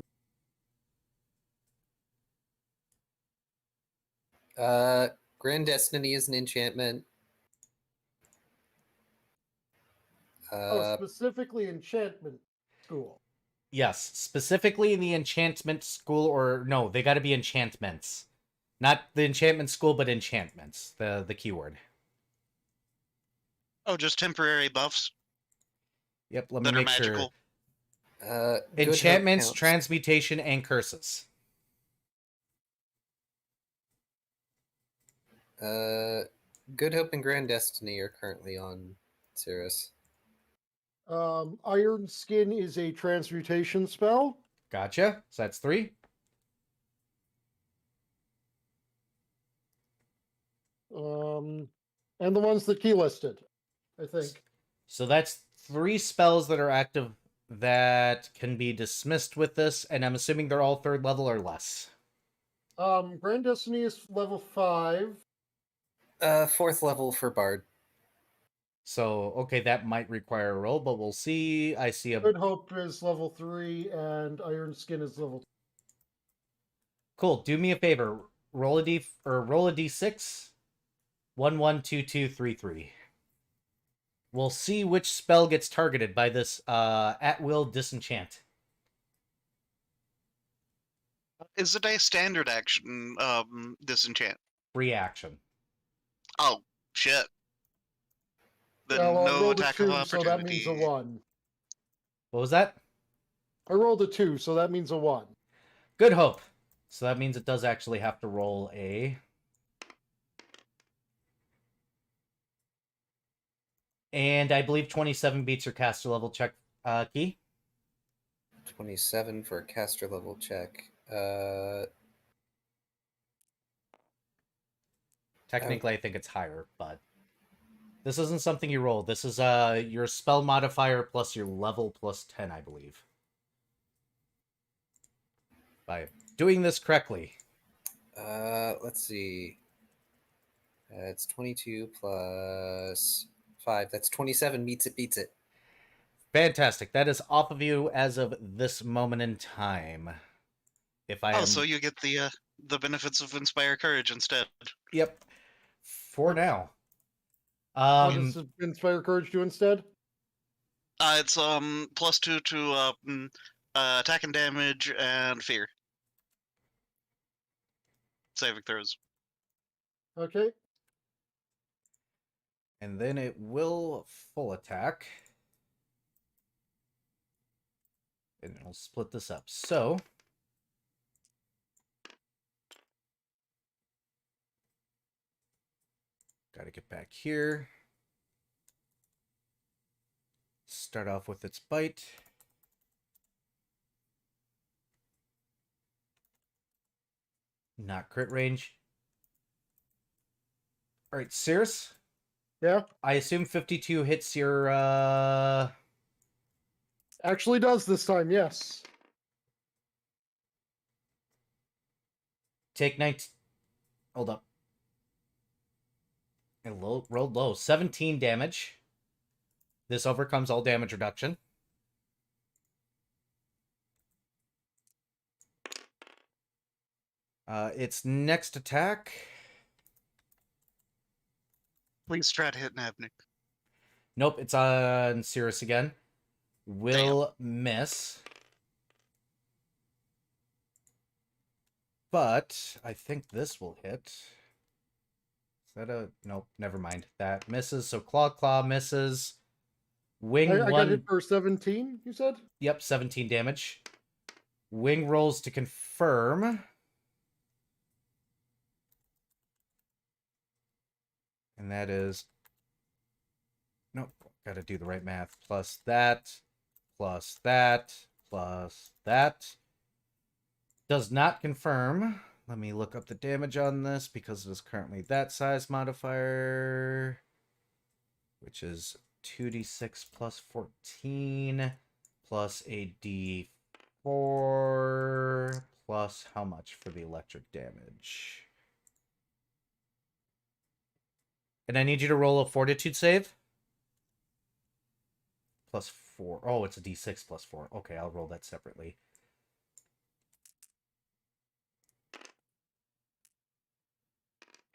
Grand Destiny is an enchantment. specifically enchantment school. Yes, specifically in the enchantment school, or no, they gotta be enchantments. Not the enchantment school, but enchantments, the keyword. Oh, just temporary buffs Yep, let me that are make sure. magical. Good Hope Enchantments, counts. transmutation, and curses. Good Hope and Grand Destiny are currently on Cirrus. Iron Skin is a transmutation spell. Gotcha. So that's 3. And the ones that Key listed, I think. So that's 3 spells that are active that can be dismissed with this, and I'm assuming they're all 3rd level or less. Grand Destiny is level 5. 4th level for Bard. So, okay, that might require a roll, but we'll see. I see a... Good Hope is level 3, and Iron Skin is level 2. Cool, do me a favor. Roll a d6. 1, 1, 2, 2, 3, 3. We'll see which spell gets targeted by this at-will disenchant. Is it a standard action disenchant? Reaction. Oh, shit. Then Well, I no rolled a attack 2, of so that means a opportunity. 1. What was that? I rolled a 2, so that means a 1. Good Hope. So that means it does actually have to roll a... And I believe 27 beats your caster level check, Key. 27 for a caster level check. Technically, I think it's higher, but... This isn't something you roll. This is your spell modifier plus your level plus 10, I believe. By doing this correctly. Let's see. It's 22 plus 5. That's 27. Beats it. Fantastic. That is off of you as of this moment in time. If I am... Oh, so you get the benefits of Inspire Courage instead. Yep. For now. What does Inspire Courage do instead? It's +2 to attack and damage and fear. Saving throws. Okay. And then it will full attack. And it'll split this up. So... Gotta get back here. Start off with its bite. Not crit range. Alright, Cirrus. Yeah? I assume 52 hits your, Actually does this time, yes. Take 19... Hold up. It rolled low. 17 damage. This overcomes all damage reduction. Its next attack... Please try to hit Navnik. Nope, it's on Cirrus again. Will miss. But I think this will hit. Is that a... Nope, never mind. That misses, so Claw misses. Wing I 1... got hit for 17, you said? Yep, 17 damage. Wing rolls to confirm. And that is... Nope, gotta do the right math. Plus that, plus that, plus that. Does not confirm. Let me look up the damage on this because it is currently that size modifier, which is 2d6 plus 14 plus a d4 plus how much for the electric damage? And I need you to roll a fortitude save. Plus 4. Oh, it's a d6 plus 4. Okay, I'll roll that separately.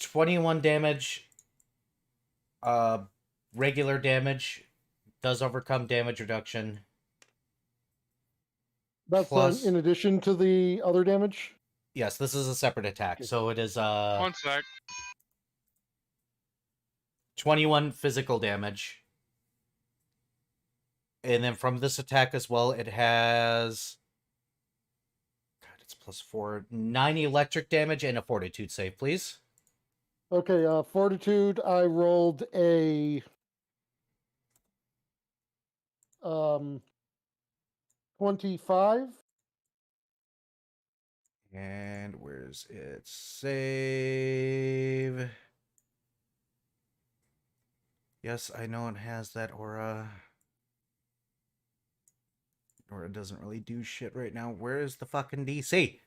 $21 damage. Regular damage does overcome damage reduction. That's Plus- in addition to the other damage? Yes, this is a separate attack. Okay. So it is 1 sec. 21 physical damage. And then from this attack as well, it has... God, it's plus 4. 9 electric damage and a fortitude save, please. Okay, fortitude, I rolled a 25. And where's its save? Yes, I know it has that aura. Aura doesn't really do shit right now. Where is the fucking DC?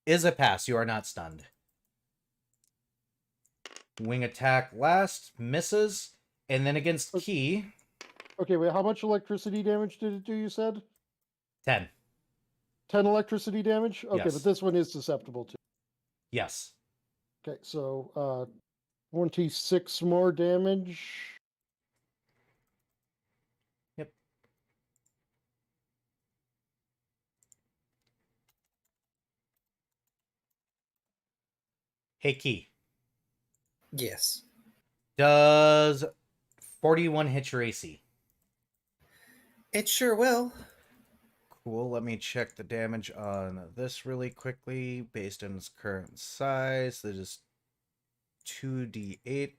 Is a pass. You are not stunned. Wing attack last. Misses. And then against Key. Okay, wait, how much electricity damage did it do, you said? 10. 10 electricity damage? Okay, Yes. but this one is susceptible to. Yes. Okay, so 26 more damage. Yep. Hey, Key. Yes. Does 41 hit your AC? It sure will. Cool. Let me check the damage on this really quickly based on its current size. That is 2d8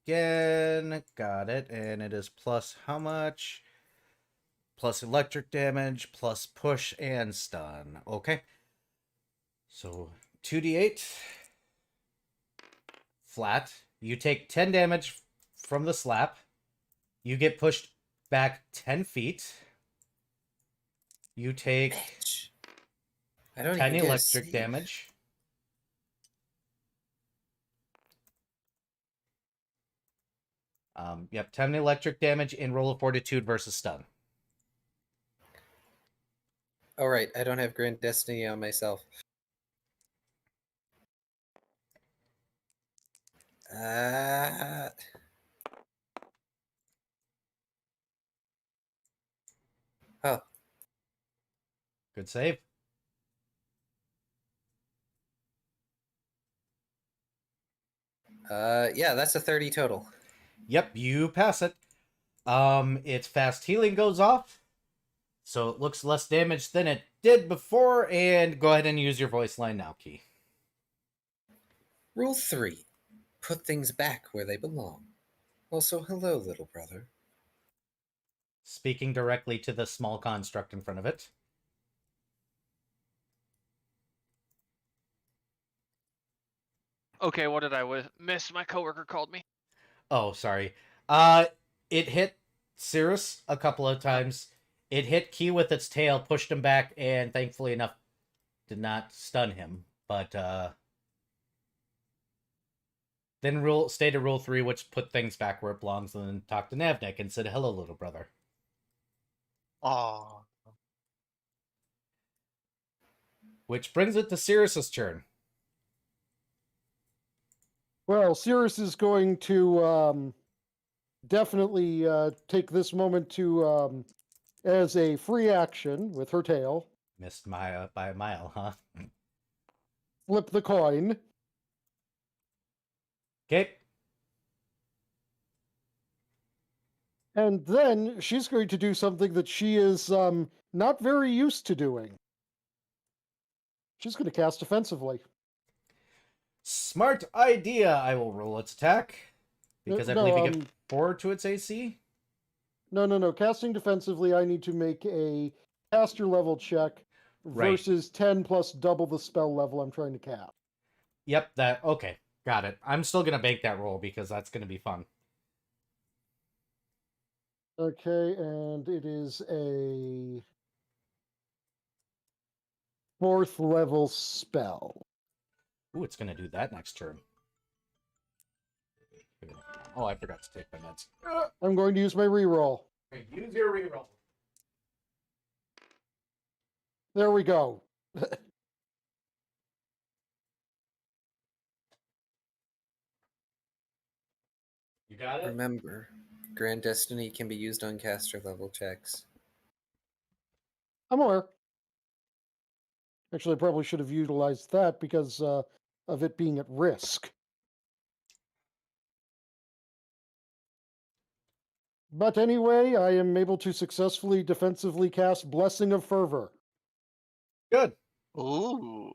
again. Got it. And it is plus how much? Plus electric damage, plus push and stun. Okay. So 2d8. Flat. You take 10 damage from the slap. You get pushed back 10 feet. You take Bitch. I don't 10 even get a electric save. damage. Yep, 10 electric damage in roll of fortitude versus stun. All right, I don't have Grand Destiny on myself. Uh, oh, Good save. yeah, that's a 30 total. Yep, you pass it. Its fast healing goes off, so it looks less damage than it did before. And go ahead and use your voice line now, Key. Rule 3. Put things back where they belong. Also, hello, little brother. Speaking directly to the small construct in front of it. Okay, what did I miss? My coworker called me. Oh, sorry. It hit Cirrus a couple of times. It hit Key with its tail, pushed him back, and thankfully enough did not stun him. But then stated rule 3, which put things back where it belongs, and then talked to Navnik and said, "Hello, little brother." Aw. Which brings it to Cirrus's turn. Well, Cirrus is going to definitely take this moment to, as a free action with her tail, Missed Maya by a mile, huh? flip the coin. Okay. And then she's going to do something that she is not very used to doing. She's going to cast offensively. Smart idea. I will roll its attack. Because I No, believe you get 4 to its AC. No. Casting defensively, I need to make a caster level check Right. versus 10 plus double the spell level I'm trying to cast. Yep, that... Okay. Got it. I'm still gonna bake that roll because that's gonna be fun. Okay, and it is a 4th level spell. Ooh, it's gonna do that next turn. Oh, I forgot to take my meds. I'm going to use my reroll. Use your reroll. There we go. You got it? Remember, Grand Destiny can be used on caster level checks. I'm aware. Actually, I probably should have utilized that because of it being at risk. But anyway, I am able to successfully defensively cast Blessing of Fervor. Good. Ooh.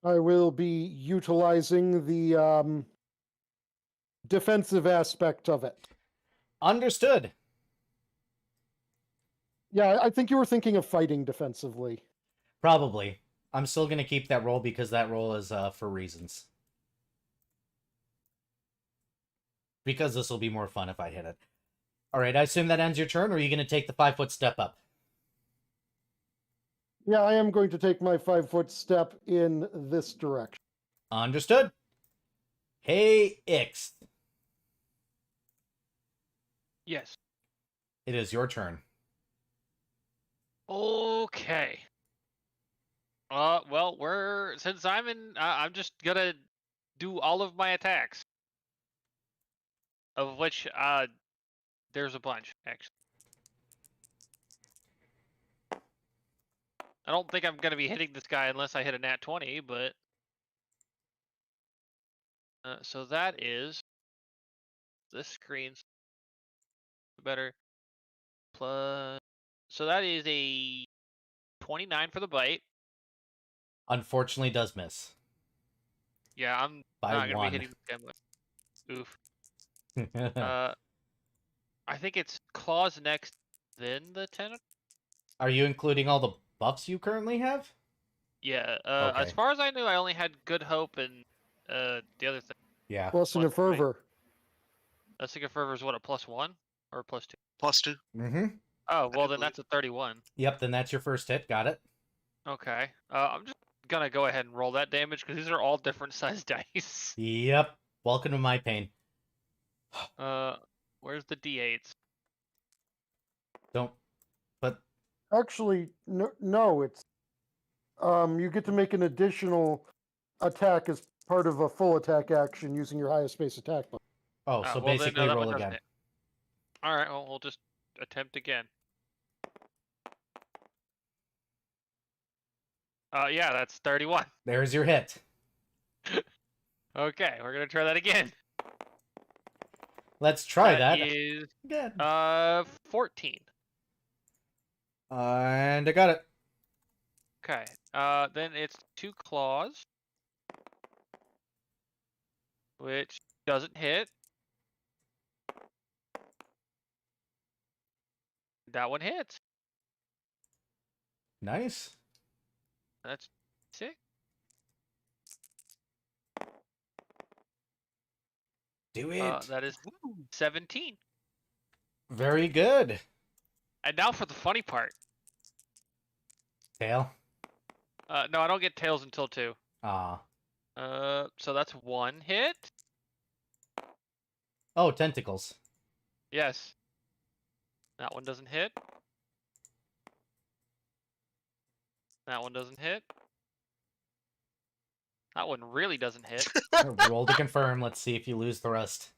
I will be utilizing the defensive aspect of it. Understood. Yeah, I think you were thinking of fighting defensively. Probably. I'm still gonna keep that roll because that roll is for reasons. Because this will be more fun if I hit it. Alright, I assume that ends your turn, or are you gonna take the 5-foot step up? Yeah, I am going to take my 5-foot step in this direction. Understood. Hey, Ix. Yes. It is your turn. Okay. Well, since I'm in, I'm just gonna do all of my attacks, of which there's a bunch actually. I don't think I'm gonna be hitting this guy unless I hit a nat 20, but so that is this screen's better plus. So that is a 29 for the bite. Unfortunately, does miss. Yeah, I'm By not gonna one. be hitting this guy much. Oof. I think it's claws next, then the tentacle. Are you including all the buffs you currently have? Yeah. Okay. As far as I knew, I only had good hope and the other thing. Yeah. Blessing of Plus, right? Fervor. Blessing of Fervor is what, a +1 or a +2? +2. Mm-hmm. Oh, well then believe- that's a 31. Yep, then that's your first hit. Got it. Okay. I'm just gonna go ahead and roll that damage because these are all different size dice. Yep. Welcome to my pain. Where's the D8s? Don't. But Actually, no, it's you get to make an additional attack as part of a full attack action using your highest base attack bonus. oh, so Well, basically that roll one doesn't again. hit. All right. Well, we'll just attempt again. Yeah, that's 31. There's your hit. Okay, we're gonna try that again. Let's try that Is again. 14. And I got it. Okay. Then it's 2 claws, which doesn't hit. That one hits. Nice. That's 6. Do it. That is 17. Very good. And now for the funny part. Tail. No, I don't get tails until 2. Ah. So that's 1 hit. Oh, tentacles. Yes. That one doesn't hit. That one doesn't hit. That one really doesn't hit. Roll to confirm. Let's see if you lose the rest.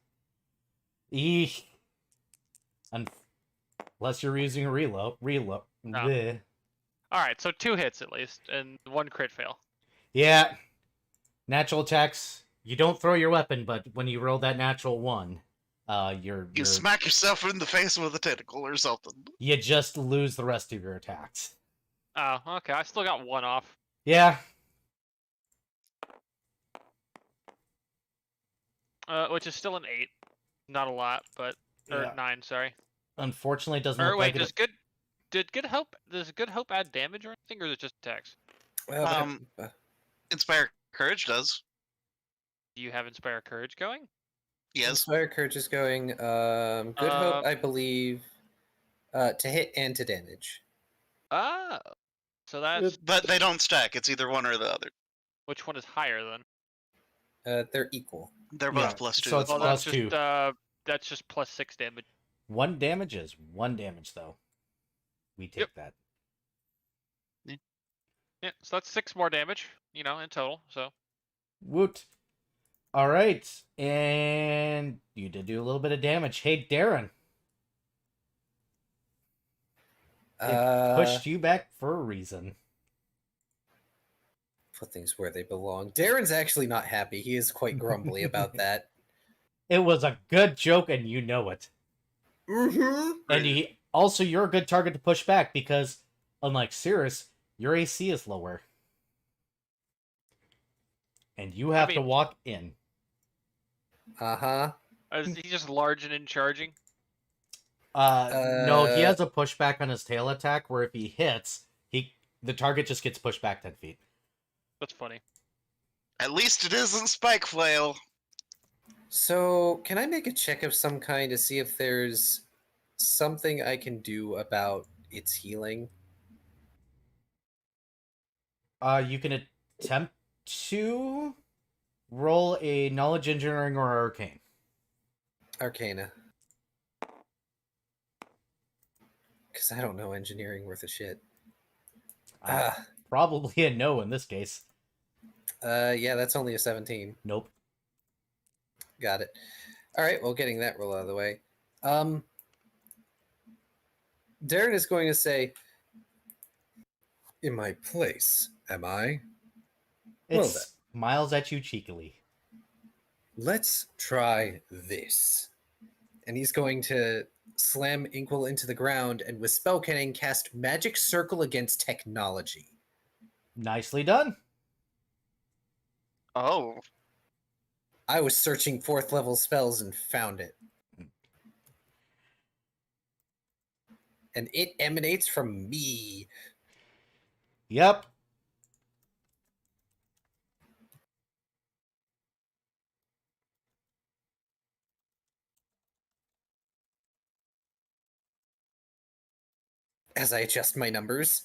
Eek. Unless you're using a reload. No. Bleh. Alright, so 2 hits at least, and 1 crit fail. Yeah. Natural attacks. You don't throw your weapon, but when you roll that natural 1, You smack yourself in the face with a tentacle or something. you just lose the rest of your attacks. Oh, okay. I still got 1 off. Yeah. Which is still an 8. Not a lot, but or Yeah. 9, sorry. Unfortunately, it doesn't Or look wait, like it. does good hope add damage or anything, or is it just attacks? Well, Inspire Courage does. Do you have Inspire Courage going? Yes. Inspire Courage is going. Good Hope, I believe, to hit and to damage. Ah, so that's But they don't stack. It's either one or the other. which one is higher then? They're equal. They're Yeah, both plus 2. so it's Well, plus that's just 2. that's just plus 6 damage. 1 damage is 1 damage, though. We take Yep. that. Yeah, so that's 6 more damage, in total. So Woot. All right, and you did do a little bit of damage. Hey, Darren, it pushed you back for a reason. Put things where they belong. Darren's actually not happy. He is quite grumbly about that. It was a good joke, and you know it. Mm-hmm. And you're a good target to push back because, unlike Cirrus, your AC is lower. And you have to walk in. Uh-huh. is he just large and in charging? No, he has a pushback on his tail attack where if he hits, the target just gets pushed back 10 feet. That's funny. At least it isn't Spike Flail. So, can I make a check of some kind to see if there's something I can do about its healing? You can attempt to roll a knowledge, engineering, or arcane. Arcana. Because I don't know engineering worth a shit. Probably a no in this case. Yeah, that's only a 17. Nope. Got it. All right, well, getting that roll out of the way. Darren is going to say, in my place, am I? It Well then. smiles at you cheekily. Let's try this. And he's going to slam Inkwell into the ground and with spell cannon cast Magic Circle against technology. Nicely done. Oh. I was searching 4th level spells and found it. And it emanates from me. Yep. As I adjust my numbers.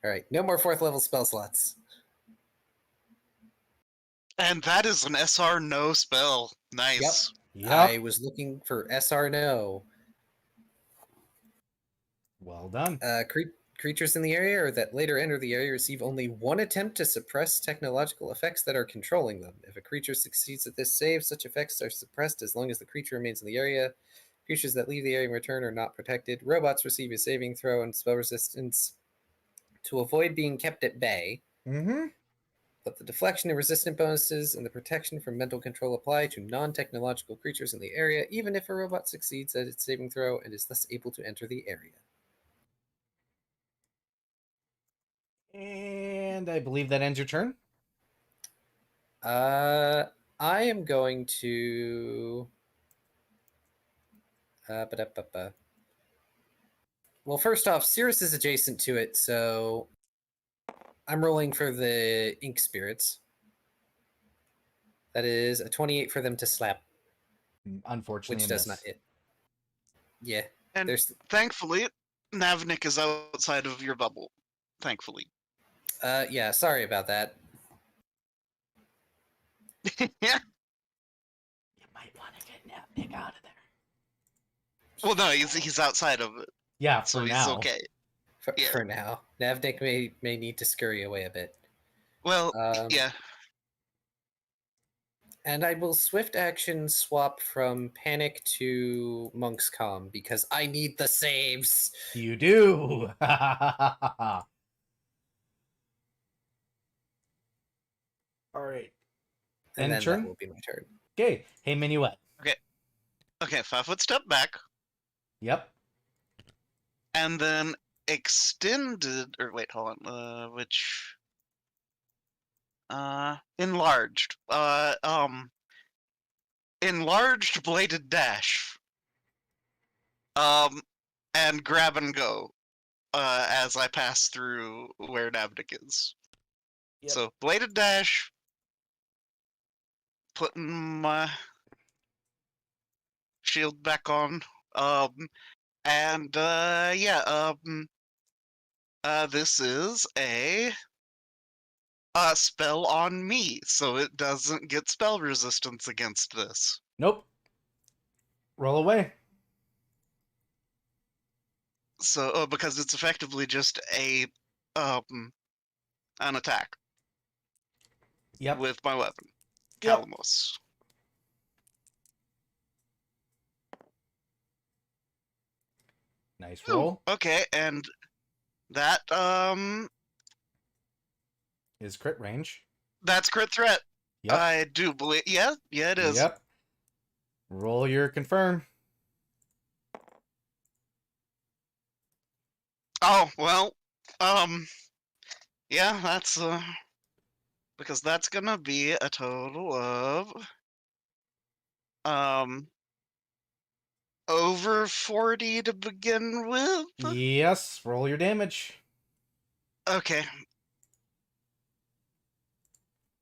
All right, no more 4th level spell slots. And that is an SR no spell. Nice. Yep. I was looking for SR no. Well done. Creatures in the area or that later enter the area receive only 1 attempt to suppress technological effects that are controlling them. If a creature succeeds at this save, such effects are suppressed as long as the creature remains in the area. Creatures that leave the area and return are not protected. Robots receive a saving throw and spell resistance to avoid being kept at bay. Mm-hmm. But the deflection and resistant bonuses and the protection from mental control apply to non-technological creatures in the area, even if a robot succeeds at its saving throw and is thus able to enter the area. And I believe that ends your turn. I am going to... Well, first off, Cirrus is adjacent to it, so I'm rolling for the Ink Spirits. That is a 28 for them to slap, Unfortunately, which a does miss. not hit. Yeah, And there's... thankfully, Navnik is outside of your bubble. Thankfully. yeah, sorry about that. Yeah. You might want to get Navnik out of there. Well, no, he's outside of it, Yeah, so for he's now. okay. Yeah. For now. Navnik may need to scurry away a bit. Well, yeah. And I will swift action swap from Panic to Monk's Calm because I need the saves. You do. All right. And then turn? that will be my turn. Okay. Hey, Minuet. Okay, 5-foot step back, Yep. and then extended, or wait, hold on, enlarged, enlarged bladed dash. and grab and go as I pass through where Navnik is. Yep. So bladed dash, putting my shield back on. And this is a spell on me, so it doesn't get spell resistance against this. Nope. Roll away. So because it's effectively just an attack Yep. with my weapon, Yep. Calamos. Nice Ooh, roll. okay, and that Is crit range. that's crit threat. Yep. I do believe. Yeah, it is. Yep. Roll your confirm. Oh well, yeah, that's because that's gonna be a total of over 40 to begin with. Yes. Roll your damage. Okay.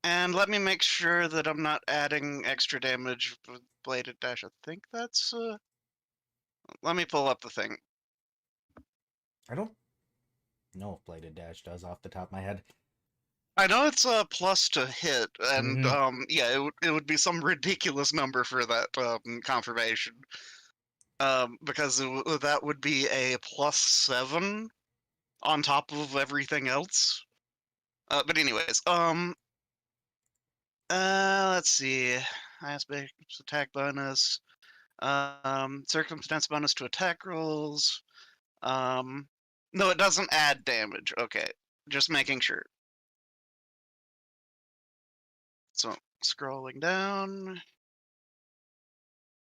And let me make sure that I'm not adding extra damage with bladed dash. I think that's let me pull up the thing. I don't know if bladed dash does off the top of my head. I know it's a plus to hit, and Mhm. yeah, it would be some ridiculous number for that confirmation. Because that would be a +7 on top of everything else. But anyways, let's see. Aspect attack bonus. Circumstance bonus to attack rolls. No, it doesn't add damage. Okay, just making sure. So scrolling down,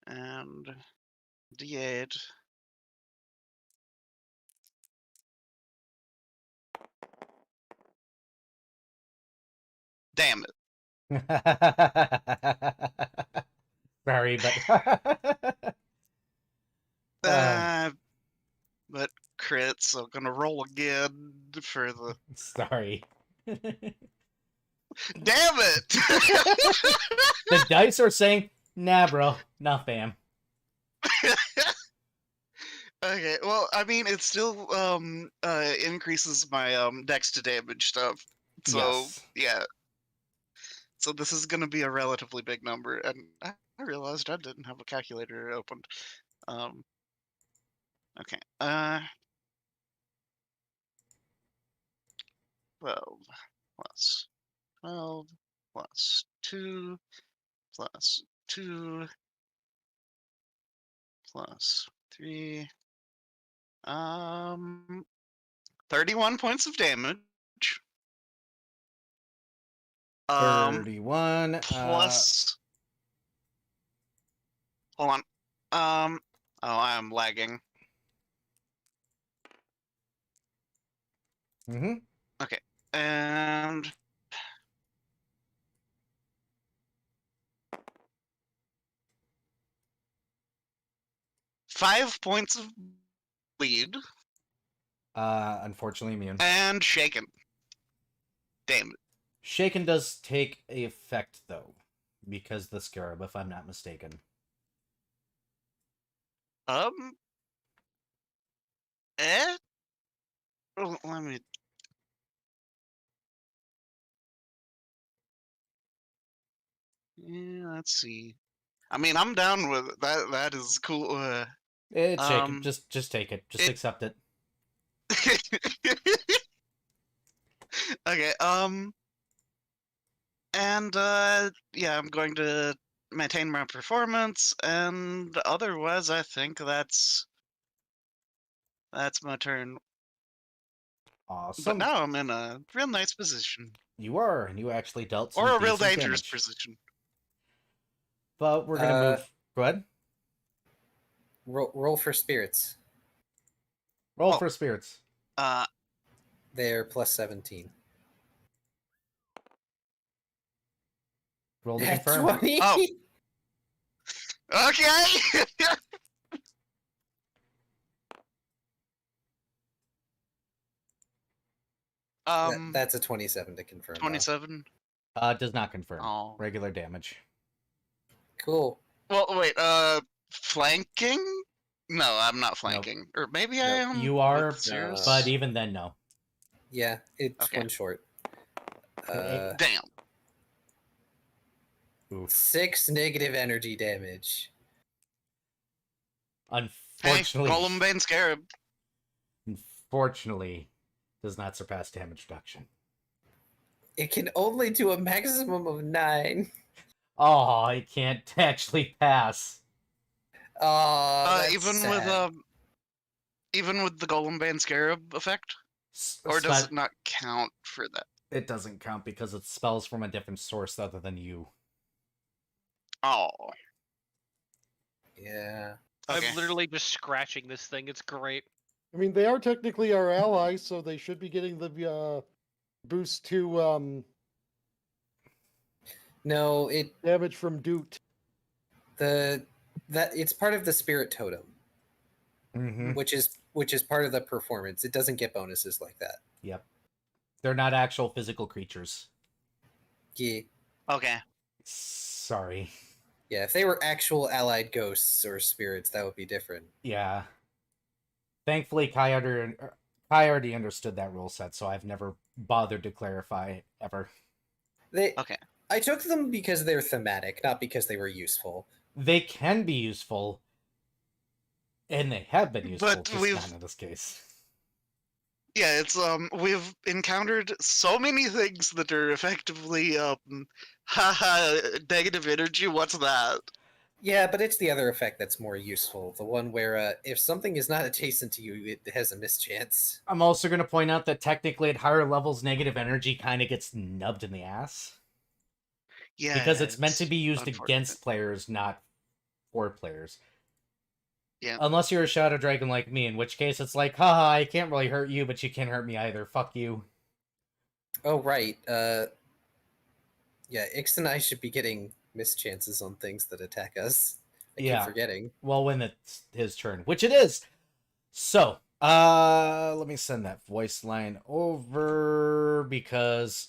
and D8. Damn it. Sorry, but But crit, so gonna roll again for the. sorry. Damn it! The dice are saying, nah, bro, not fam. Okay, well, I mean, it still increases my dex to damage stuff. So Yes. yeah, so this is gonna be a relatively big number, and I realized I didn't have a calculator opened. Okay, 12 plus 12 plus 2 plus 2 plus 3. 31 points of damage. 31. Plus. Hold on. Oh, I'm lagging. Mm-hmm. Okay, and. Five points of bleed Unfortunately immune. and shaken. Damn it. Shaken does take effect, though, because the scarab, if I'm not mistaken. Eh? Oh, let me. Yeah, let's see. I mean, I'm down with it. That is cool. It's shaken. Um, Just take it. Just it- accept it. Okay, and yeah, I'm going to maintain my performance, and otherwise, I think that's my turn. But Awesome. now I'm in a real nice position, You are, and you actually dealt some or a real decent dangerous damage. position. But we're gonna move. Go ahead. Roll for spirits. Roll Oh. for spirits. They're plus 17. Roll to At confirm. 20. Oh. Okay. That's a 27 to confirm. though. 27. Does not confirm. Oh. Regular damage. Cool. Well, wait. Flanking? No, I'm not flanking. Or maybe I Nope. am. You are, with Cirrus? but even then, no. Yeah, it's Okay. one short. Okay. Damn. Oof. 6 negative energy damage. Unfortunately, Hey, Golem Bane Scarab. unfortunately, does not surpass damage reduction. It can only do a maximum of 9. Oh, I can't actually pass. Oh, that's Even sad. with the Golem Bane Scarab effect, or does it not count for that? It doesn't count because it spells from a different source other than you. Oh, Yeah. okay. I'm literally just scratching this thing. It's great. I mean, they are technically our allies, so they should be getting the boost to No, it damage from Doot. it's part of the spirit totem, Mm-hmm. which is part of the performance. It doesn't get bonuses like that. Yep. They're not actual physical creatures. Yeah. Okay. Sorry. Yeah, if they were actual allied ghosts or spirits, that would be different. Yeah. Thankfully, Kai already understood that rule set, so I've never bothered to clarify ever. Okay. I took them because they're thematic, not because they were useful. They can be useful, and they have been useful, But just not in this case. Yeah, it's we've encountered so many things that are effectively haha negative energy. What's that? Yeah, but it's the other effect that's more useful. The one where if something is not adjacent to you, it has a mischance. I'm also going to point out that technically at higher levels, negative energy kind of gets nubbed in the ass. Yeah, Because it's meant to be used unfortunate. against players, not for players. Yeah. Unless you're a Shadow Dragon like me, in which case it's like, haha, I can't really hurt you, but you can't hurt me either. Fuck you. Oh, right. Yeah, Ix and I should be getting mischances on things that attack us. I keep forgetting. Well, when it's his turn, which it is. So, let me send that voice line over because,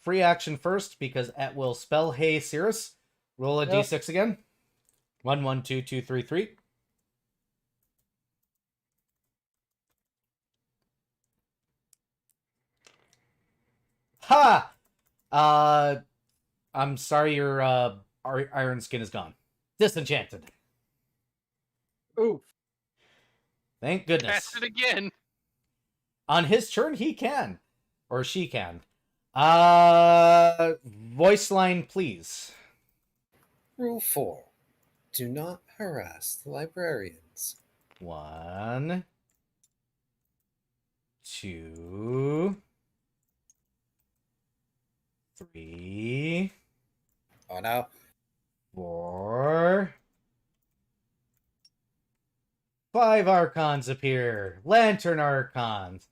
free action first, because at will spell, hey, Cirrus. Roll a Yep. d6 again. 1, 1, 2, 2, 3, 3. Ha! I'm sorry your, iron skin is gone. Disenchanted. Oof. Thank goodness. Cast it again. On his turn, he can. Or she can. Voice line, please. Rule 4. Do not harass the librarians. 1, 2, 3, Oh, no. 4, 5 Archons appear. Lantern Archons.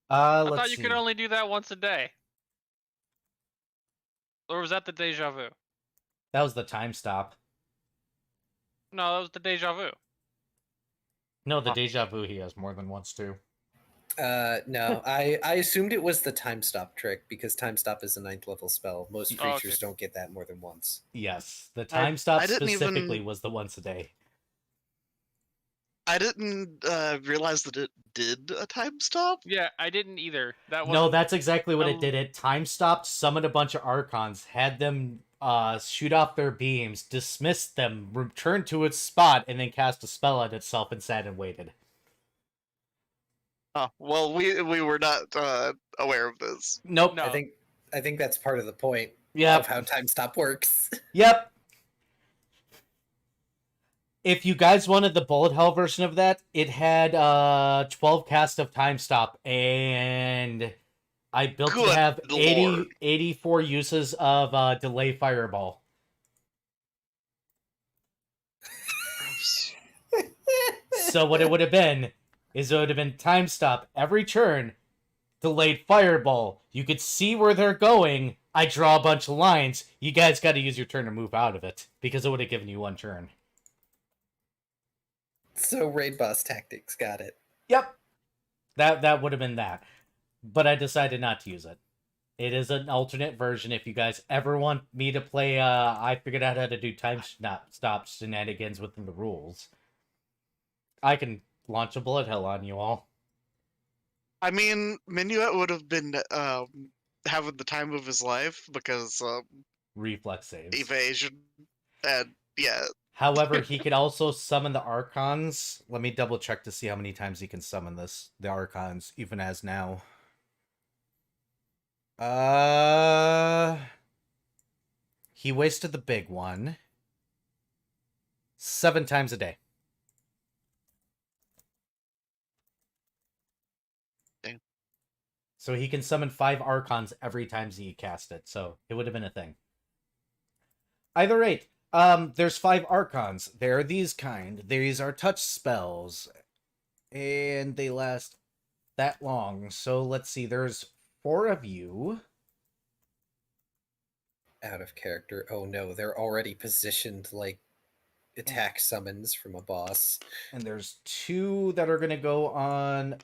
I Let's thought you see. could only do that once a day. Or was that the deja vu? That was the time stop. No, that was the deja vu. No, the Huh. deja vu he has more than once too. No. I assumed it was the time stop trick because time stop is a 9th level spell. Most Oh, okay. creatures don't get that more than once. Yes, the time stop I didn't specifically even- was the once a day. I didn't realize that it did a time stop. Yeah, I didn't either. That No, wasn't... that's exactly what it um, did. It time stopped, summoned a bunch of Archons, had them shoot off their beams, dismissed them, returned to its spot, and then cast a spell at itself and sat and waited. Oh, well, we were not aware of this. Nope. No. I think that's part of the point of Yep. how time stop works. Yep. If you guys wanted the bullet hell version of that, it had 12 cast of time stop, and I built to Good have lord. 84 uses of delay fireball. So what it would have been is it would have been time stop every turn, delayed fireball. You could see where they're going. I draw a bunch of lines. You guys got to use your turn to move out of it because it would have given you one turn. So raid boss tactics, got it. Yep. That would have been that. but I decided not to use it. It is an alternate version. If you guys ever want me to play, I figured out how to do time stop shenanigans within the rules. I can launch a bullet hell on you all. I mean, Minuet would have been having the time of his life because Reflex saves. evasion, and yeah. However, he could also summon the Archons. Let me double check to see how many times he can summon the Archons, even as now. He wasted the big one 7 times a day. Dang. So he can summon 5 Archons every time he cast it. So it would have been a thing. Either rate, there's 5 Archons. They're these kind. These are touch spells, and they last that long. So let's see. There's 4 of you. Out of character. Oh no, they're already positioned like attack summons from a boss. And there's 2 that are gonna go on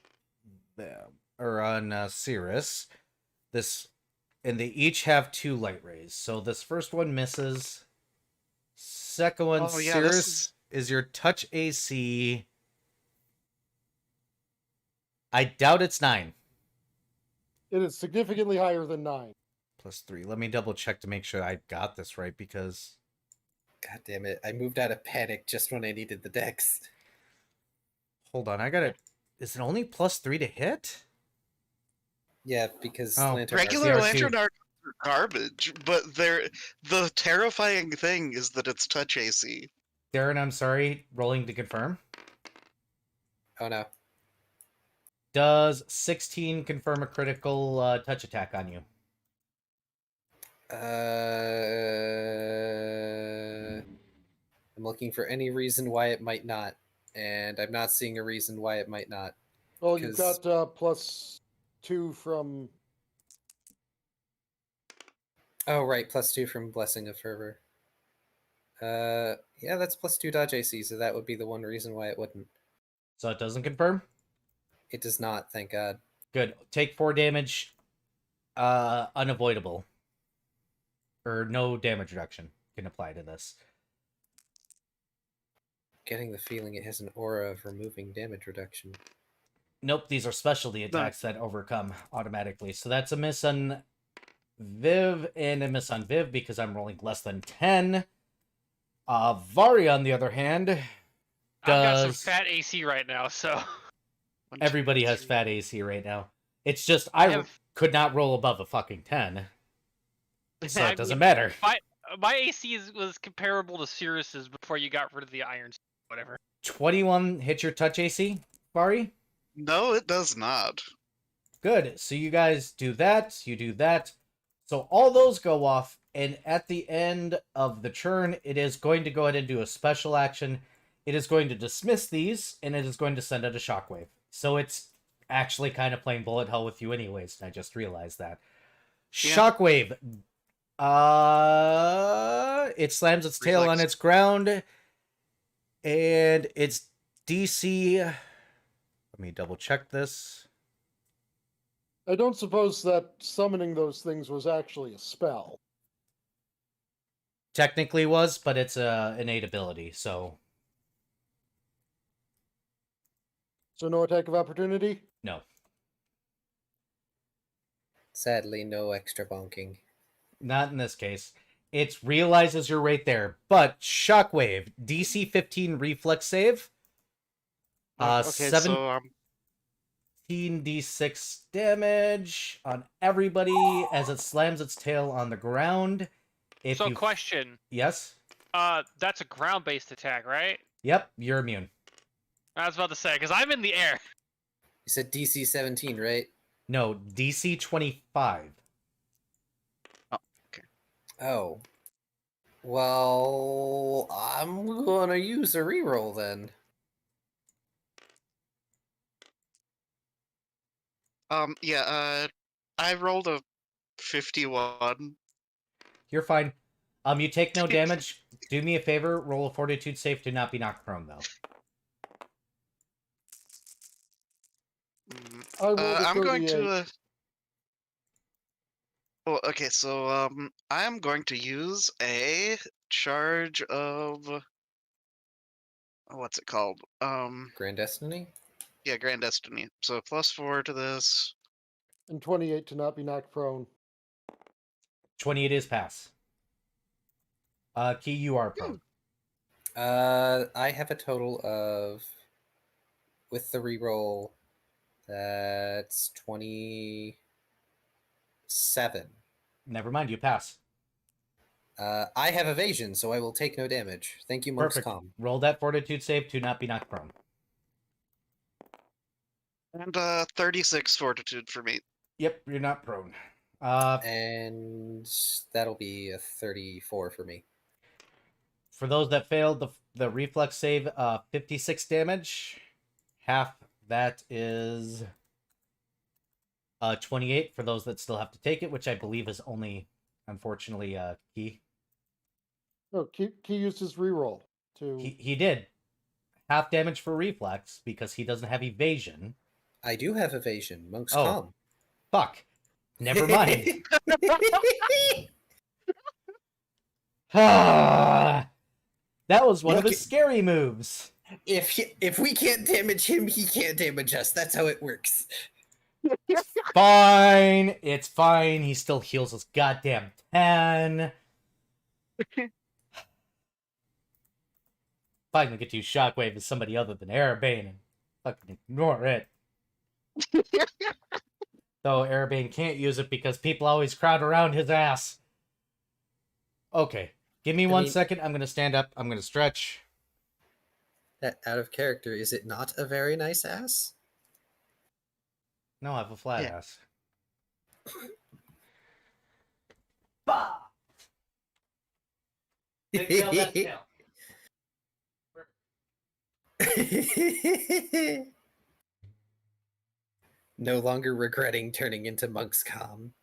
them or on Cirrus. This, and they each have 2 light rays. So this first one misses. Second one, Oh, yeah, Cirrus is your touch AC. I doubt it's 9. It is significantly higher than 9. +3. Let me double check to make sure I got this right, because God damn it. I moved out of panic just when I needed the dex. hold on, I gotta. Is it only +3 to hit? Yeah, because Oh, Lantern Regular CR2. Lantern are garbage, but the terrifying thing is that it's touch AC. Darren, I'm sorry. Rolling to confirm. Oh no. Does 16 confirm a critical touch attack on you? I'm looking for any reason why it might not, and I'm not seeing a reason why it might not. Well, you've 'Cause- got +2 from. Oh right, +2 from Blessing of Fervor. Yeah, that's +2 dodge AC, so that would be the one reason why it wouldn't. So it doesn't confirm? It does not, thank God. Good. Take 4 damage. Unavoidable. Or no damage reduction can apply to this. Getting the feeling it has an aura of removing damage reduction. Nope, these are specialty attacks that overcome automatically. So that's a miss on Viv and a miss on Viv because I'm rolling less than 10. Vari, on the other hand, I've got some does... fat AC right now, so Everybody has fat AC right now. It's just I could not roll above a fucking 10. So it doesn't matter. My AC was comparable to Cirrus's before you got rid of the irons. Whatever. 21 hit your touch AC, Vari? No, it does not. Good. So you guys do that. You do that. So all those go off. And at the end of the turn, it is going to go ahead and do a special action. It is going to dismiss these, and it is going to send out a shockwave. So it's actually kind of playing bullet hell with you anyways. I just realized that. Yeah. Shockwave. It slams its tail on its ground. And it's DC... Let me double check this. I don't suppose that summoning those things was actually a spell. Technically was, but it's a innate ability, so So no attack of opportunity? no. Sadly, no extra bonking. Not in this case. It realizes you're right there, but Shockwave, DC 15 reflex save. Okay, so 17d6 damage on everybody as it slams its tail on the ground. Question. Yes? That's a ground-based attack, right? Yep, you're immune. I was about to say, because I'm in the air. You said DC 17, right? No, DC 25. Oh. Well, I'm gonna use a reroll then. I rolled a 51. You're fine. You take no damage. Do me a favor, roll a fortitude save to not be knocked prone, though. I rolled a I'm going 38. to Oh, okay, so I'm going to use a charge of what's it called? Grand Destiny? Yeah, Grand Destiny. So +4 to this. And 28 to not be knocked prone. 28 is pass. Key, you are prone. I have a total of, with the reroll, that's 27. Never mind, you pass. I have evasion, so I will take no damage. Thank you, Monk's Perfect. Calm. Roll that fortitude save to not be knocked prone. And 36 fortitude for me. Yep, you're not prone. And that'll be a 34 for me. For those that failed the reflex save, 56 damage. Half that is 28 for those that still have to take it, which I believe is only, unfortunately, Key. No, he used his reroll to. He did. Half damage for reflex because he doesn't have evasion. I do have evasion. Monk's Oh. Calm. Fuck. Never mind. That was one of his scary moves. If we can't damage him, he can't damage us. That's how it works. Fine. It's fine. He still heals his goddamn 10. If I can get to use Shockwave as somebody other than Erebane and fucking ignore it. Though Erebane can't use it because people always crowd around his ass. Okay. Give me 1 second. I'm going to stand up. I'm going to stretch. That out of character, is it not a very nice ass? No, I have a flat Yeah. ass. Bah! Big tail, that tail. No longer regretting turning into Monk's Calm.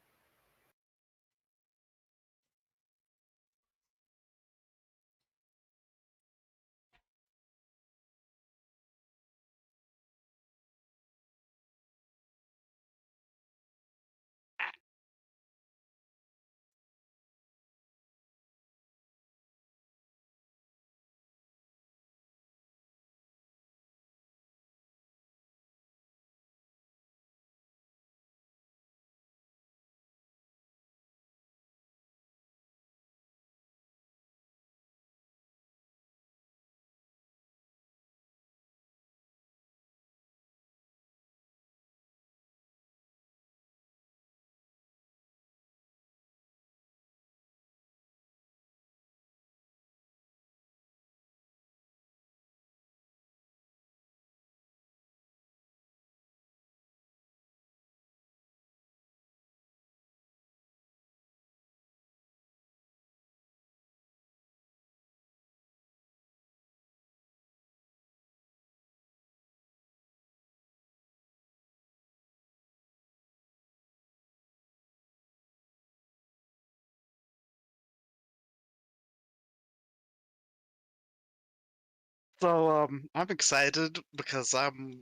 So I'm excited because I'm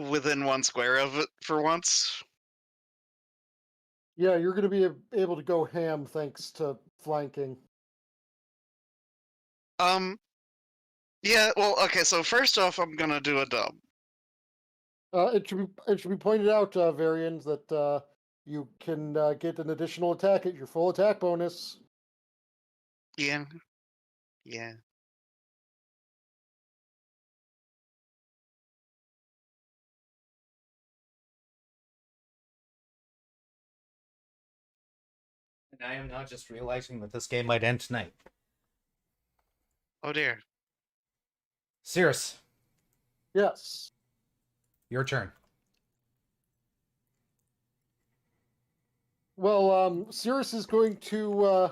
within 1 square of it for once. Yeah, you're going to be able to go ham thanks to flanking. Yeah, well, okay, so first off I'm gonna do a dub. It should be pointed out, Varian, that you can get an additional attack at your full attack bonus. Yeah. Yeah. And I am now just realizing that this game might end tonight. Oh dear. Cirrus, Yes. your turn. Well, Cirrus is going to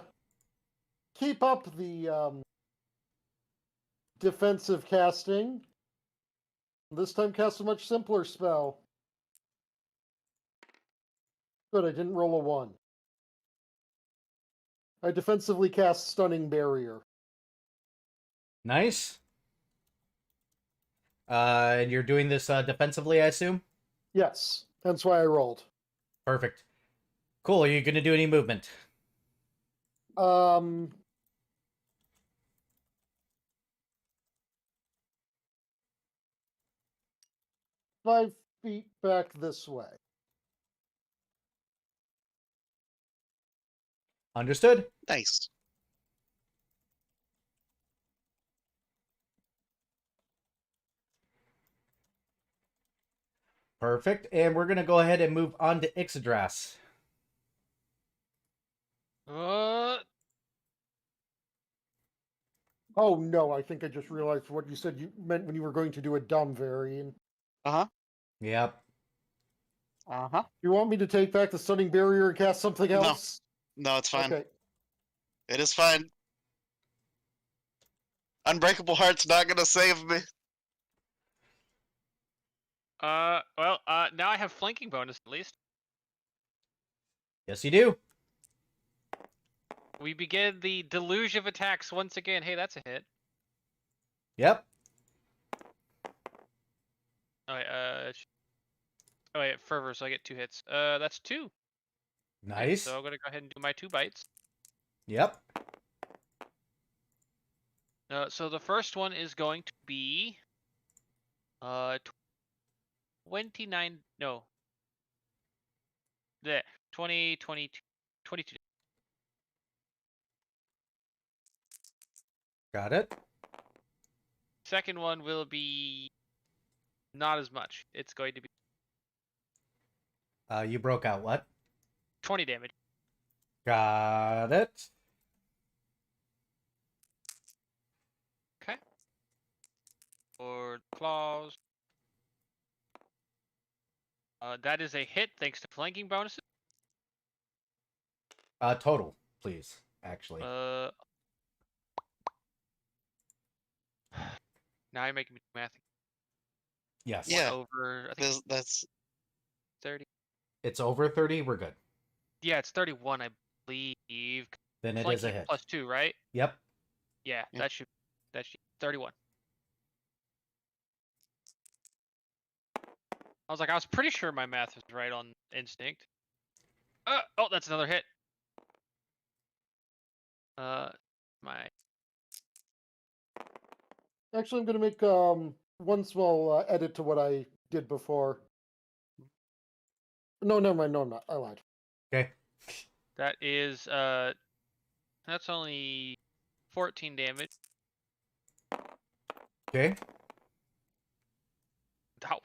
keep up the defensive casting. This time cast a much simpler spell. Good, I didn't roll a 1. I defensively cast Stunning Barrier. Nice. And you're doing this defensively, I assume? Yes, that's why I rolled. Perfect. Cool. Are you going to do any movement? 5 feet back this way. Understood. Nice. Perfect. And we're going to go ahead and move on to Ixodras. Oh no, I think I just realized what you said you meant when you were going to do a dumb variant. Uh-huh. Yep. Uh-huh. You want me to take back the stunning barrier and cast something No. else? No, it's fine. Okay. It is fine. Unbreakable Heart's not gonna save me. Well, now I have flanking bonus at least. Yes, you do. We begin the deluge of attacks once again. Hey, that's a hit. Yep. Oh wait, fervor, so I get 2 hits. That's 2. Nice. So I'm gonna go ahead and do my 2 bites. Yep. So the first one is going to be 29. No. Yeah, 20, 22, 22. Got it. Second one will be not as much. It's going to be You broke out what? 20 damage. Got it. Okay. For claws. That is a hit thanks to flanking bonuses. Total, please. Actually. Now you're making me do math. Yes. Yeah. Over, I think That's 30. It's over 30. We're good. Yeah, it's 31, I believe. Then it is a Flanking hit. plus 2, right? Yep. Yeah, Yep. that should 31. I was pretty sure my math was right on instinct. Oh, that's another hit. My Actually, I'm going to make one small edit to what I did before. No, never mind. No, I'm not. I lied. Okay. that is that's only 14 damage. Okay. Ow.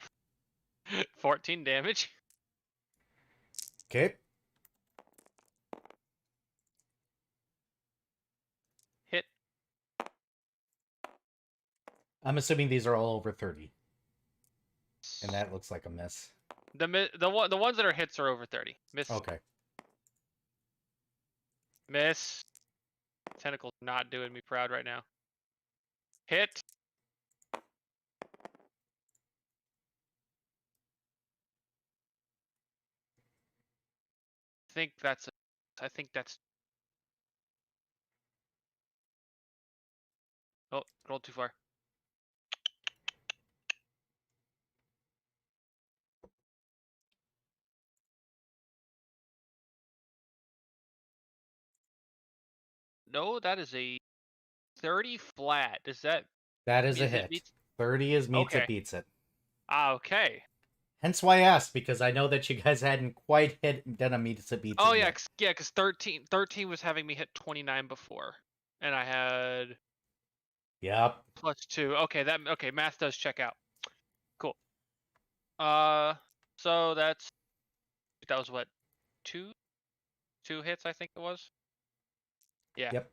14 damage. Okay. Hit. I'm assuming these are all over 30. And that looks like a miss. The ones that are hits are over 30. Miss. Okay. Miss. Tentacle's not doing me proud right now. Hit. I think that's. Oh, rolled too far. No, that is a 30 flat. Does that That is a means it hit. beats? 30 is meets Okay. it beats it. Okay. Hence why I asked, because I know that you guys hadn't quite done a meets it beats Oh it yeah, yet. because 13 was having me hit 29 before, and I had Yep. +2. Okay, math does check out. Cool. So that was what, two hits I think it was. Yeah. Yep.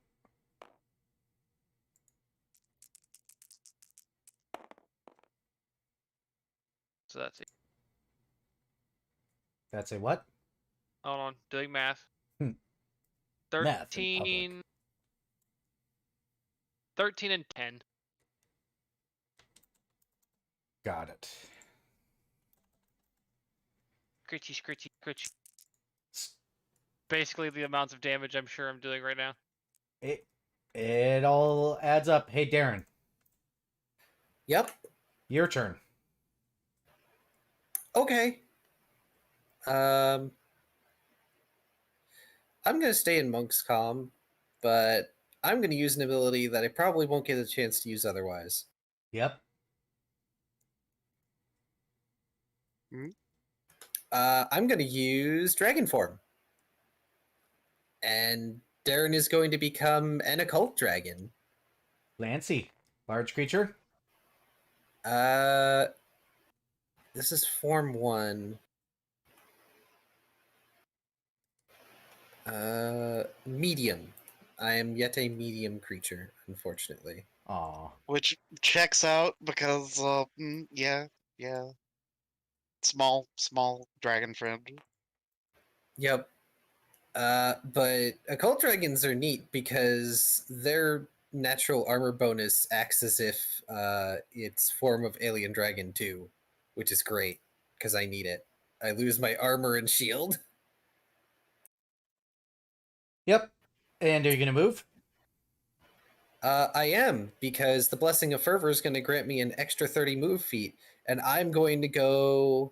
So that's it. That's a what? Hold on, doing math. Hmm. Math in public. 13 and 10. Got it. Scritchy. Basically the amounts of damage I'm sure I'm doing right now. It all adds up. Hey, Darren, Yep. your turn. Okay. I'm going to stay in Monk's Calm, but I'm going to use an ability that I probably won't get a chance to use otherwise. Yep. I'm going to use Dragon Form. And Darren is going to become an occult dragon. Lancy, large creature. This is Form 1. Medium. I am yet a medium creature, unfortunately. Aw. Which checks out because, yeah. Small dragon friend. Yep. But occult dragons are neat because their natural armor bonus acts as if it's form of alien dragon too, which is great because I need it. I lose my armor and shield. Yep. And are you gonna move? I am, because the Blessing of Fervor is going to grant me an extra 30 move feet, and I'm going to go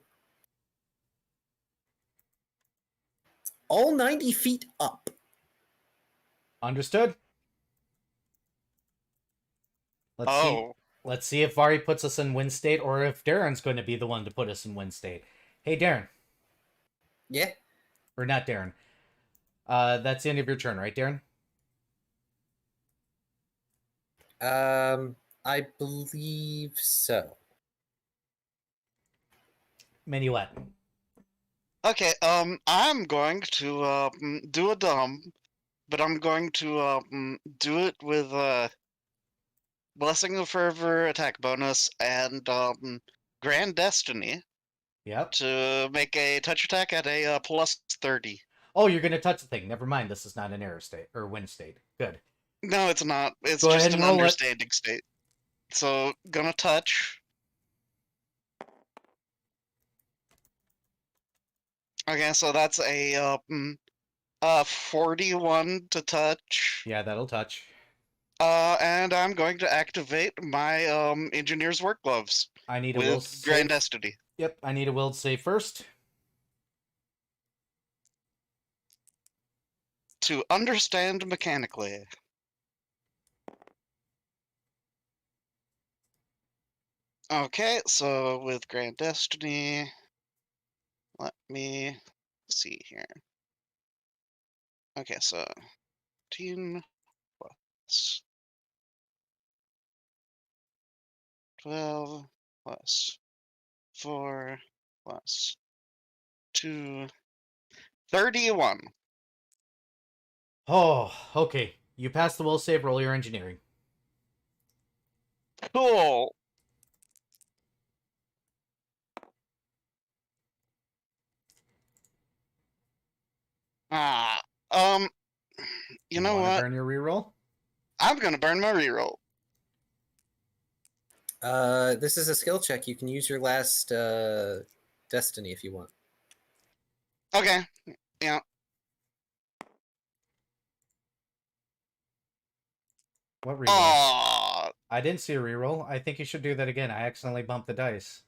all 90 feet up. Understood. Let's see. Oh, Let's see if Vari puts us in win state or if Darren's going to be the one to put us in win state. Hey, Darren. Yeah. Or not Darren. That's the end of your turn, right, Darren? I believe so. Minuet. okay. I'm going to do a dumb, but I'm going to do it with Blessing of Fervor attack bonus and Grand Destiny Yep. to make a touch attack at a plus 30. Oh, you're going to touch the thing. Never mind. This is not an error state or win state. Good. No, it's not. It's Go ahead just and an roll it. understanding state. So gonna touch. Okay, so that's a 41 to touch. Yeah, that'll touch. And I'm going to activate my engineer's work gloves I need a will with Grand save. Destiny Yep, I need a will save first. to understand mechanically. Okay, so with Grand Destiny, let me see here. Okay, so 10 plus 12 plus 4 plus 2, 31. Oh, okay. You passed the will save. Roll your engineering. Cool. Ah, you know wanna what? Burn your reroll. I'm gonna burn my reroll. This is a skill check. You can use your last destiny if you want. Okay, yeah. What reroll? Aw, I didn't see a reroll. I think you should do that again. I accidentally bumped the dice.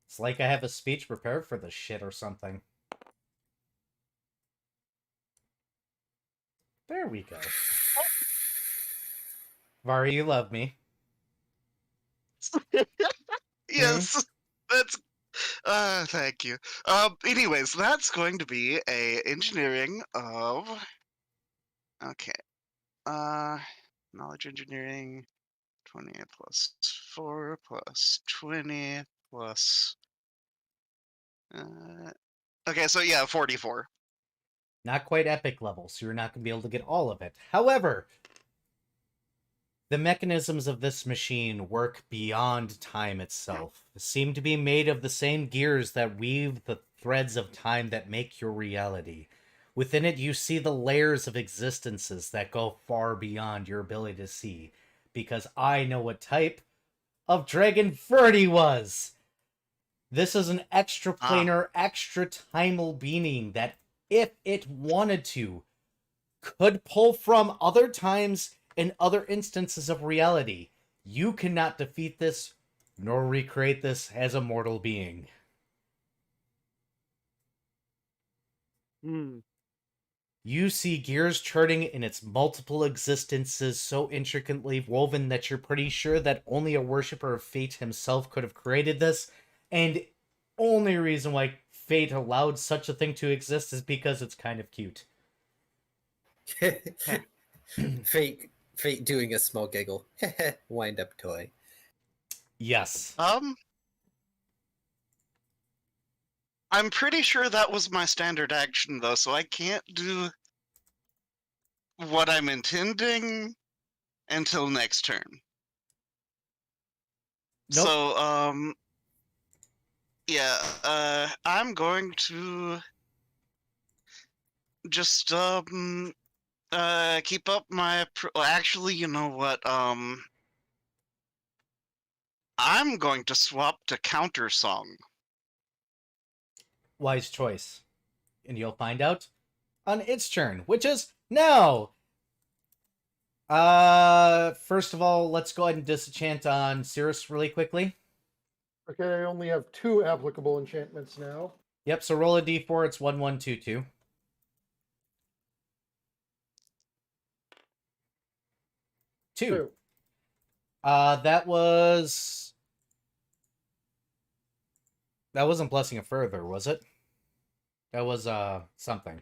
It's like I have a speech prepared for this shit or something. There we go. Vari, you love me. yes, that's. Thank you. Anyways, that's going to be a engineering of. Okay. Knowledge engineering. 20 plus 4 plus 20 plus. Okay, so yeah, 44. Not quite epic level, so you're not going to be able to get all of it. However, the mechanisms of this machine work beyond time itself. Seem to be made of the same gears that weave the threads of time that make your reality. Within it, you see the layers of existences that go far beyond your ability to see. Because I know what type of Dragon Furdy was. This is an extraplanar, extra-timal being that, if it wanted to, could pull from other times and other instances of reality. You cannot defeat this, nor recreate this as a mortal being. You see gears charting in its multiple existences so intricately woven that you're pretty sure that only a worshiper of Fate himself could have created this, and only reason why Fate allowed such a thing to exist is because it's kind of cute. Fate doing a small giggle. Wind up toy. Yes. I'm pretty sure that was my standard action though, so I can't do what I'm intending until next turn. Nope. So, yeah, I'm going to just, keep up my, actually, you know what, I'm going to swap to counter song. Wise choice. And you'll find out on its turn, which is now. First of all, let's go ahead and disenchant on Cirrus really quickly. Okay, I only have 2 applicable enchantments now. Yep, so roll a d4, it's 1, 1, 2, 2. 2. 2. That wasn't Blessing of Further, was it? That was, something.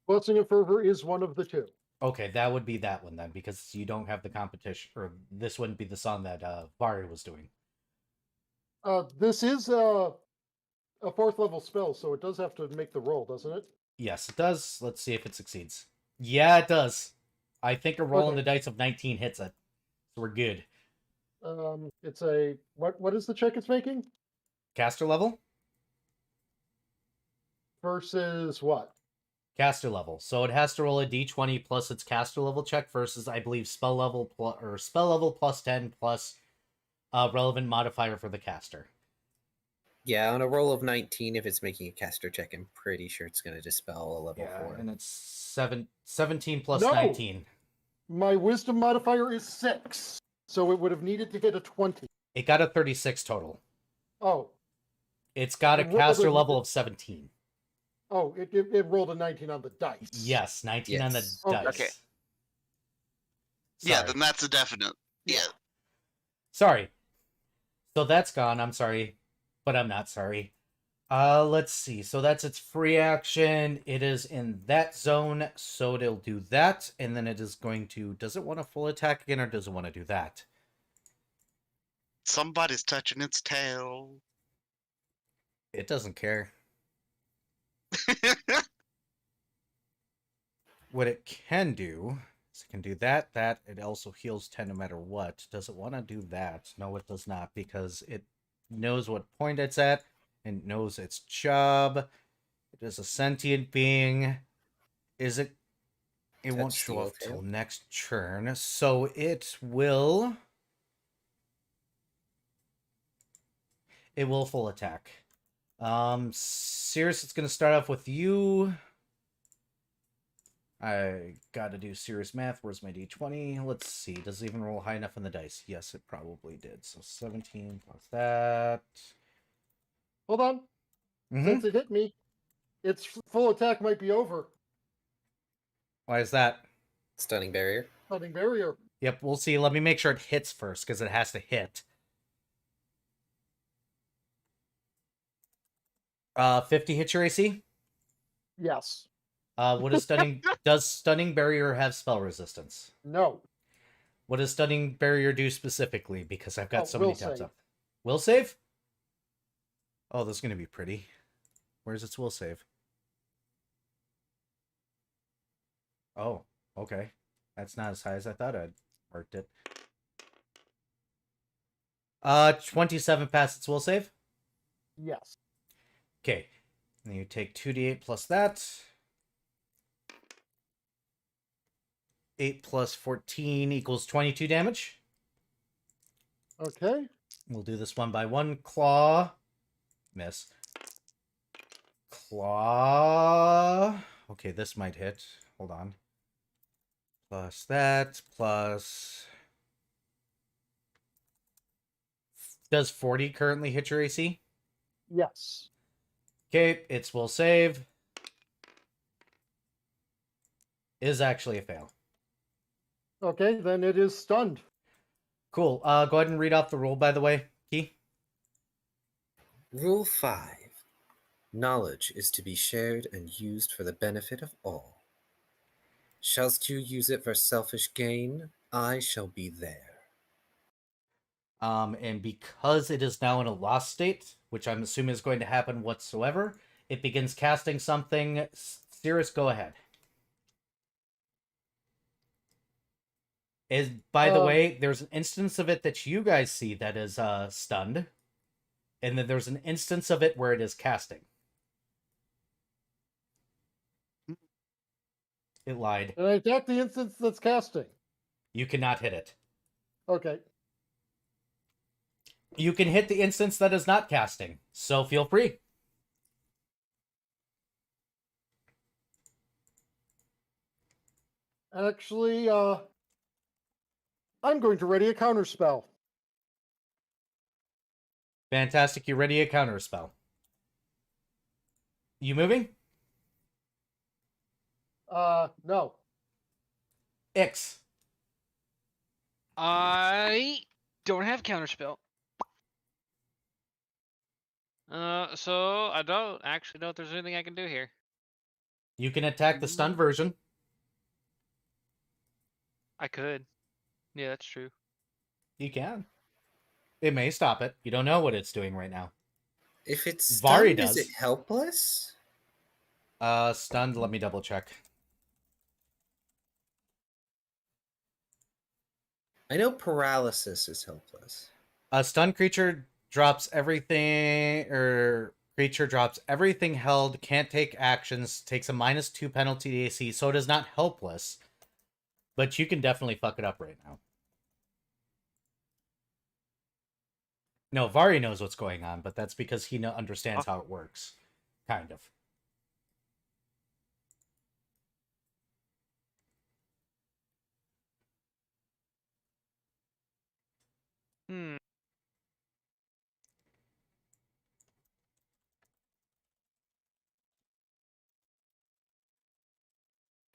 Blessing of Fervor is one of the 2. Okay, that would be that one then, because you don't have the competition, or this wouldn't be the song that, Vari was doing. This is a 4th level spell, so it does have to make the roll, doesn't it? Yes, it does. Let's see if it succeeds. Yeah, it does. I think a roll on Okay. the dice of 19 hits it. So we're good. It's a what is the check it's making? Caster level? Versus what? Caster level. So it has to roll a d20 plus its caster level check versus, I believe, spell level plus 10 plus relevant modifier for the caster. Yeah, on a roll of 19, if it's making a caster check, I'm pretty sure it's going to dispel a level 4. And it's 17 plus No! 19. My wisdom modifier is 6, so it would have needed to hit a 20. It got a 36 total. Oh. It's got a It rolled caster a- level of 17. Oh, it rolled a 19 on the dice. Yes, 19 on the Yes. dice. Okay. Sorry. Yeah, then that's a definite. Yeah. Sorry. So that's gone. I'm sorry. But I'm not sorry. Let's see. So that's its free action. It is in that zone, so it'll do that. And then it is going to... Does it want a full attack again, or does it want to do that? Somebody's touching its tail. It doesn't care. What it can do is it can do that. It also heals 10 no matter what. Does it want to do that? No, it does not, because it knows what point it's at and knows its job. It is a sentient being. It Touch won't show steel up till tail. next turn, so it will full attack. Cirrus, it's gonna start off with you. I gotta do serious math. Where's my d20? Let's see. Does it even roll high enough on the dice? Yes, it probably did. So 17 plus that. Hold on. Since it hit me, its full attack might be over. Why is that? Stunning barrier. Stunning barrier. Yep, we'll see. Let me make sure it hits first, because it has to hit. 50 hit your AC? Yes. What is stunning? Does stunning barrier have spell resistance? No. What does stunning barrier do specifically? Because I've got so many will tabs save. up. Will save? Oh, this is gonna be pretty. Where's its will save? Oh, okay. That's not as high as I thought I'd marked it. 27 past its will save? Yes. Okay. And you take 2d8 plus that. 8 plus 14 equals 22 damage. Okay. We'll do this one by one. Claw. Miss. Claw. Okay, this might hit. Hold on. Plus that. Plus... Does 40 currently hit your AC? Yes. Okay, its will save. Is actually a fail. Okay, then it is stunned. Cool. Go ahead and read off the rule, by the way, Key. Rule 5. Knowledge is to be shared and used for the benefit of all. Shallst you use it for selfish gain, I shall be there. And because it is now in a lost state, which I'm assuming is going to happen whatsoever, it begins casting something. Cirrus, go ahead. By the way, there's an instance of it that you guys see that is stunned, and then there's an instance of it where it is casting. It lied. And I attack the instance that's casting. You cannot hit it. Okay. You can hit the instance that is not casting, so feel free. Actually, I'm going to ready a counter spell. Fantastic, you ready a counter spell. You moving? No. Ix. I don't have counterspell. So I don't actually know if there's anything I can do here. You can attack the stunned version. I could. Yeah, that's true. You can. It may stop it. You don't know what it's doing right now. If it's Vari stunned, is does. it helpless? Stunned, let me double check. I know paralysis is helpless. A stunned creature drops everything, or creature drops everything held, can't take actions, takes a -2 penalty to AC, so it is not helpless. But you can definitely fuck it up right now. No, Vari knows what's going on, but that's because he understands how it works. Kind of. Hmm.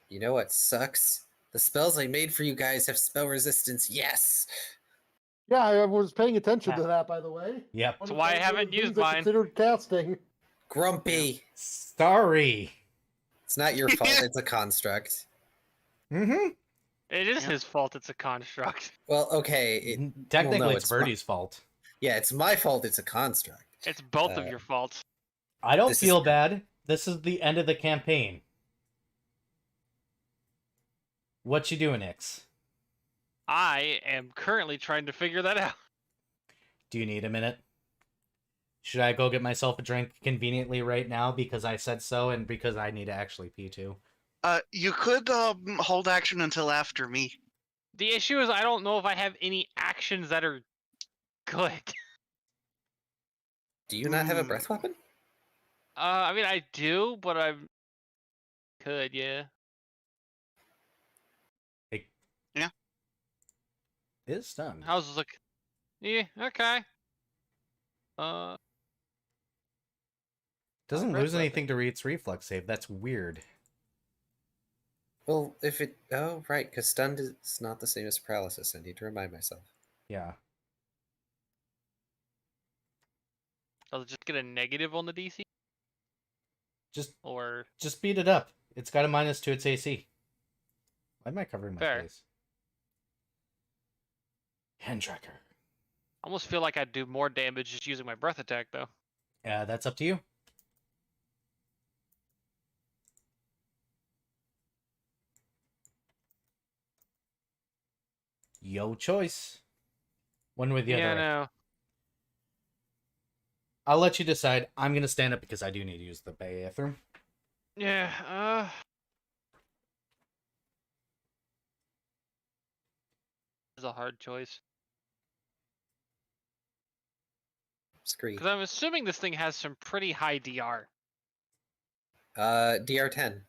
You know what sucks? The spells I made for you guys have spell resistance, yes! Yeah, I was paying attention to that, by the way. Yep. That's why I haven't used mine. Considered casting. Grumpy! Sorry. It's not your fault, it's a construct. Mm-hmm. It is his fault. It's a construct. Well, okay. Technically, well, no, it's Verdi's fault. Yeah, it's my fault it's a construct. It's both of your faults. I don't This is feel true. bad. This is the end of the campaign. What you doing, Ix? I am currently trying to figure that out. Do you need a minute? Should I go get myself a drink conveniently right now because I said so and because I need to actually pee too? You could hold action until after me. The issue is I don't know if I have any actions that are good. Do you not have a breath weapon? I mean I do, but I could, yeah. It is stunned. How's this look? Yeah, okay. Doesn't breath lose weapon. anything to read its reflex save. That's weird. Well, if it... Oh, right, because stunned is not the same as paralysis. I need to remind myself. Yeah. I'll just get a negative on the DC? Just Or... beat it up. It's got a -2 its AC. Why am I covering my Fair. face? Hand tracker. I almost feel like I'd do more damage just using my breath attack, though. Yeah, that's up to you. Yo choice. One way or the Yeah, other. no. I'll let you decide. I'm gonna stand up because I do need to use the bathroom. Yeah, This is a hard choice. Scree. Because I'm assuming this thing has some pretty high DR. DR10.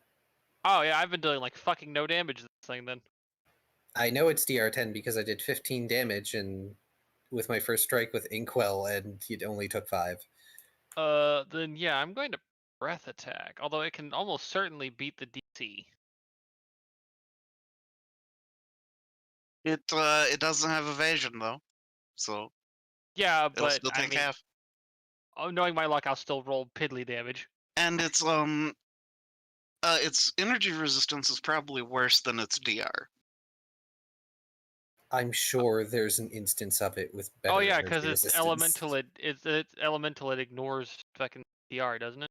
Oh, yeah, I've been doing, like, fucking no damage to this thing, then. I know it's DR10 because I did 15 damage and with my first strike with Inkwell, and it only took 5. Then, yeah, I'm going to breath attack. Although it can almost certainly beat the DC. It doesn't have evasion though, so Yeah, it'll but still I take mean, half. knowing my luck, I'll still roll piddly damage. And its energy resistance is probably worse than its DR. I'm sure there's an instance of it with better Oh yeah, energy because it's resistance. elemental. It's elemental. It ignores fucking DR, doesn't it?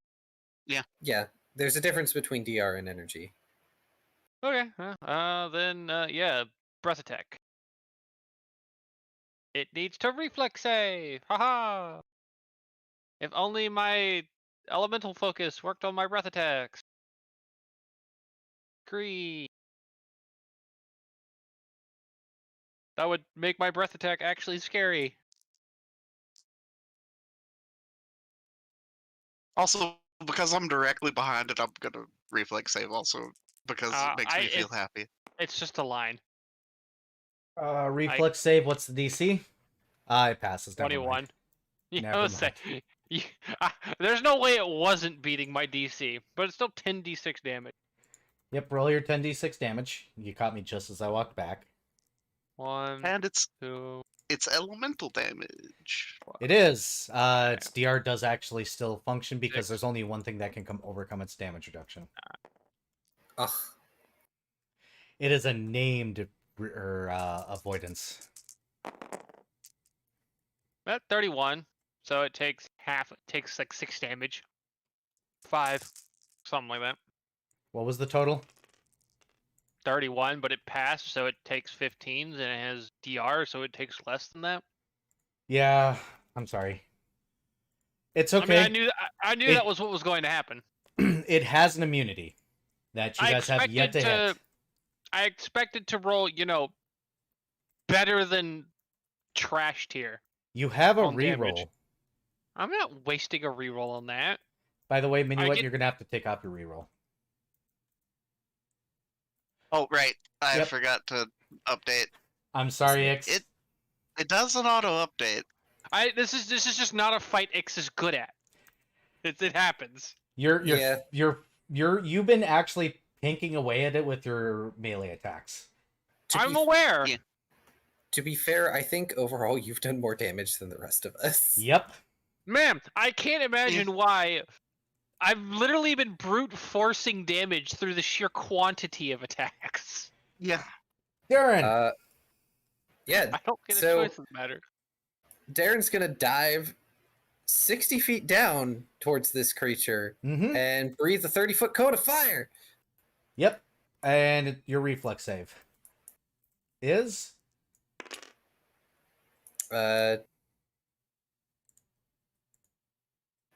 Yeah, there's a difference between DR and energy. Okay. Then yeah, breath attack. It needs to reflex save. Haha. If only my elemental focus worked on my breath attacks. Agree. That would make my breath attack actually scary. Also, because I'm directly behind it, I'm gonna reflex save also because it makes me feel happy. It's just a line. Reflex save. What's the DC? It passes. Never mind. 21. Yeah, Never I was saying, there's no way it wasn't beating my DC, but it's still 10d6 damage. Yep. Roll your 10d6 damage. You caught me just as I walked back. 1, And it's 2. elemental damage. It is. Its DR does actually still function because 6. there's only one thing that can overcome its damage reduction. Ugh. It is a named avoidance. At 31, so it takes half. It takes like 6 damage. 5, something like that. What was the total? 31, but it passed, so it takes 15s, and it has DR, so it takes less than that. Yeah, I'm sorry. It's I mean, okay. I knew that was what was going to happen. It has an immunity that you guys have yet to hit. I expected to roll, better than trash tier. You have a on damage. reroll. I'm not wasting a reroll on that. By the way, Minuet, get- you're gonna have to take off your reroll. Oh right, I Yep. forgot to update. I'm sorry, X. It does an auto update. This is just not a fight X is good at. It happens. You've been actually pinking away at it with your melee attacks. I'm aware. Yeah. To be fair, I think overall you've done more damage than the rest of us. Yep. Man, I can't imagine why. I've literally been brute forcing damage through the sheer quantity of attacks. Yeah. Darren. Yeah, I don't get a so- choice in the matter. Darren's gonna dive 60 feet down towards this creature Mm-hmm. and breathe a 30-foot cone of fire. Yep. And your reflex save is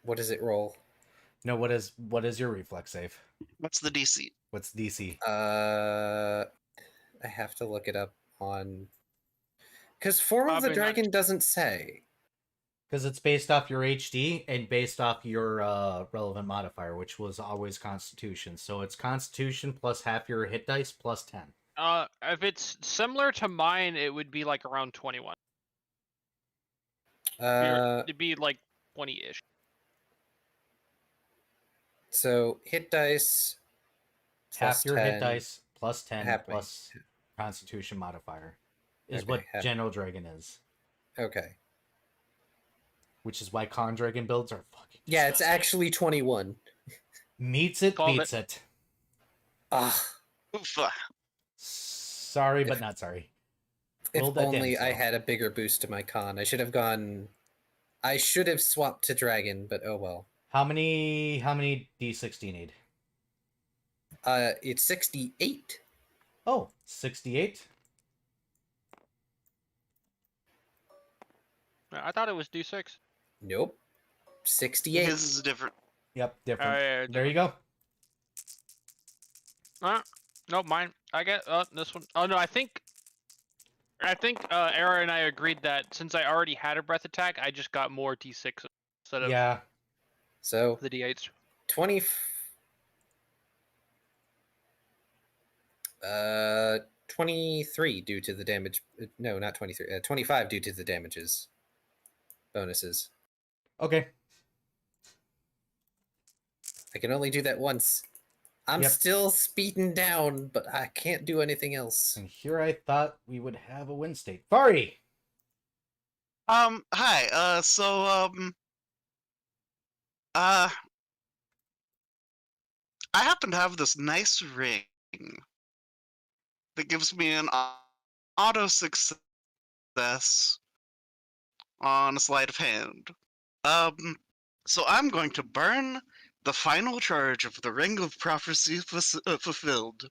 What does it roll? no. What is your reflex save? What's the DC? What's DC? I have to look it up on... Because Form of the Probably not. Dragon doesn't say. Because it's based off your HD and based off your relevant modifier, which was always Constitution. So it's Constitution plus half your hit dice plus 10. If it's similar to mine, it would be like around 21. It'd be like 20-ish. So hit dice Half plus your 10. hit dice plus 10 Half my- plus Constitution modifier is Okay, what half- General Dragon is. Okay. Which is why Con Dragon builds are fucking Yeah, it's disgusting. actually 21. Meets it, Called beats it. Ah, Oof. Sorry, but not sorry. if Roll that only damage I roll. had a bigger boost to my con. I should have swapped to dragon, but oh well. How many D6 do you need? It's 68. Oh, 68? I thought it was D6. Nope. 68. His is different. Yep, different. Yeah, There you go. No, mine. I get this one. Oh no, I think Era and I agreed that since I already had a breath attack, I just got more D6 instead of Yeah. So the D8s. 23 due to the damage. No, not 23. 25 due to the damages. Bonuses. Okay. I can only do that once. I'm Yep. still speeding down, but I can't do anything else. And here I thought we would have a win state. Fari! Hi. Uh, I happen to have this nice ring that gives me an auto success on a sleight of hand. So I'm going to burn the final charge of the Ring of Prophecy fulfilled.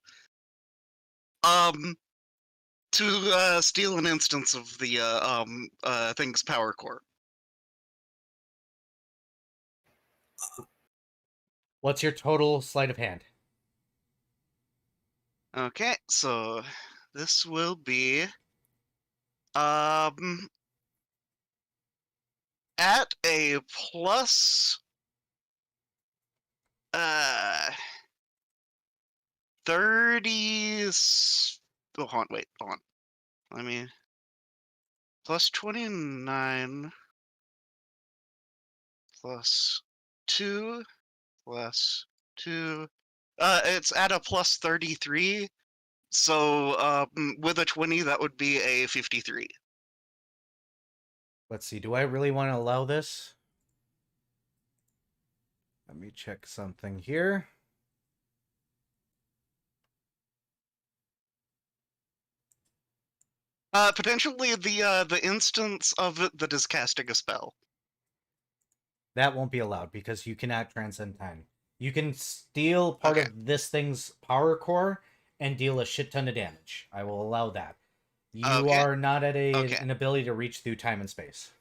To steal an instance of the thing's power core. What's your total sleight of hand? Okay, so this will be at a plus 30. Hold on, wait, hold on. Let me plus 29 plus 2 plus 2. It's at a plus 33. So with a 20, that would be a 53. Let's see, do I really want to allow this? Let me check something here. Potentially the instance of it that is casting a spell. That won't be allowed because you cannot transcend time. You can steal part Okay. of this thing's power core and deal a shit ton of damage. I will allow that. You Okay. are not at Okay. an ability to reach through time and space.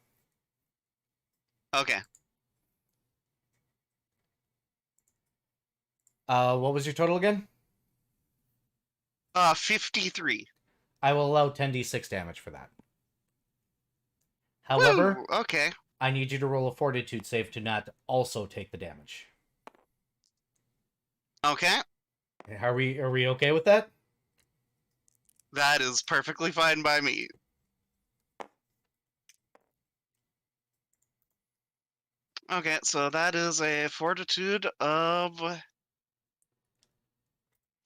Okay. What was your total again? 53. I will allow 10d6 damage for that. However, Woo! Okay. I need you to roll a fortitude save to not also take the damage. Okay. Are we okay with that? That is perfectly fine by me. Okay, so that is a fortitude of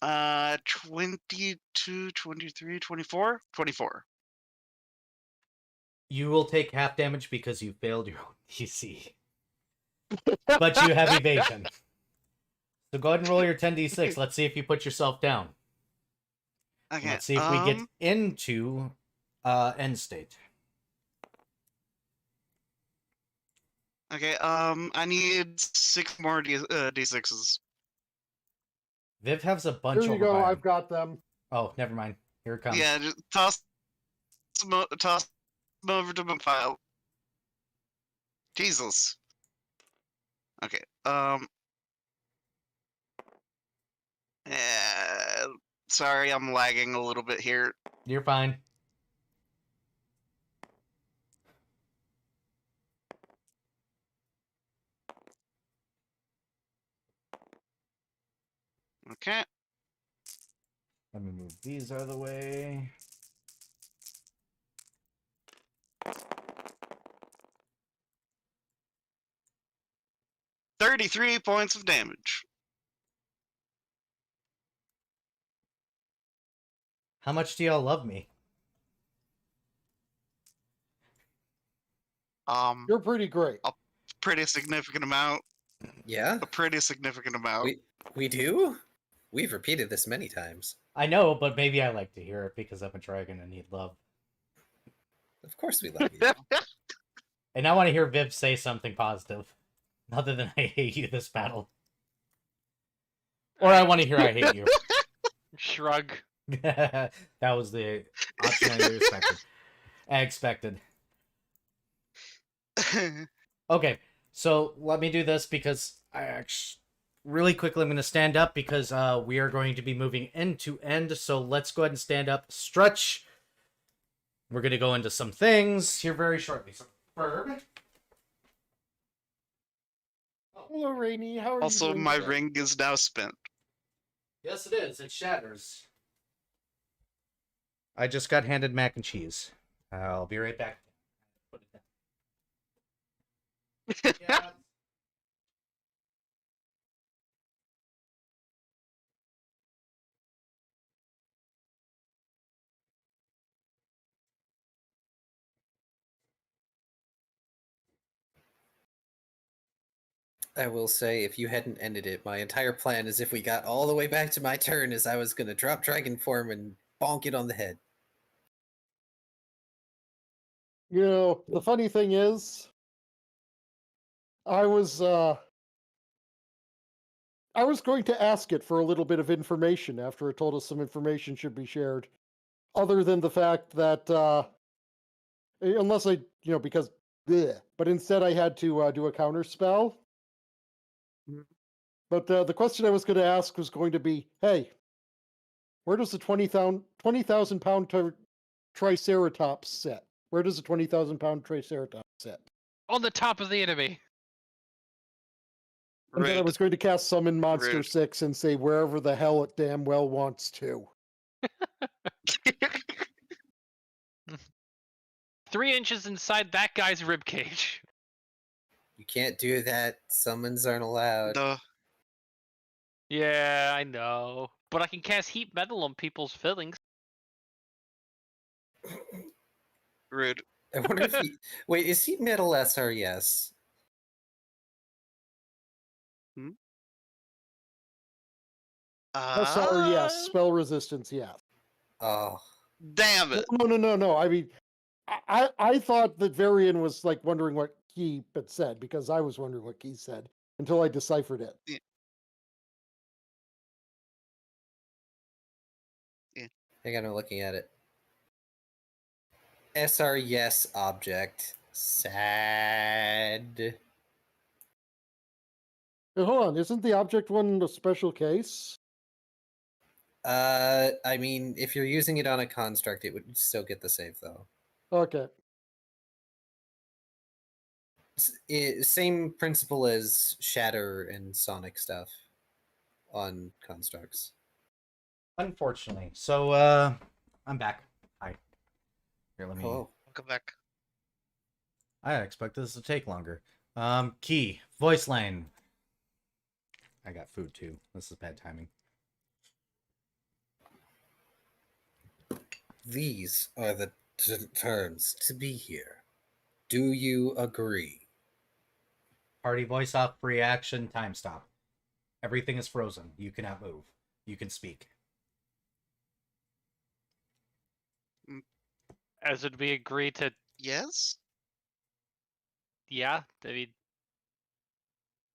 22, 23, 24? 24. You will take half damage because you failed your own DC. But you have evasion. So go ahead and roll your 10d6. Let's see if you put yourself down. Okay. Let's see if we get into end state. Okay, I need 6 more D6s. Viv has a bunch Here you over go. by him. I've got them. Oh, never mind. Here it comes. Yeah, just toss them over to my pile. Jesus. Okay, yeah, sorry, I'm lagging a little bit here. You're fine. Okay. Let me move these out of the way. $33 points of damage. How much do y'all love me? You're pretty great. Pretty significant amount. Yeah, A pretty significant amount. we do. We've repeated this many times. I know, but maybe I like to hear it because I'm a dragon and need love. Of course, we love you. And I want to hear Viv say something positive, other than I hate you this battle. Or I want to hear I hate you. Shrug. That was the option I expected. Okay, so let me do this because I actually really quickly I'm going to stand up because we are going to be moving end to end. So let's go ahead and stand up, stretch. We're going to go into some things here very shortly. So, Ferb. Hello, Rainy. How are Also, you doing my today? ring is now spent. Yes, it is. It shatters. I just got handed mac and cheese. I'll be right back. Put it down. Yeah. I will say, if you hadn't ended it, my entire plan is if we got all the way back to my turn, is I was going to drop Dragon Form and bonk it on the head. You know, the funny thing is, I was going to ask it for a little bit of information after it told us some information should be shared, other than the fact that unless I, because, bleh, but instead I had to do a counter spell. But the question I was going to ask was going to be, hey, where does the 20,000 pound Triceratops sit? Where does the 20,000 pound Triceratops sit? On the top of the enemy. And then I Rude. was going to cast Summon Monster Rude. 6 and say wherever the hell it damn well wants to. 3 inches inside that guy's ribcage. You can't do that. Summons aren't allowed. Duh. Yeah, I know. But I can cast heat metal on people's fillings. Rude. I wonder if he... Wait, is he metal SRES? SR, yes. Spell resistance, yes. Oh. Damn it. No. I mean, I thought that Varian was like wondering what Key had said because I was wondering what Key said until I deciphered it. Hang on, I'm looking at it. SR yes object. Sad. Hey, hold on, isn't the object one a special case? I mean, if you're using it on a construct, it would still get the save, though. Okay. Same principle as Shatter and Sonic stuff on constructs. Unfortunately. So, I'm back. Hi. Here, let me... Oh, Welcome back. I expect this to take longer. Key. Voice line. I got food, too. This is bad timing. these are the terms to be here. Do you agree? Party voice off, reaction, time stop. Everything is frozen. You cannot move. You can speak. As would we agree to, Yes? yeah, I mean,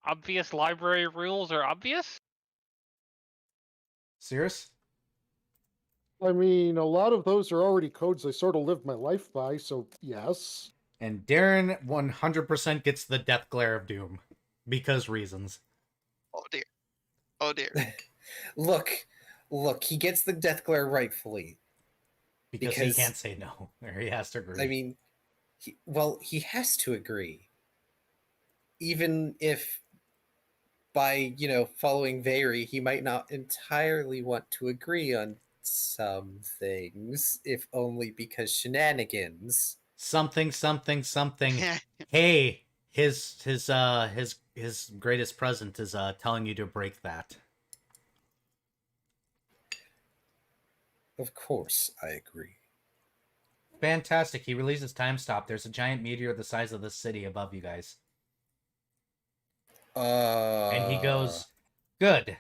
obvious library rules are obvious? Cirrus? I mean, a lot of those are already codes I sort of lived my life by, so yes. And Darren 100% gets the death glare of doom. Because reasons. Oh dear. Oh dear. Look, he gets the death glare rightfully. Because he can't say no. Or he has to agree. I mean, he has to agree. Even if by, following Vary, he might not entirely want to agree on some things, if only because shenanigans. Something. Hey, his greatest present is telling you to break that. Of course, I agree. Fantastic. He releases time stop. There's a giant meteor the size of this city above you guys. And he goes, good.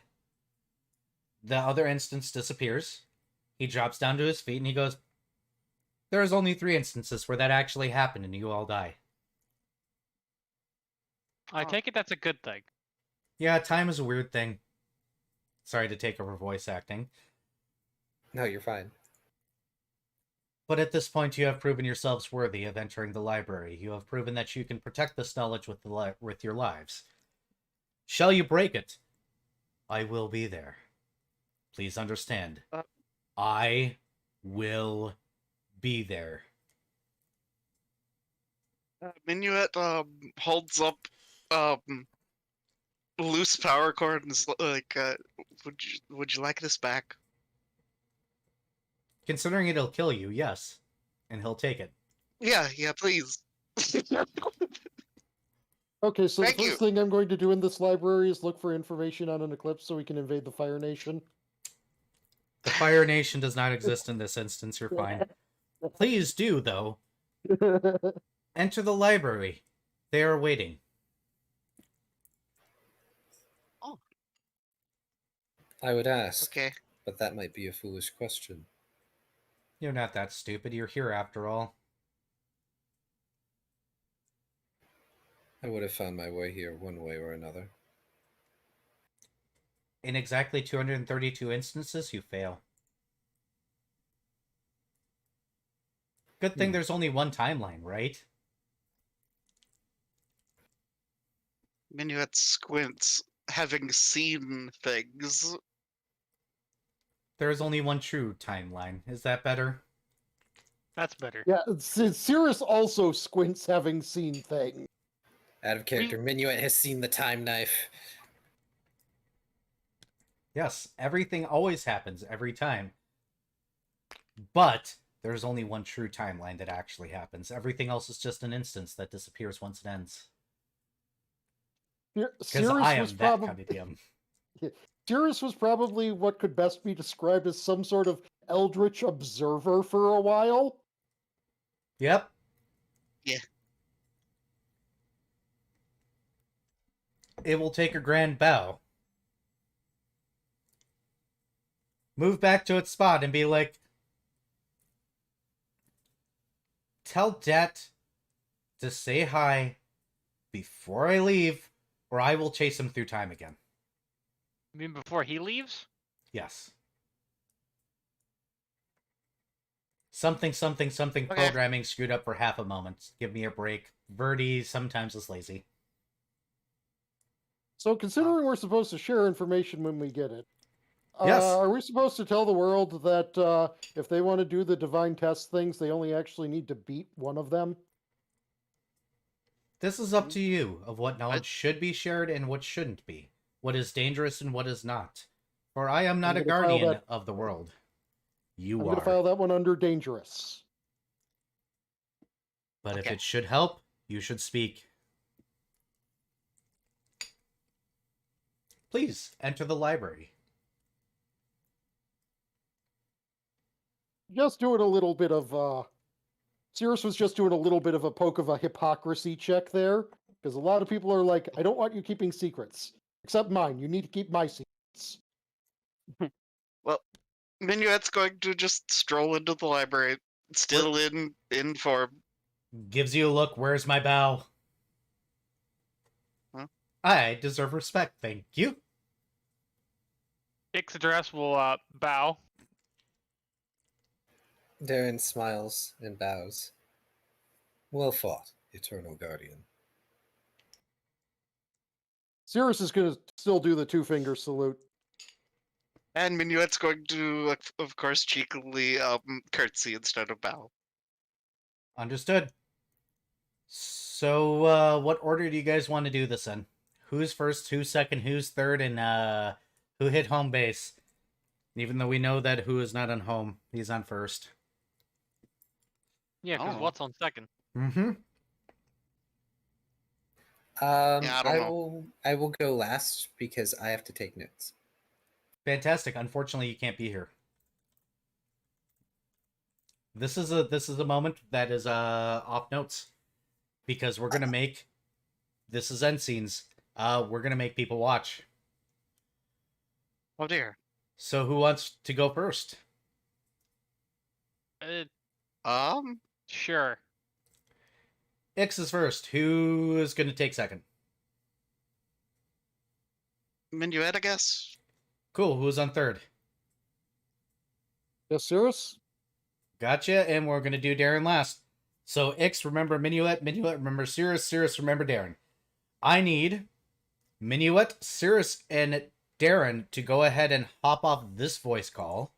The other instance disappears. He drops down to his feet and he goes, there is only 3 instances where that actually happened and you all die. I take it that's a good thing. Yeah, time is a weird thing. Sorry to take over voice acting. No, you're fine. But at this point, you have proven yourselves worthy of entering the library. You have proven that you can protect this knowledge with your lives. Shall you break it? I will be there. Please understand. I will be there. Minuet holds up loose power cord and is like, would you like this back? Considering it'll kill you, yes. And he'll take it. Yeah, please. Okay, so Thank the you. first thing I'm going to do in this library is look for information on an eclipse so we can invade the Fire Nation. The Fire Nation does not exist in this instance, you're fine. Please do, though. Enter the library. They are waiting. I would ask, Okay. but that might be a foolish question. You're not that stupid. You're here after all. I would have found my way here one way or another. In exactly 232 instances, you fail. Good thing there's only one timeline, right? Minuet squints, having seen things. There's only one true timeline. Is that better? That's better. Yeah, Cirrus also squints, having seen things. Out of character, Minuet has seen the time knife. Yes, everything always happens every time. But there's only one true timeline that actually happens. Everything else is just an instance that disappears once it ends. Because Cirrus I am was that probably kind of DM. Cirrus was probably what could best be described as some sort of eldritch observer for a while. Yep. Yeah. It will take a grand bow. Move back to its spot and be like, tell Det to say hi before I leave, or I will chase him through time again. You mean before he leaves? Yes. Something Okay. programming screwed up for half a moment. Give me a break. Verdi sometimes is lazy. So, considering we're supposed to share information when we get it, Yes. are we supposed to tell the world that if they want to do the divine test things, they only actually need to beat one of them? This is up to you of what knowledge should be shared and what shouldn't be. What is dangerous and what is not. For I am not I'm a gonna file guardian that- of the world. You I'm are. going to file that one under dangerous. But if Okay. it should help, you should speak. Please enter the library. Just doing a little bit of Cirrus was just doing a little bit of a poke of a hypocrisy check there, because a lot of people are like, I don't want you keeping secrets. Except mine. You need to keep my secrets. Minuet's going to just stroll into the library, still in form. Gives you a look, where's my bow? Huh? I deserve respect, thank you. Ixadrass will bow. Darren smiles and bows. Well fought, Eternal Guardian. Cirrus is going to still do the two-finger salute. And Minuet's going to, of course, cheekily curtsy instead of bow. Understood. So, what order do you guys want to do this in? Who's first, who's second, who's third, and who hit home base? Even though we know that who is not on home, he's on first. Yeah, because Oh. what's on second? Mm-hmm. I don't know. I will go last because I have to take notes. Fantastic. Unfortunately, you can't be here. This is a moment that is off notes because we're gonna make this is end scenes. We're gonna make people watch. Oh dear. So who wants to go first? Sure. Ix is first. Who is gonna take second? Minuet, I guess. Cool. Who's on third? Yes, Cirrus? Gotcha. And we're gonna do Darren last. So Ix, remember Minuet. Minuet, remember Cirrus. Cirrus, remember Darren. I need Minuet, Cirrus, and Darren to go ahead and hop off this voice call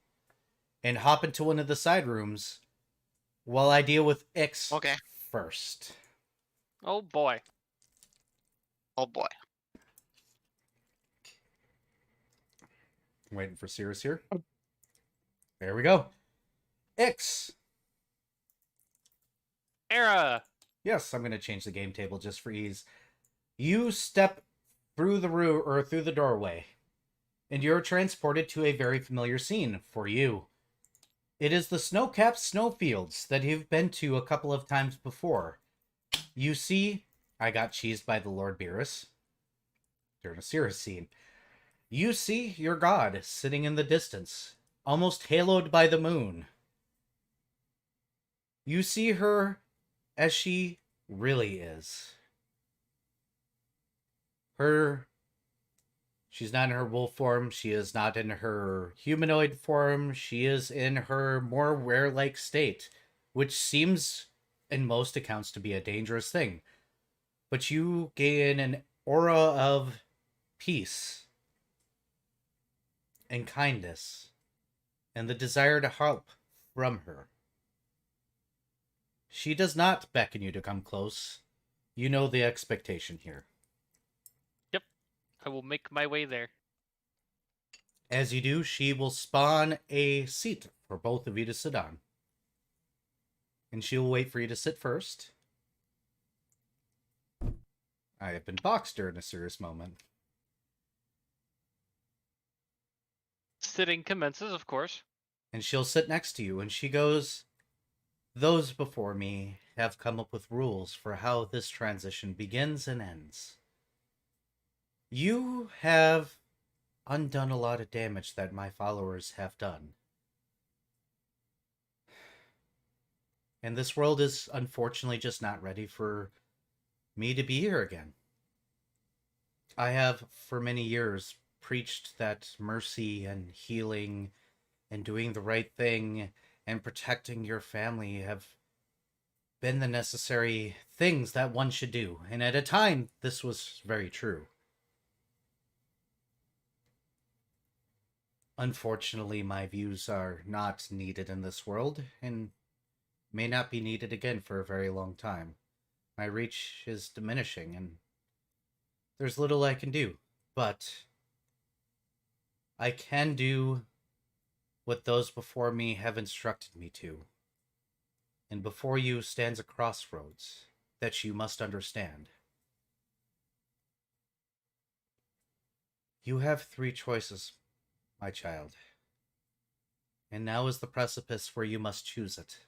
and hop into one of the side rooms while I deal with Ix Okay. first. Oh boy. Oh boy. I'm waiting for Cirrus here. There we go. Ix. Era. Yes, I'm going to change the game table just for ease. You step through the room or through the doorway, and you're transported to a very familiar scene for you. It is the snow-capped snowfields that you've been to a couple of times before. You see, I got cheesed by the Lord Beerus during a Cirrus scene. You see your god sitting in the distance, almost haloed by the moon. You see her as she really is. She's not in her wolf form, she is not in her humanoid form, she is in her more were-like state, which seems, in most accounts, to be a dangerous thing. But you gain an aura of peace and kindness and the desire to help from her. She does not beckon you to come close. You know the expectation here. Yep. I will make my way there. As you do, she will spawn a seat for both of you to sit on. And she will wait for you to sit first. I have been boxed during a serious moment. Sitting commences, of course. And she'll sit next to you, and she goes, "Those before me have come up with rules for how this transition begins and ends. You have undone a lot of damage that my followers have done. And this world is unfortunately just not ready for me to be here again. I have, for many years, preached that mercy and healing and doing the right thing and protecting your family have been the necessary things that one should do. And at a time, this was very true. Unfortunately, my views are not needed in this world, and may not be needed again for a very long time. My reach is diminishing, and there's little I can do. But I can do what those before me have instructed me to. And before you stands a crossroads that you must understand. You have 3 choices, my child. And now is the precipice where you must choose it.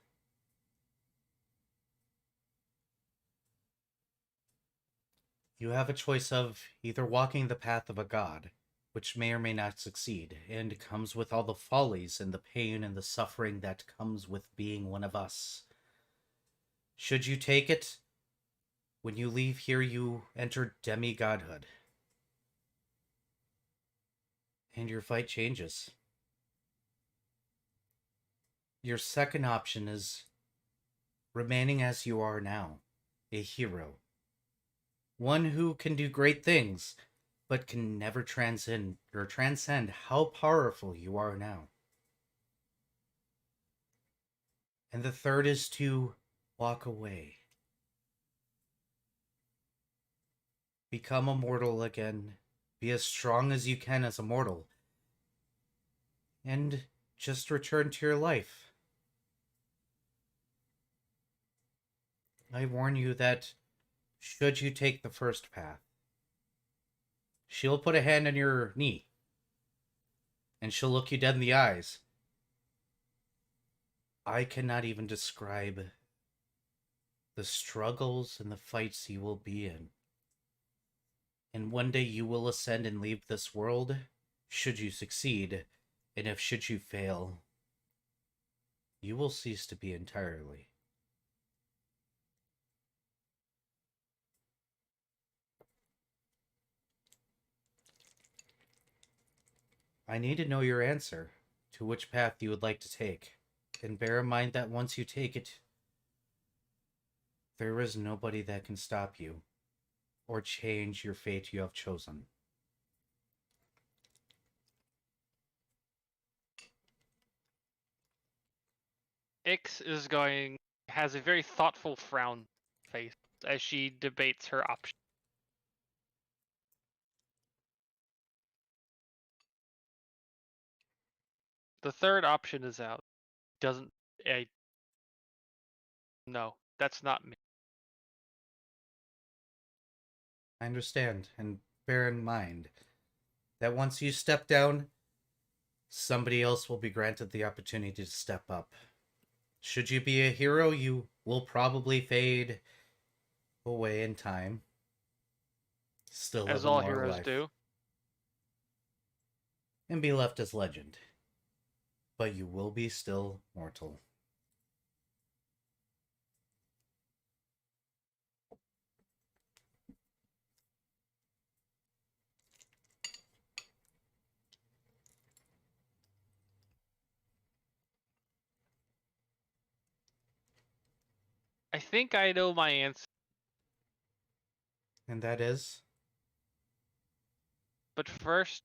You have a choice of either walking the path of a god, which may or may not succeed, and comes with all the follies and the pain and the suffering that comes with being one of us. Should you take it, when you leave here you enter demi-godhood. And your fight changes. Your second option is remaining as you are now, a hero. One who can do great things, but can never transcend how powerful you are now. And the third is to walk away. Become a mortal again. Be as strong as you can as a mortal. And just return to your life. I warn you that should you take the first path, she'll put a hand on your knee, and she'll look you dead in the eyes. I cannot even describe the struggles and the fights you will be in. And one day you will ascend and leave this world, should you succeed, and if should you fail, you will cease to be entirely. I need to know your answer to which path you would like to take. And bear in mind that once you take it, there is nobody that can stop you or change your fate you have chosen. Ix has a very thoughtful frown face as she debates her option. The third option is out. Doesn't a No, that's not me. I understand, and bear in mind that once you step down, somebody else will be granted the opportunity to step up. Should you be a hero, you will probably fade away in time. Still As live a all moral heroes life. do. and be left as legend. But you will be still mortal. I think I know my answer, And that is? but first,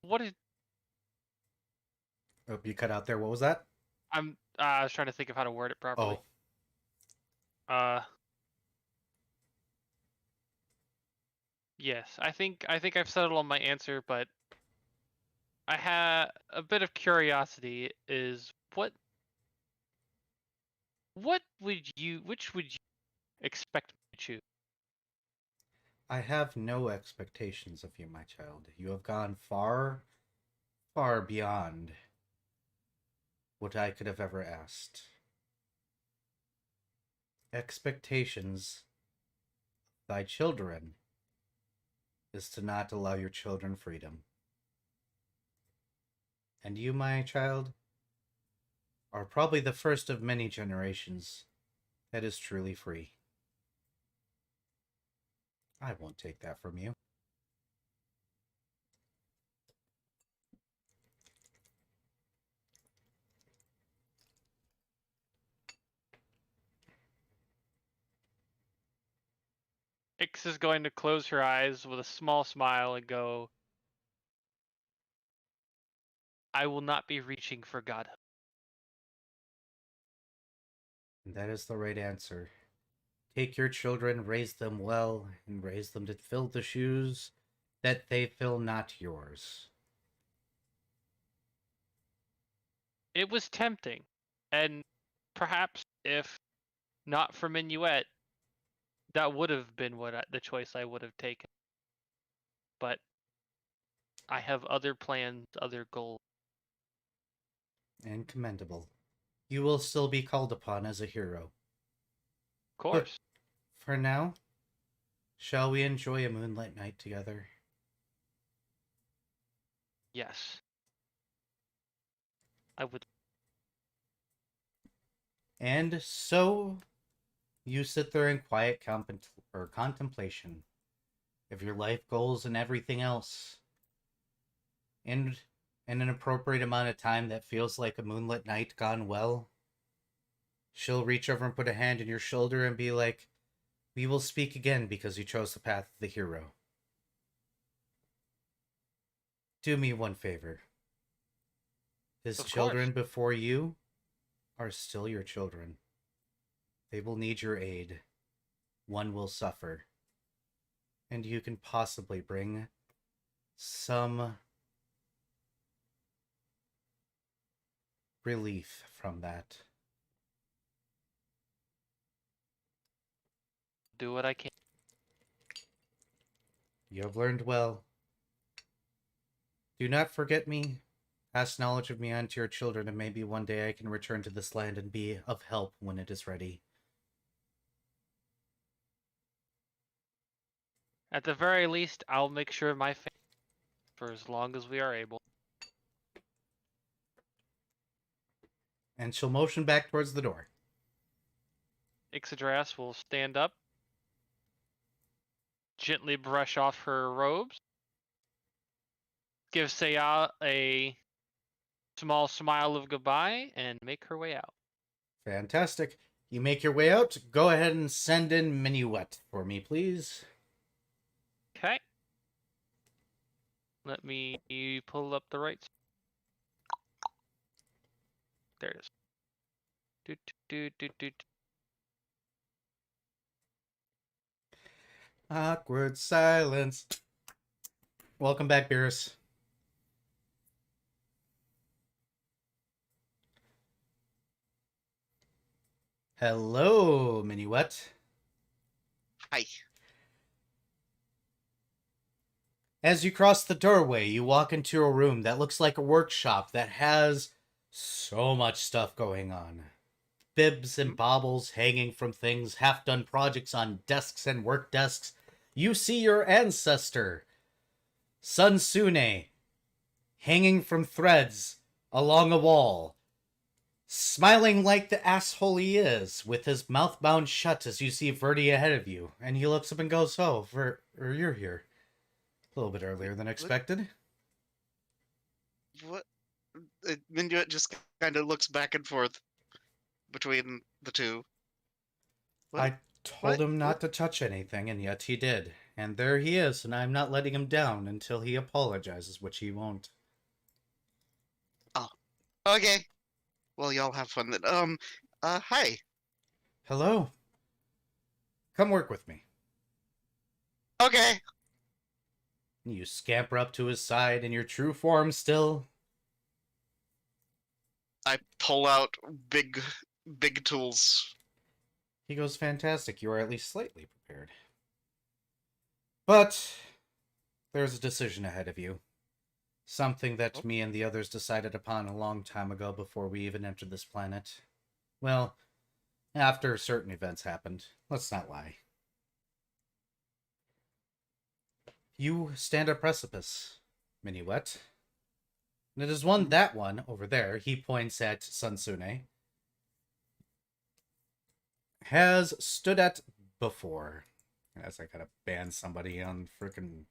what is? Oh, you cut out there. What was that? I was trying to think of how to word it properly. Oh, Yes, I think I've settled on my answer, but I had a bit of curiosity. Is what which would you expect me to choose? I have no expectations of you, my child. You have gone far, far beyond what I could have ever asked. Expectations of thy children is to not allow your children freedom. And you, my child, are probably the first of many generations that is truly free. I won't take that from you. Ix is going to close her eyes with a small smile and go, I will not be reaching for godhood. And that is the right answer. Take your children, raise them well, and raise them to fill the shoes that they fill not yours. It was tempting, and perhaps if not for Minuet, that would have been the choice I would have taken. But I have other plans, other goals. And commendable. You will still be called upon as a hero. Of course. For now, shall we enjoy a moonlight night together? Yes. I would. And so you sit there in quiet contemplation of your life goals and everything else. And in an appropriate amount of time that feels like a moonlit night gone well, she'll reach over and put a hand on your shoulder and be like, we will speak again because you chose the path of the hero. Do me one favor. His Of children before you are still your children. They will need your aid. One will suffer. And you can possibly bring some relief from that. Do what I can. You have learned well. Do not forget me. Pass knowledge of me on to your children, and maybe one day I can return to this land and be of help when it is ready. At the very least, I'll make sure my family for as long as we are able. And she'll motion back towards the door. Ixidras will stand up, gently brush off her robes, give Saya a small smile of goodbye, and make her way out. Fantastic. You make your way out. Go ahead and send in Minuet for me, please. Okay. Let me pull up the right. There it is. Do, do, do, do, do. Awkward silence. Welcome back, Beerus. Hello, Minuet. Hi. As you cross the doorway, you walk into a room that looks like a workshop that has so much stuff going on. Bibs and baubles hanging from things, half-done projects on desks and work desks. You see your ancestor, Sun Sune, hanging from threads along a wall, smiling like the asshole he is, with his mouth bound shut as you see Verdi ahead of you, and he looks up and goes, "Oh, you're here. A little bit earlier than expected." What? Minuet just kind of looks back and forth between the two. What? I told What? him not to touch anything, and yet he did. And there he is, and I'm not letting him down until he apologizes, which he won't. Oh, okay. Well, y'all have fun then. Hi. Hello. Come work with me. Okay. You scamper up to his side in your true form still. I pull out big tools. He goes, "Fantastic, you are at least slightly prepared. But there's a decision ahead of you. Something that me and the others decided upon a long time ago before we even entered this planet. Well, after certain events happened. Let's not lie. You stand a precipice, Minuet. And it is one, that one, over there, he points at Sunsune, has stood at before. As I gotta ban somebody on frickin'...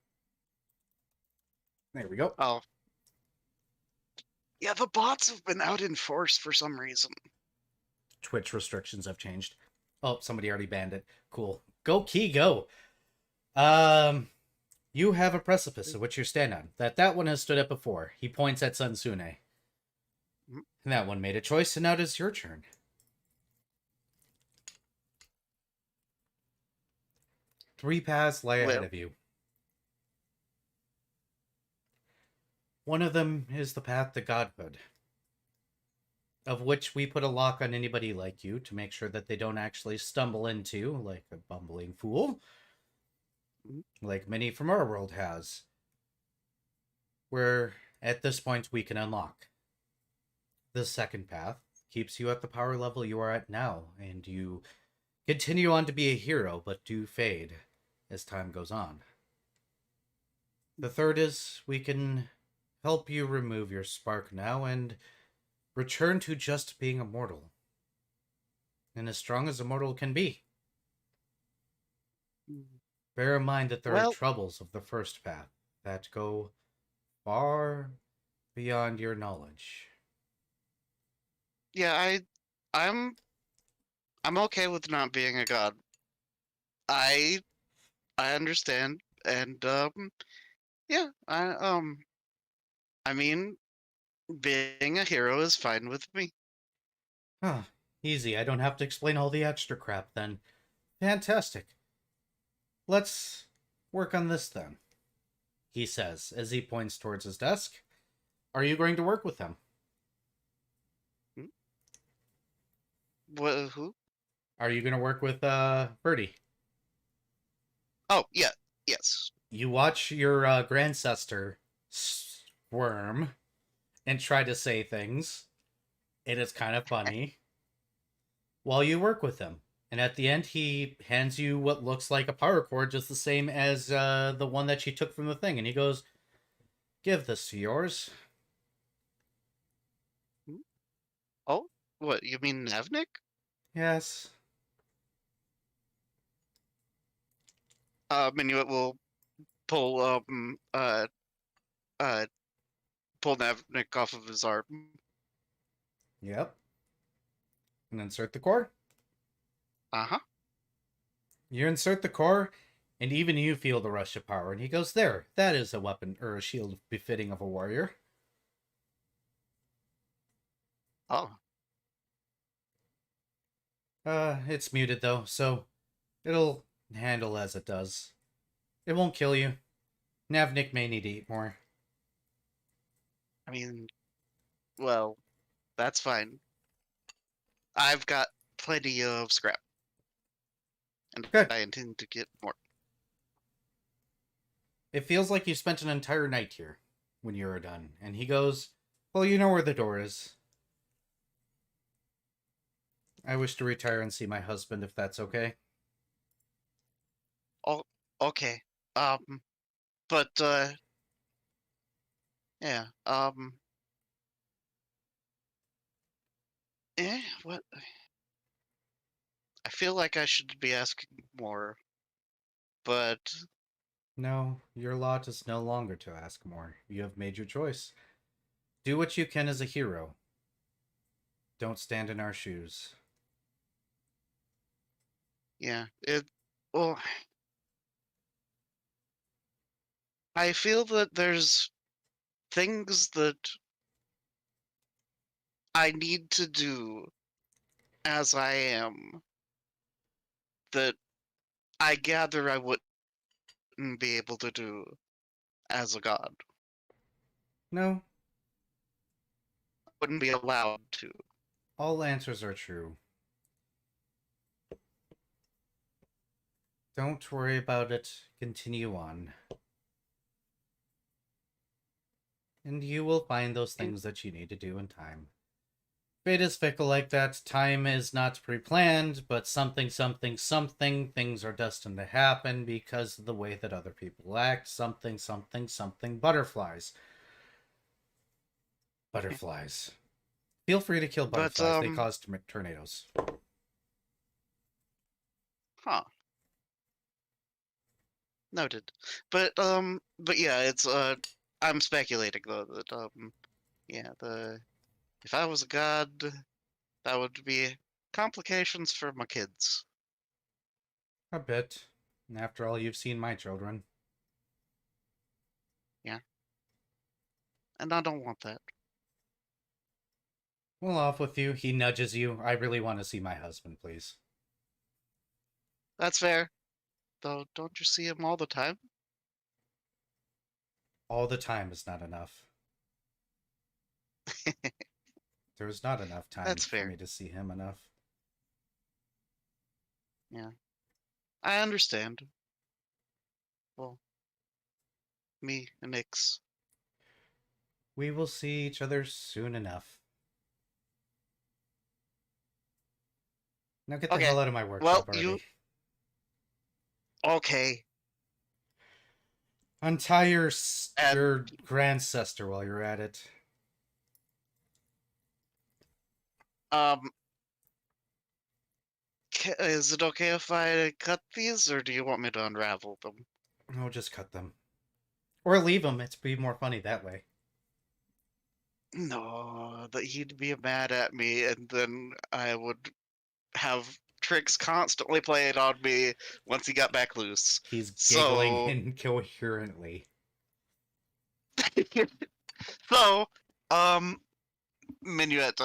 There we go. Oh. Yeah, the bots have been out in force for some reason. Twitch restrictions have changed. Oh, somebody already banned it. Cool. Go, Key, go! You have a precipice of which you stand on. That one has stood at before. He points at Sunsune. And that one made a choice, and now it is your turn. Three paths lie ahead of you. One of them is the path to godhood, of which we put a lock on anybody like you to make sure that they don't actually stumble into, like a bumbling fool, like many from our world has, where at this point we can unlock. The second path keeps you at the power level you are at now, and you continue on to be a hero, but do fade as time goes on. The third is we can help you remove your spark now and return to just being a mortal, and as strong as a mortal can be. Bear in mind that there are troubles of the first path that go far beyond your knowledge. Yeah, I'm okay with not being a god. I understand, and yeah, I mean, being a hero is fine with me. Huh, easy. I don't have to explain all the extra crap then. Fantastic. Let's work on this then, he says as he points towards his desk. Are you going to work with him? Who? Are you going to work with Birdie? Oh, yeah, yes. You watch your grandsister squirm and try to say things. It is kind of funny. While you work with him. And at the end, he hands you what looks like a power cord, just the same as the one that she took from the thing. And he goes, "Give this to yours." Oh, what, you mean Navnik? Yes. Minuet will pull pull Navnik off of his arm. Yep. And insert the core. Uh-huh. You insert the core, and even you feel the rush of power. And he goes, "There, that is a weapon, or a shield befitting of a warrior." Oh. It's muted though, so it'll handle as it does. It won't kill you. Navnik may need to eat more. I mean, well, that's fine. I've got plenty of scrap. And Good. I intend to get more. It feels like you spent an entire night here when you were done. And he goes, "Well, you know where the door is. I wish to retire and see my husband, if that's okay." Oh, okay. But, Yeah. What? I feel like I should be asking more, but No, your lot is no longer to ask more. You have made your choice. Do what you can as a hero. Don't stand in our shoes. yeah, well, I feel that there's things that I need to do as I am that I gather I wouldn't be able to do as a god. No, Wouldn't be allowed to. all answers are true. Don't worry about it. Continue on. And you will find those things that you need to do in time. Fate is fickle like that. Time is not pre-planned, but something, things are destined to happen because of the way that other people act. Something, butterflies. Butterflies. Feel free to kill But, butterflies. They cause tornadoes. Huh. Noted. But yeah, it's, I'm speculating, though, that, yeah, if I was a god, that would be complications for my kids. A bit. After all, you've seen my children. And I don't want that. Well, off with you. He nudges you. I really want to see my husband, please. That's fair. Though, don't you see him all the time? All the time is not enough. There's not enough time That's for fair. me to see him enough. Yeah. I understand. Well, me and Ix. We will see each other soon enough. Now get the Okay. hell out of my workshop already. Okay. Untie your And- grandsister while you're at it. Is it okay if I cut these, or do you want me to unravel them? Oh, just cut them. Or leave them. It'd be more funny that way. No, that he'd be mad at me, and then I would have tricks constantly played on me once he got back loose. He's giggling So- incoherently. So, Minuet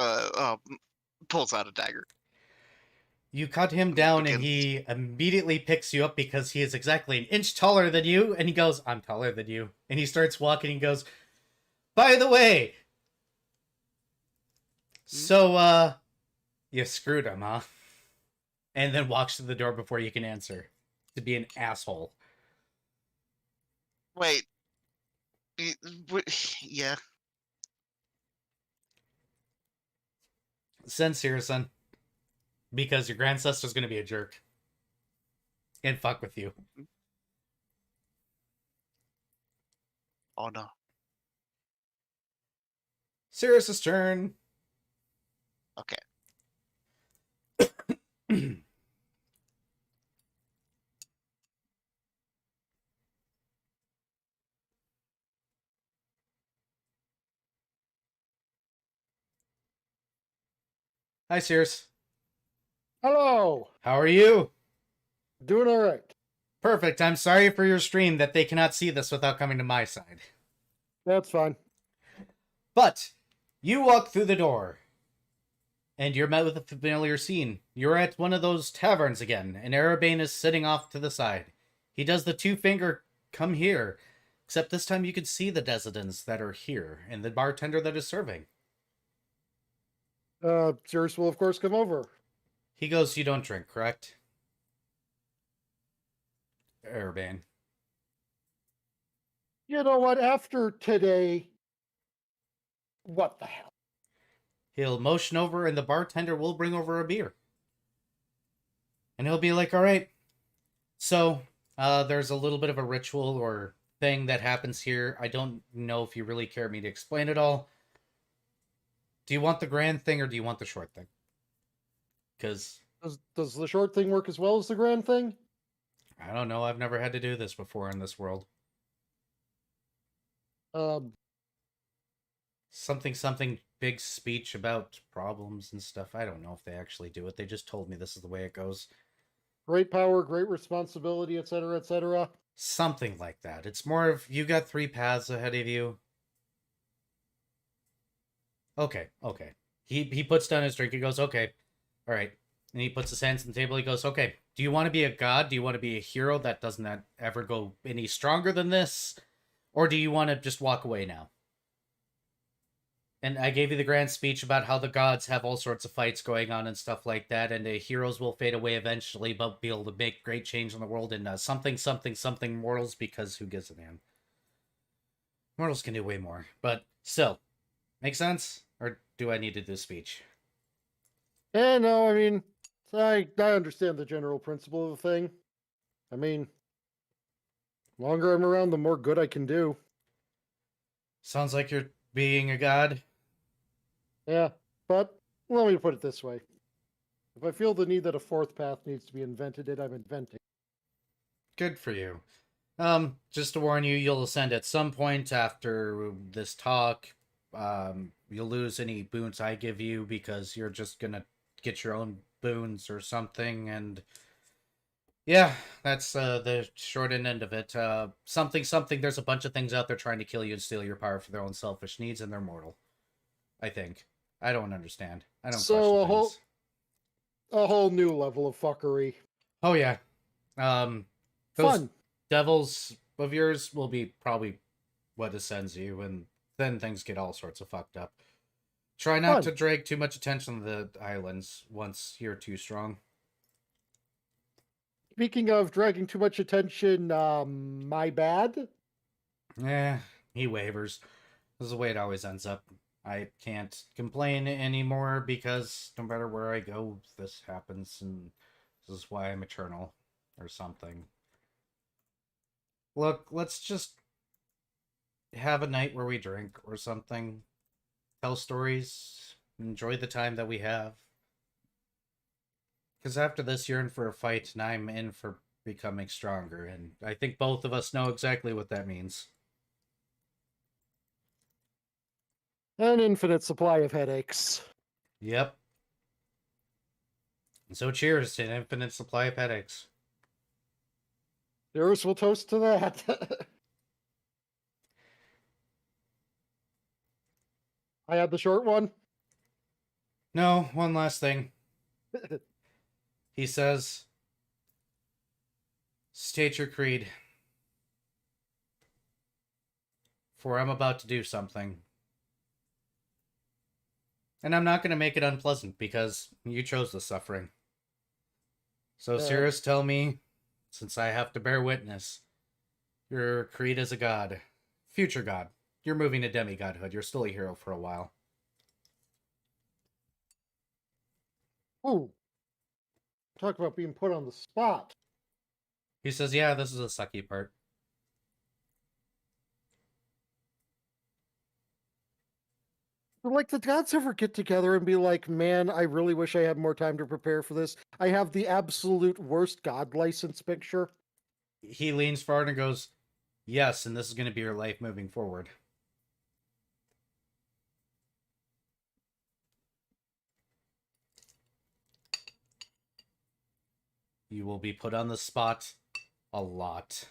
pulls out a dagger. You cut him down and he immediately picks you up because he is exactly an inch taller than you. And he goes, I'm taller than you. And he starts walking and goes, by the way, so, you screwed him, huh? And then walks to the door before you can answer. To be an asshole. Wait. Yeah. Send Searson. Because your grandsister's gonna be a jerk. And fuck with you. Oh no. Sirius's turn. Okay. Hi, Sirius. Hello. How are you? Doing all right. Perfect. I'm sorry for your stream that they cannot see this without coming to my side. That's fine. But you walk through the door, and you're met with a familiar scene. You're at one of those taverns again, and Arabane is sitting off to the side. He does the two-finger come here, except this time you can see the residents that are here, and the bartender that is serving. Cirrus will, of course, come over. He goes, you don't drink, correct? Arabane. You know what? After today, what the hell? He'll motion over, and the bartender will bring over a beer. And he'll be like, all right, so there's a little bit of a ritual or thing that happens here. I don't know if you really care me to explain it all. Do you want the grand thing or do you want the short thing? Because Does the short thing work as well as the grand thing? I don't know. I've never had to do this before in this world. Um, Something big speech about problems and stuff. I don't know if they actually do it. They just told me this is the way it goes. Great power, great responsibility, etc., etc. Something like that. It's more of you got 3 paths ahead of you. Okay. He puts down his drink. He goes, okay, all right. And he puts his hands on the table. He goes, okay, do you want to be a god? Do you want to be a hero that doesn't ever go any stronger than this? Or do you want to just walk away now? And I gave you the grand speech about how the gods have all sorts of fights going on and stuff like that, and the heroes will fade away eventually, but be able to make great change in the world, and something mortals, because who gives a damn? Mortals can do way more, but still. Make sense? Or do I need to do a speech? Yeah, no, I mean, I understand the general principle of the thing. I mean, the longer I'm around, the more good I can do. Sounds like you're being a god. Yeah, but let me put it this way. If I feel the need that a fourth path needs to be invented, I'm inventing. Good for you. Just to warn you, you'll ascend at some point after this talk. You'll lose any boons I give you because you're just gonna get your own boons or something, and yeah, that's the short end of it. Something, there's a bunch of things out there trying to kill you and steal your power for their own selfish needs, and they're mortal. I think. I don't understand. I don't So question a whole new level of fuckery. Oh yeah. Those Fun. devils of yours will be probably what ascends you, and then things get all sorts of fucked up. Try not to drag too much attention to the islands once you're too strong. Speaking of dragging too much attention, my bad. Eh, he wavers. This is the way it always ends up. I can't complain anymore because no matter where I go, this happens, and this is why I'm eternal, or something. Look, let's just have a night where we drink or something. Tell stories. Enjoy the time that we have. Because after this, you're in for a fight, and I'm in for becoming stronger, and I think both of us know exactly what that means. An infinite supply of headaches. Yep. And so cheers to an infinite supply of headaches. Yours will toast to that. I had the short one. No, one last thing. He says, state your creed. For I'm about to do something. And I'm not going to make it unpleasant because you chose the suffering. So, Cirrus, tell me, since I have to bear witness, your creed is a god. Future god. You're moving to demigodhood. You're still a hero for a while. Ooh. Talk about being put on the spot. He says, yeah, this is a sucky part. Like, the gods ever get together and be like, man, I really wish I had more time to prepare for this. I have the absolute worst god license picture. He leans forward and goes, yes, and this is going to be your life moving forward. You will be put on the spot a lot.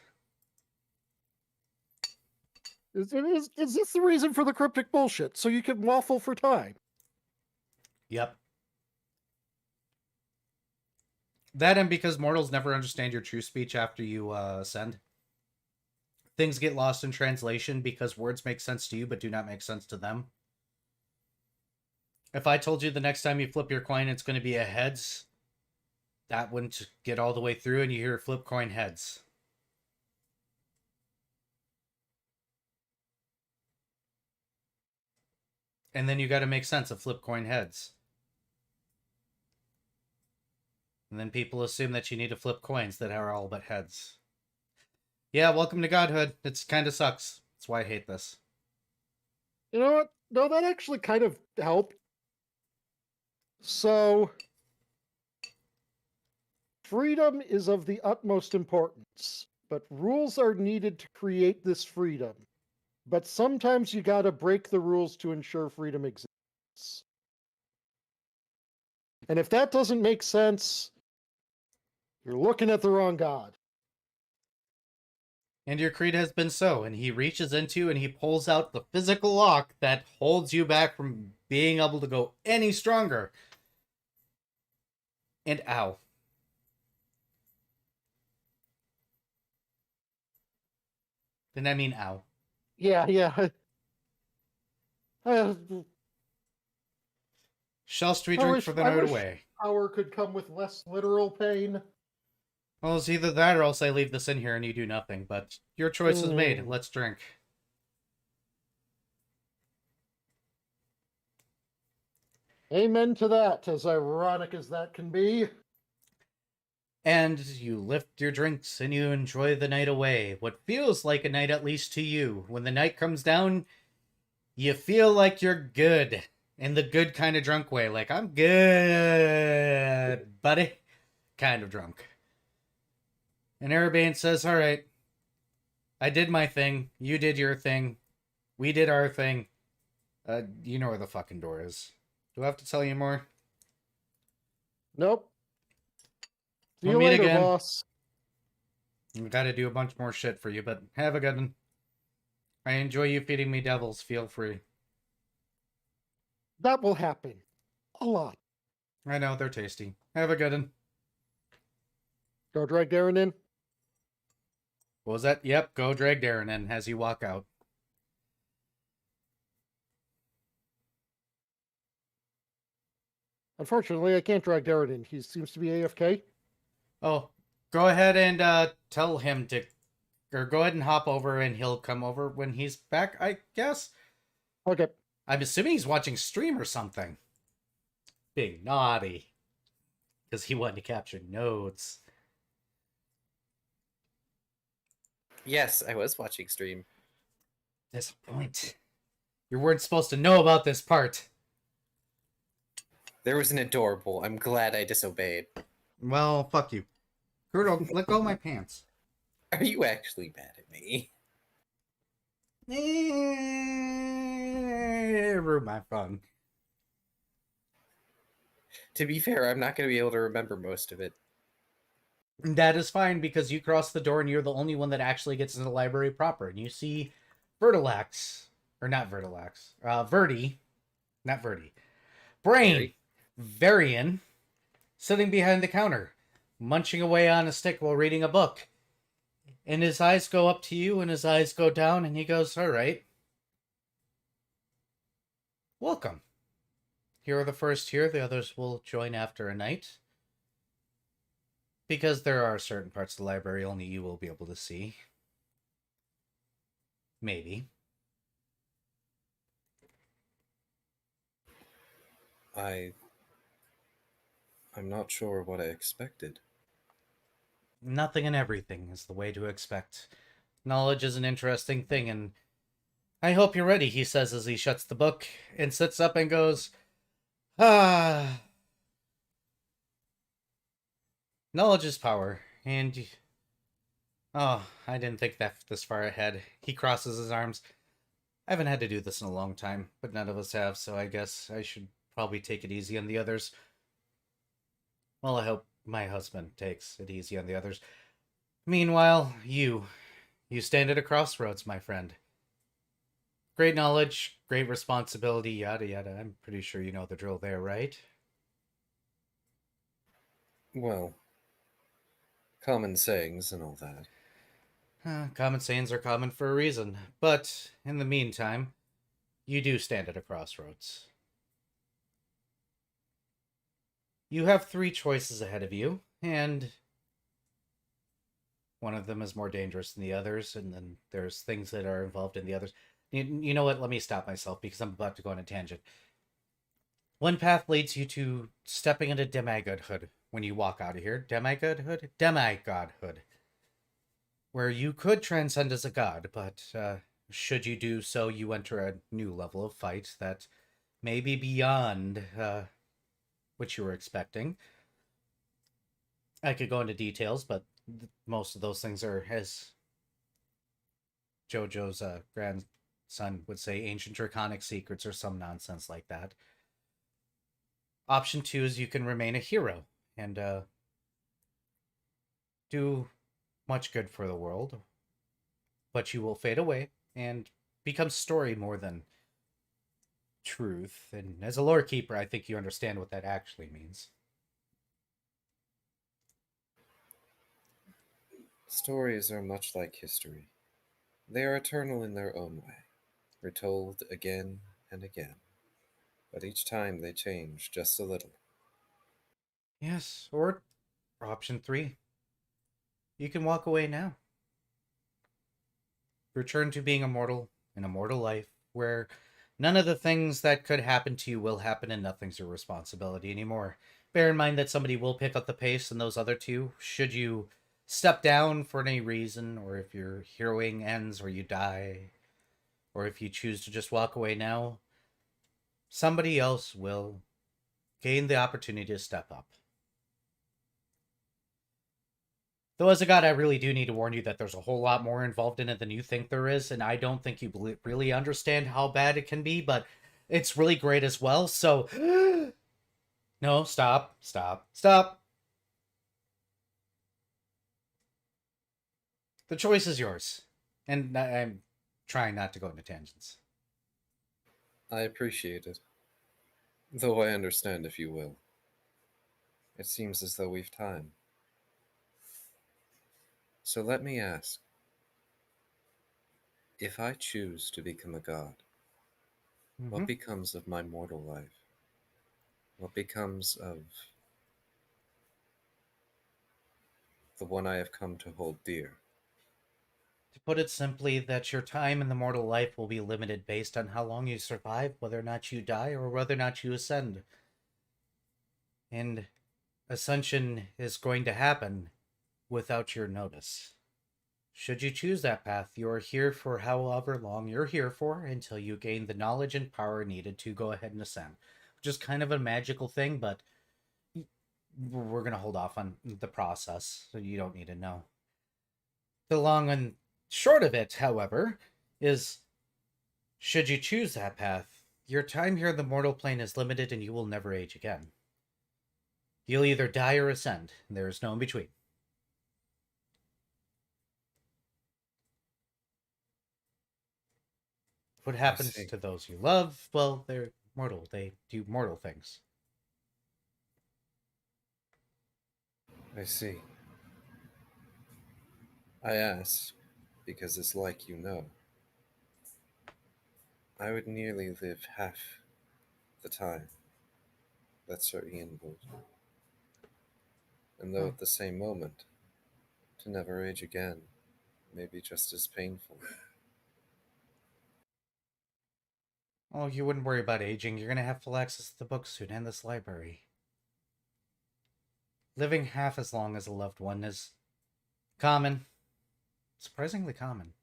Is this the reason for the cryptic bullshit? So you can waffle for time? Yep. That and because mortals never understand your true speech after you ascend. Things get lost in translation because words make sense to you but do not make sense to them. If I told you the next time you flip your coin it's going to be a heads, that wouldn't get all the way through and you hear flip coin heads. And then you got to make sense of flip coin heads. And then people assume that you need to flip coins that are all but heads. Yeah, welcome to godhood. It's kind of sucks. That's why I hate this. You know what? No, that actually kind of helped. So, freedom is of the utmost importance, but rules are needed to create this freedom. But sometimes you gotta break the rules to ensure freedom exists. And if that doesn't make sense, you're looking at the wrong god. And your creed has been so. And he reaches into and he pulls out the physical lock that holds you back from being able to go any stronger. And ow. Didn't I mean ow? Yeah. Uh, Shall we I drink wish- for the I night wish- away? power could come with less literal pain. Well, it's either that or else I leave this in here and you do nothing. But your choice is made. Mm. Let's drink. Amen to that, as ironic as that can be. And you lift your drinks and you enjoy the night away. What feels like a night, at least to you. When the night comes down, you feel like you're good. In the good kind of drunk way. Like, I'm good, buddy. Kind of drunk. And Erebane says, all right, I did my thing. You did your thing. We did our thing. You know where the fucking door is. Do I have to tell you more? Nope. See We'll you meet later, again. boss. I've got to do a bunch more shit for you, but have a good one. I enjoy you feeding me devils. Feel free. That will happen. A lot. I know, they're tasty. Have a good one. Go drag Darren in. What was that? Yep, go drag Darren in as you walk out. Unfortunately, I can't drag Darren in. He seems to be AFK. Oh, go ahead and tell him to... Or go ahead and hop over and he'll come over when he's back, I guess? Okay. I'm assuming he's watching stream or something. Being naughty. Because he wanted to capture notes. Yes, I was watching stream. Disappoint. You weren't supposed to know about this part. There was an adorable. I'm glad I disobeyed. Well, fuck you. Kurdo, let go of my pants. Are you actually mad at me? Ruin my fun. To be fair, I'm not going to be able to remember most of it. That is fine because you cross the door and you're the only one that actually gets into the library proper. And you see Vertilax, or not Vertilax, Verdi, not Verdi, Brain, Varian, sitting behind the counter, munching away on a stick while reading a book. And his eyes go up to you and his eyes go down and he goes, all right. Welcome. You're the first here. The others will join after a night. Because there are certain parts of the library only you will be able to see. Maybe. I'm not sure what I expected. Nothing and everything is the way to expect. Knowledge is an interesting thing, and I hope you're ready, he says as he shuts the book and sits up and goes, ah. Knowledge is power, and... Oh, I didn't think that this far ahead. He crosses his arms. I haven't had to do this in a long time, but none of us have, so I guess I should probably take it easy on the others. Well, I hope my husband takes it easy on the others. Meanwhile, you stand at a crossroads, my friend. Great knowledge, great responsibility, yada yada. I'm pretty sure you know the drill there, right? Well, common sayings and all that. Common sayings are common for a reason, but in the meantime, you do stand at a crossroads. You have 3 choices ahead of you, and one of them is more dangerous than the others, and then there's things that are involved in the others. You know what? Let me stop myself because I'm about to go on a tangent. One path leads you to stepping into demigodhood when you walk out of here. Demigodhood? Demigodhood. where you could transcend as a god, but should you do so, you enter a new level of fight that may be beyond what you were expecting. I could go into details, but most of those things are, as JoJo's grandson would say, ancient draconic secrets or some nonsense like that. Option 2 is you can remain a hero and do much good for the world, but you will fade away and become story more than truth. And as a lore keeper, I think you understand what that actually means. Stories are much like history. They are eternal in their own way, retold again and again, but each time they change just a little. Yes, or option 3, you can walk away now. Return to being immortal, an immortal life, where none of the things that could happen to you will happen and nothing's your responsibility anymore. Bear in mind that somebody will pick up the pace in those other two, should you step down for any reason, or if your heroing ends or you die, or if you choose to just walk away now, somebody else will gain the opportunity to step up. Though as a god, I really do need to warn you that there's a whole lot more involved in it than you think there is, and I don't think you really understand how bad it can be, but it's really great as well, so... No, stop. The choice is yours, and I'm trying not to go into tangents. I appreciate it, though I understand if you will. It seems as though we've time. So let me ask, if I choose to become a god, what becomes of my mortal life? What becomes of the one I have come to hold dear? To put it simply, that your time in the mortal life will be limited based on how long you survive, whether or not you die, or whether or not you ascend. And ascension is going to happen without your notice. Should you choose that path, you are here for however long you're here for until you gain the knowledge and power needed to go ahead and ascend. Which is kind of a magical thing, but we're going to hold off on the process, so you don't need to know. The long and short of it, however, is should you choose that path, your time here in the mortal plane is limited and you will never age again. You'll either die or ascend, and there is no in between. What happens see. to those you love? Well, they're mortal. They do mortal things. I see. I ask because it's like you know. I would nearly live half the time that Sir Ian would. And though at the same moment, to never age again may be just as painful. Oh, you wouldn't worry about aging. You're going to have full access to the books soon and this library. Living half as long as a loved one is common. Surprisingly common.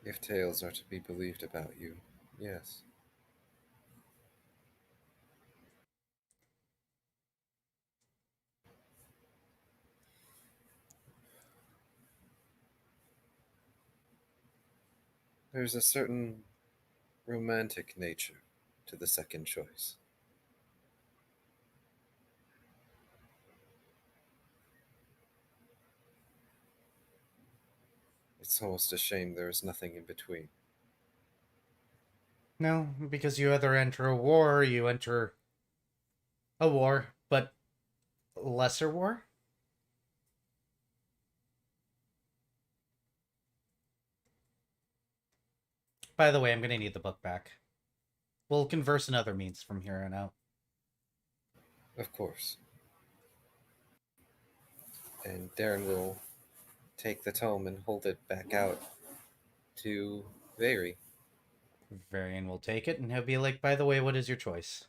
If tales are to be believed about you, yes. There's a certain romantic nature to the second choice. It's almost a shame there is nothing in between. No, because you either enter a war or you enter a war, but lesser war? By the way, I'm going to need the book back. We'll converse in other means from here on out. Of course. And Darren will take the tome and hold it back out to Vary. Varian will take it, and he'll be like, by the way, what is your choice?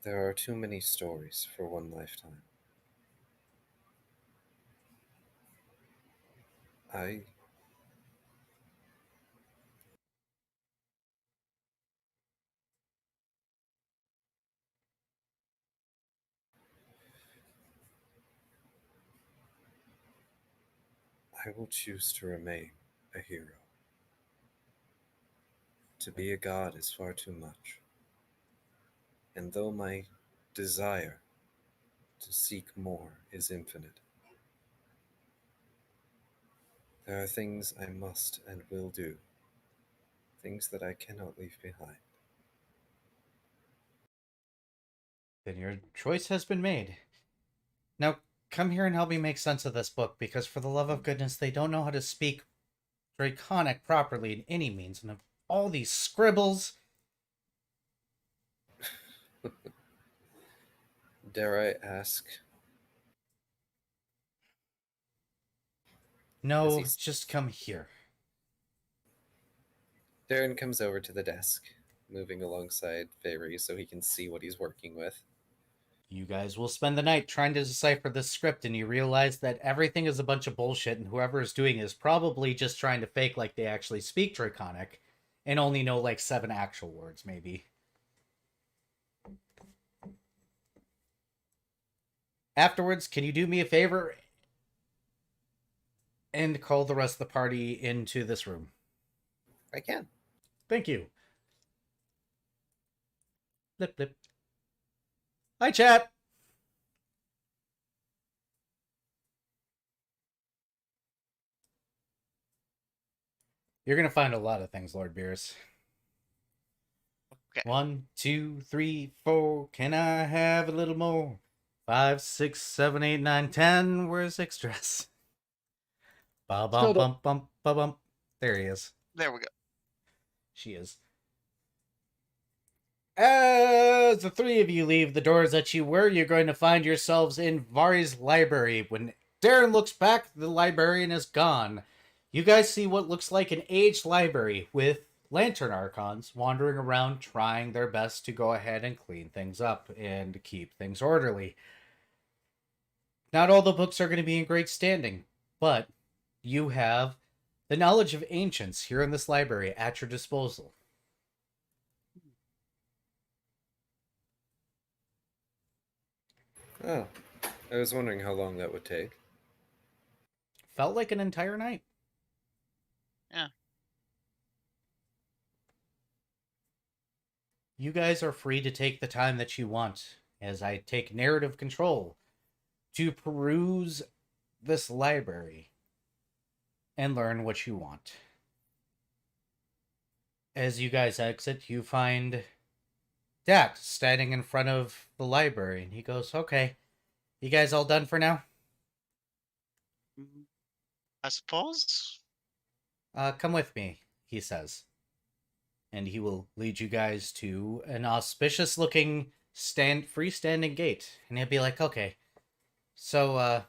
There are too many stories for one lifetime. I I will choose to remain a hero. To be a god is far too much. And though my desire to seek more is infinite, there are things I must and will do, things that I cannot leave behind. Then your choice has been made. Now, come here and help me make sense of this book, because for the love of goodness, they don't know how to speak Draconic properly in any means, and of all these scribbles. Dare I ask? No, he's- just come here. Darren comes over to the desk, moving alongside Fairy so he can see what he's working with. You guys will spend the night trying to decipher this script, and you realize that everything is a bunch of bullshit, and whoever is doing it is probably just trying to fake like they actually speak Draconic, and only know like 7 actual words, maybe. Afterwards, can you do me a favor and call the rest of the party into this room? I can. Thank you. Blip, blip. Hi, chat. You're going to find a lot of things, Lord Beers. Okay. 1, 2, 3, 4. Can I have a little more? 5, 6, 7, 8, 9, 10. Where's extras? Ba bum Still don't- bum bum ba bum. There he is. There we go. She is. As the 3 of you leave the doors that you were, you're going to find yourselves in Vari's library. When Darren looks back, the librarian is gone. You guys see what looks like an aged library with lantern archons wandering around trying their best to go ahead and clean things up and keep things orderly. Not all the books are going to be in great standing, but you have the knowledge of ancients here in this library at your disposal. Oh, I was wondering how long that would take. Felt like an entire night. Yeah. You guys are free to take the time that you want, as I take narrative control, to peruse this library and learn what you want. As you guys exit, you find Dat standing in front of the library, and he goes, "Okay, you guys all done for now? I suppose. Come with me," he says. And he will lead you guys to an auspicious-looking freestanding gate. And he'll be like, "Okay, so,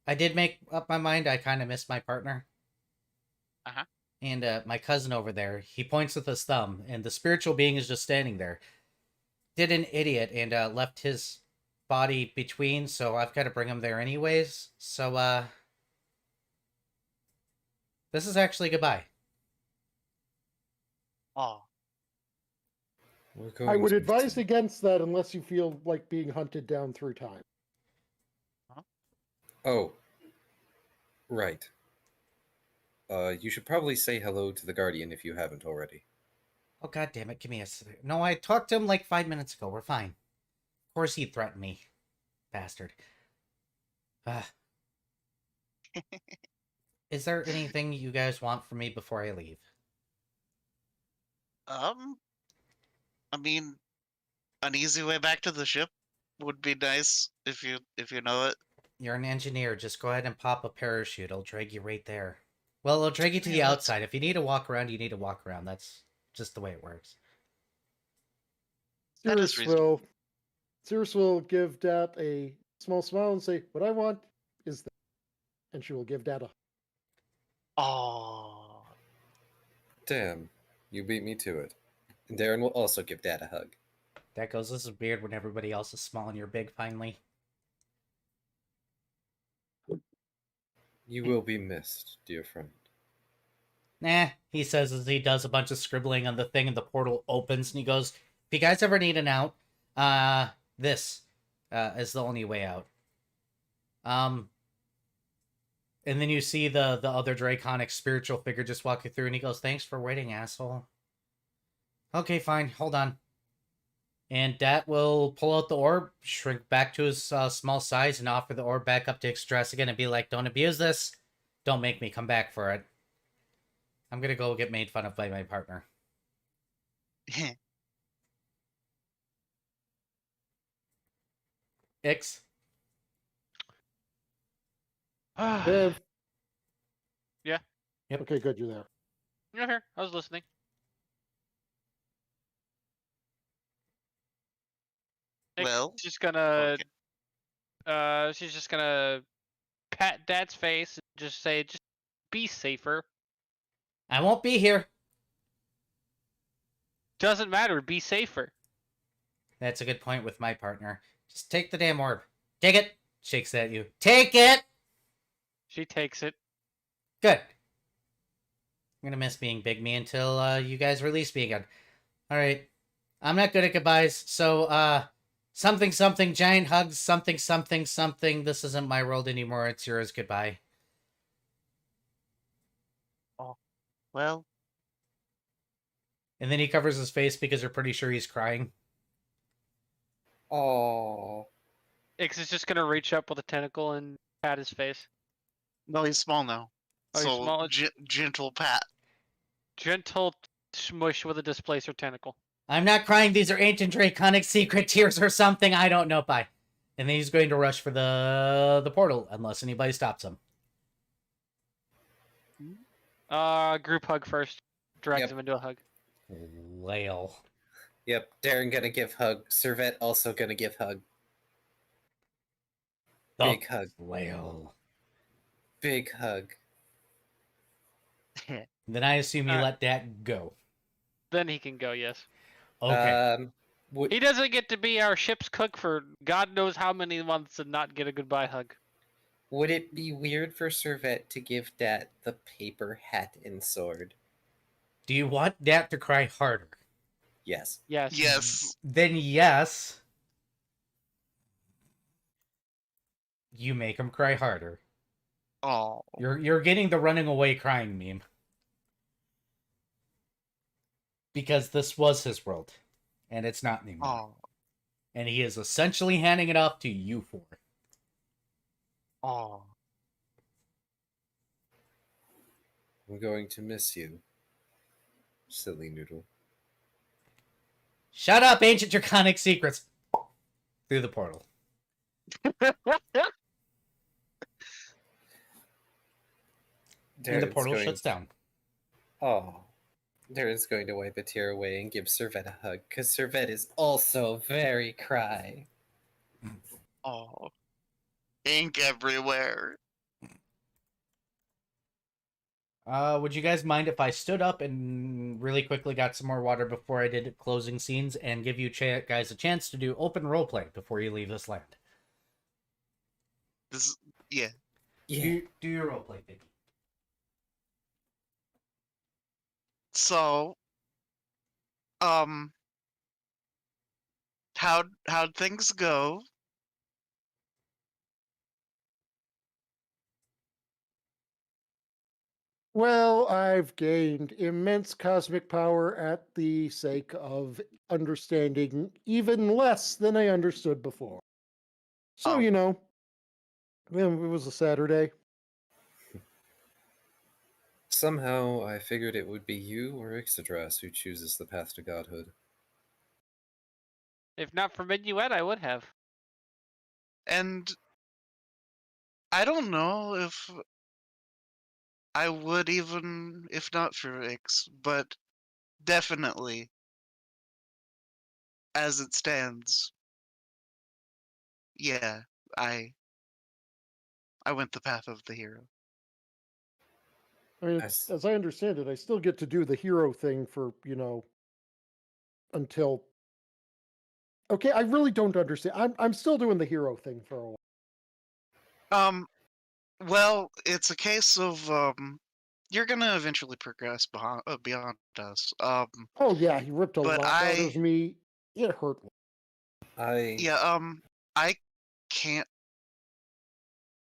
I did make up my mind. I kind of miss my partner. Uh-huh. And my cousin over there, he points with his thumb, and the spiritual being is just standing there. Did an idiot and left his body between, so I've got to bring him there anyways. So, this is actually goodbye." Oh. We're going I would to advise the- against that unless you feel like being hunted down through time. Oh, right. You should probably say hello to the Guardian if you haven't already. Oh, god damn it, give me a... No, I talked to him like 5 minutes ago. We're fine. Of course he threatened me. Bastard. Is there anything you guys want from me before I leave? I mean, an easy way back to the ship would be nice if you know it. You're an engineer. Just go ahead and pop a parachute. I'll drag you right there. Well, I'll drag you to the Yeah, outside. If you need to walk around, you need to walk around. That's just the way it works. That is Cirrus will give Dat a small smile and say, "What I want is that," and she will give Dat a. Oh. Damn, you beat me to it. And Darren will also give Dad a hug. That goes, this is weird when everybody else is small and you're big, finally. You will be missed, dear friend. Nah, he says as he does a bunch of scribbling on the thing and the portal opens and he goes, if you guys ever need an out, this is the only way out. And then you see the other draconic spiritual figure just walking through and he goes, thanks for waiting, asshole. Okay, fine, hold on. And Dat will pull out the orb, shrink back to his small size, and offer the orb back up to Extress again and be like, don't abuse this. Don't make me come back for it. I'm gonna go get made fun of by my partner. Ix? Viv. Yeah. Yep. Okay, good. You're there. You're here. I was listening. Well, She's gonna okay. she's just gonna pat Dad's face and just say, just be safer. I won't be here. Doesn't matter, be safer. That's a good point with my partner. Just take the damn orb. Take it! Shakes at you. Take it! She takes it. Good. I'm gonna miss being Big Me until you guys release me again. Alright. I'm not good at goodbyes, so something something giant hugs, something something something. This isn't my world anymore, it's yours, goodbye. Well, And then he covers his face because you're pretty sure he's crying. Oh, Ix is just gonna reach up with a tentacle and pat his face. no, he's small now. Oh, he's So small? gentle pat. Gentle smush with a displacer tentacle. I'm not crying, these are ancient draconic secret tears or something, I don't know, bye. And then he's going to rush for the portal, unless anybody stops him. Group hug first. Drags Yep. him into a hug. Whale. Yep, Darren gonna give hug. Servette also gonna give hug. Big hug. Whale. Big hug. Then I assume you Uh, let that go. Then he can go, yes. Okay. He doesn't get to be our ship's cook for God knows how many months and not get a goodbye hug. Would it be weird for Servette to give Dat the paper hat and sword? Do you want Dat to cry harder? Yes. Yes. Yes. Then yes. You make him cry harder. Oh. You're getting the running away crying meme. Because this was his world. And it's not anymore. Oh. And he is essentially handing it off to you four. Oh. I'm going to miss you, silly noodle. Shut up, ancient draconic secrets! Through the portal. And the Darren's portal going- shuts down. Oh. Darren's going to wipe a tear away and give Servette a hug, because Servette is also very cry. Oh. Ink everywhere. Would you guys mind if I stood up and really quickly got some more water before I did closing scenes and give you guys a chance to do open roleplay before you leave this land? This, yeah. Yeah. Do your roleplay, baby. So, how'd things go? Well, I've gained immense cosmic power at the sake of understanding even less than I understood before. So, Oh. you know, it was a Saturday. Somehow, I figured it would be you or Ixodras who chooses the path to godhood. If not for Minuet, I would have. And I don't know if I would even if not for Ix, but definitely as it stands, yeah, I went the path of the hero. I mean, As- as I understand it, I still get to do the hero thing for, you know, until Okay, I really don't understand. I'm still doing the hero thing for a while. Well, it's a case of you're gonna eventually progress beyond us. Oh yeah, he ripped a But lot out of me. It hurt. yeah, I can't.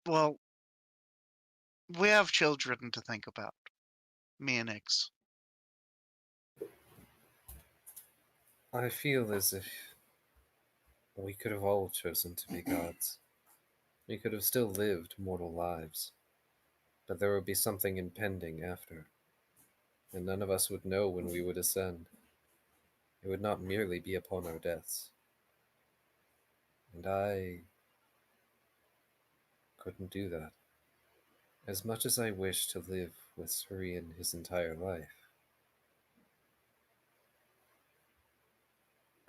Well, we have children to think about. Me and Ix. I feel as if we could have all chosen to be gods. We could have still lived mortal lives, but there would be something impending after, and none of us would know when we would ascend. It would not merely be upon our deaths. And I couldn't do that. As much as I wish to live with Surian his entire life,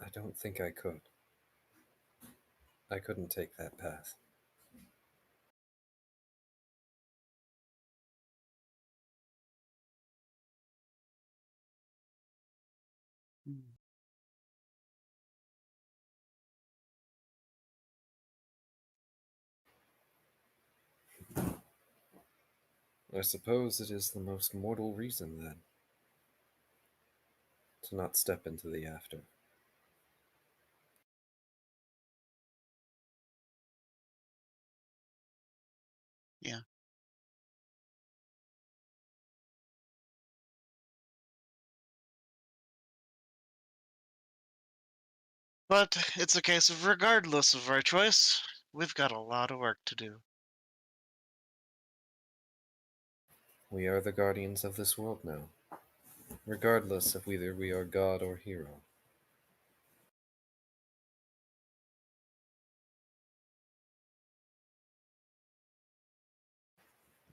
I don't think I could. I couldn't take that path. I suppose it is the most mortal reason, then, to not step into the after. Yeah. But it's a case of regardless of our choice, we've got a lot of work to do. We are the guardians of this world now, regardless of whether we are god or hero.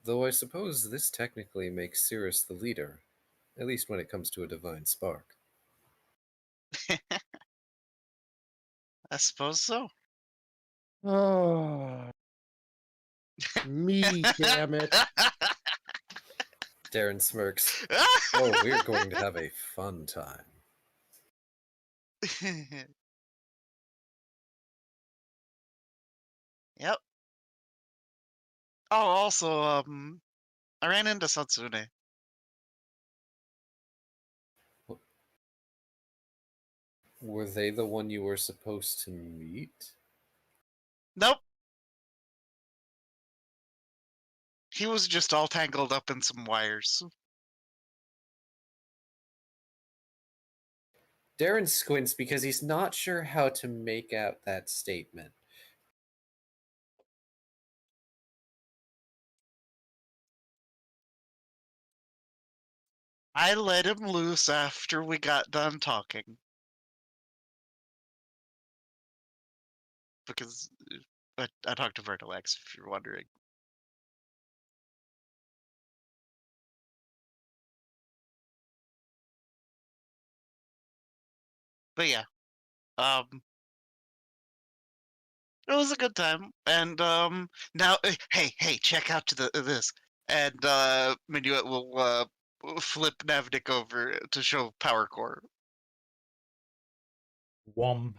Though I suppose this technically makes Cirrus the leader, at least when it comes to a divine spark. I suppose so. Oh, me, damn it. Darren smirks. Oh, we're going to have a fun time. Yep. Oh, also, I ran into Satsune. Were they the one you were supposed to meet? Nope. He was just all tangled up in some wires. Darren squints because he's not sure how to make out that statement. I let him loose after we got done talking. Because I talked to Vertilex, if you're wondering. But yeah, it was a good time. And now, hey, check out to this. And Minuet will flip Navnik over to show Power Core. Wom.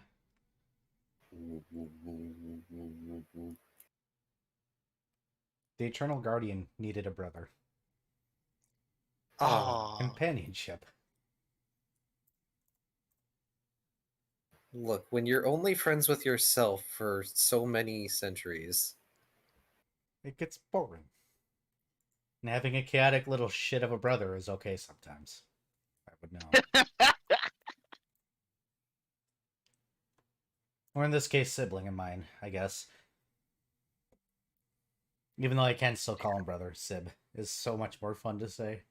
The Eternal Guardian needed a brother. Oh, Companionship. Look, when you're only friends with yourself for so many centuries, It gets boring. And having a chaotic little shit of a brother is okay sometimes. I would know. Or in this case, sibling of mine, I guess. Even though I can still call him brother, Sib is so much more fun to say.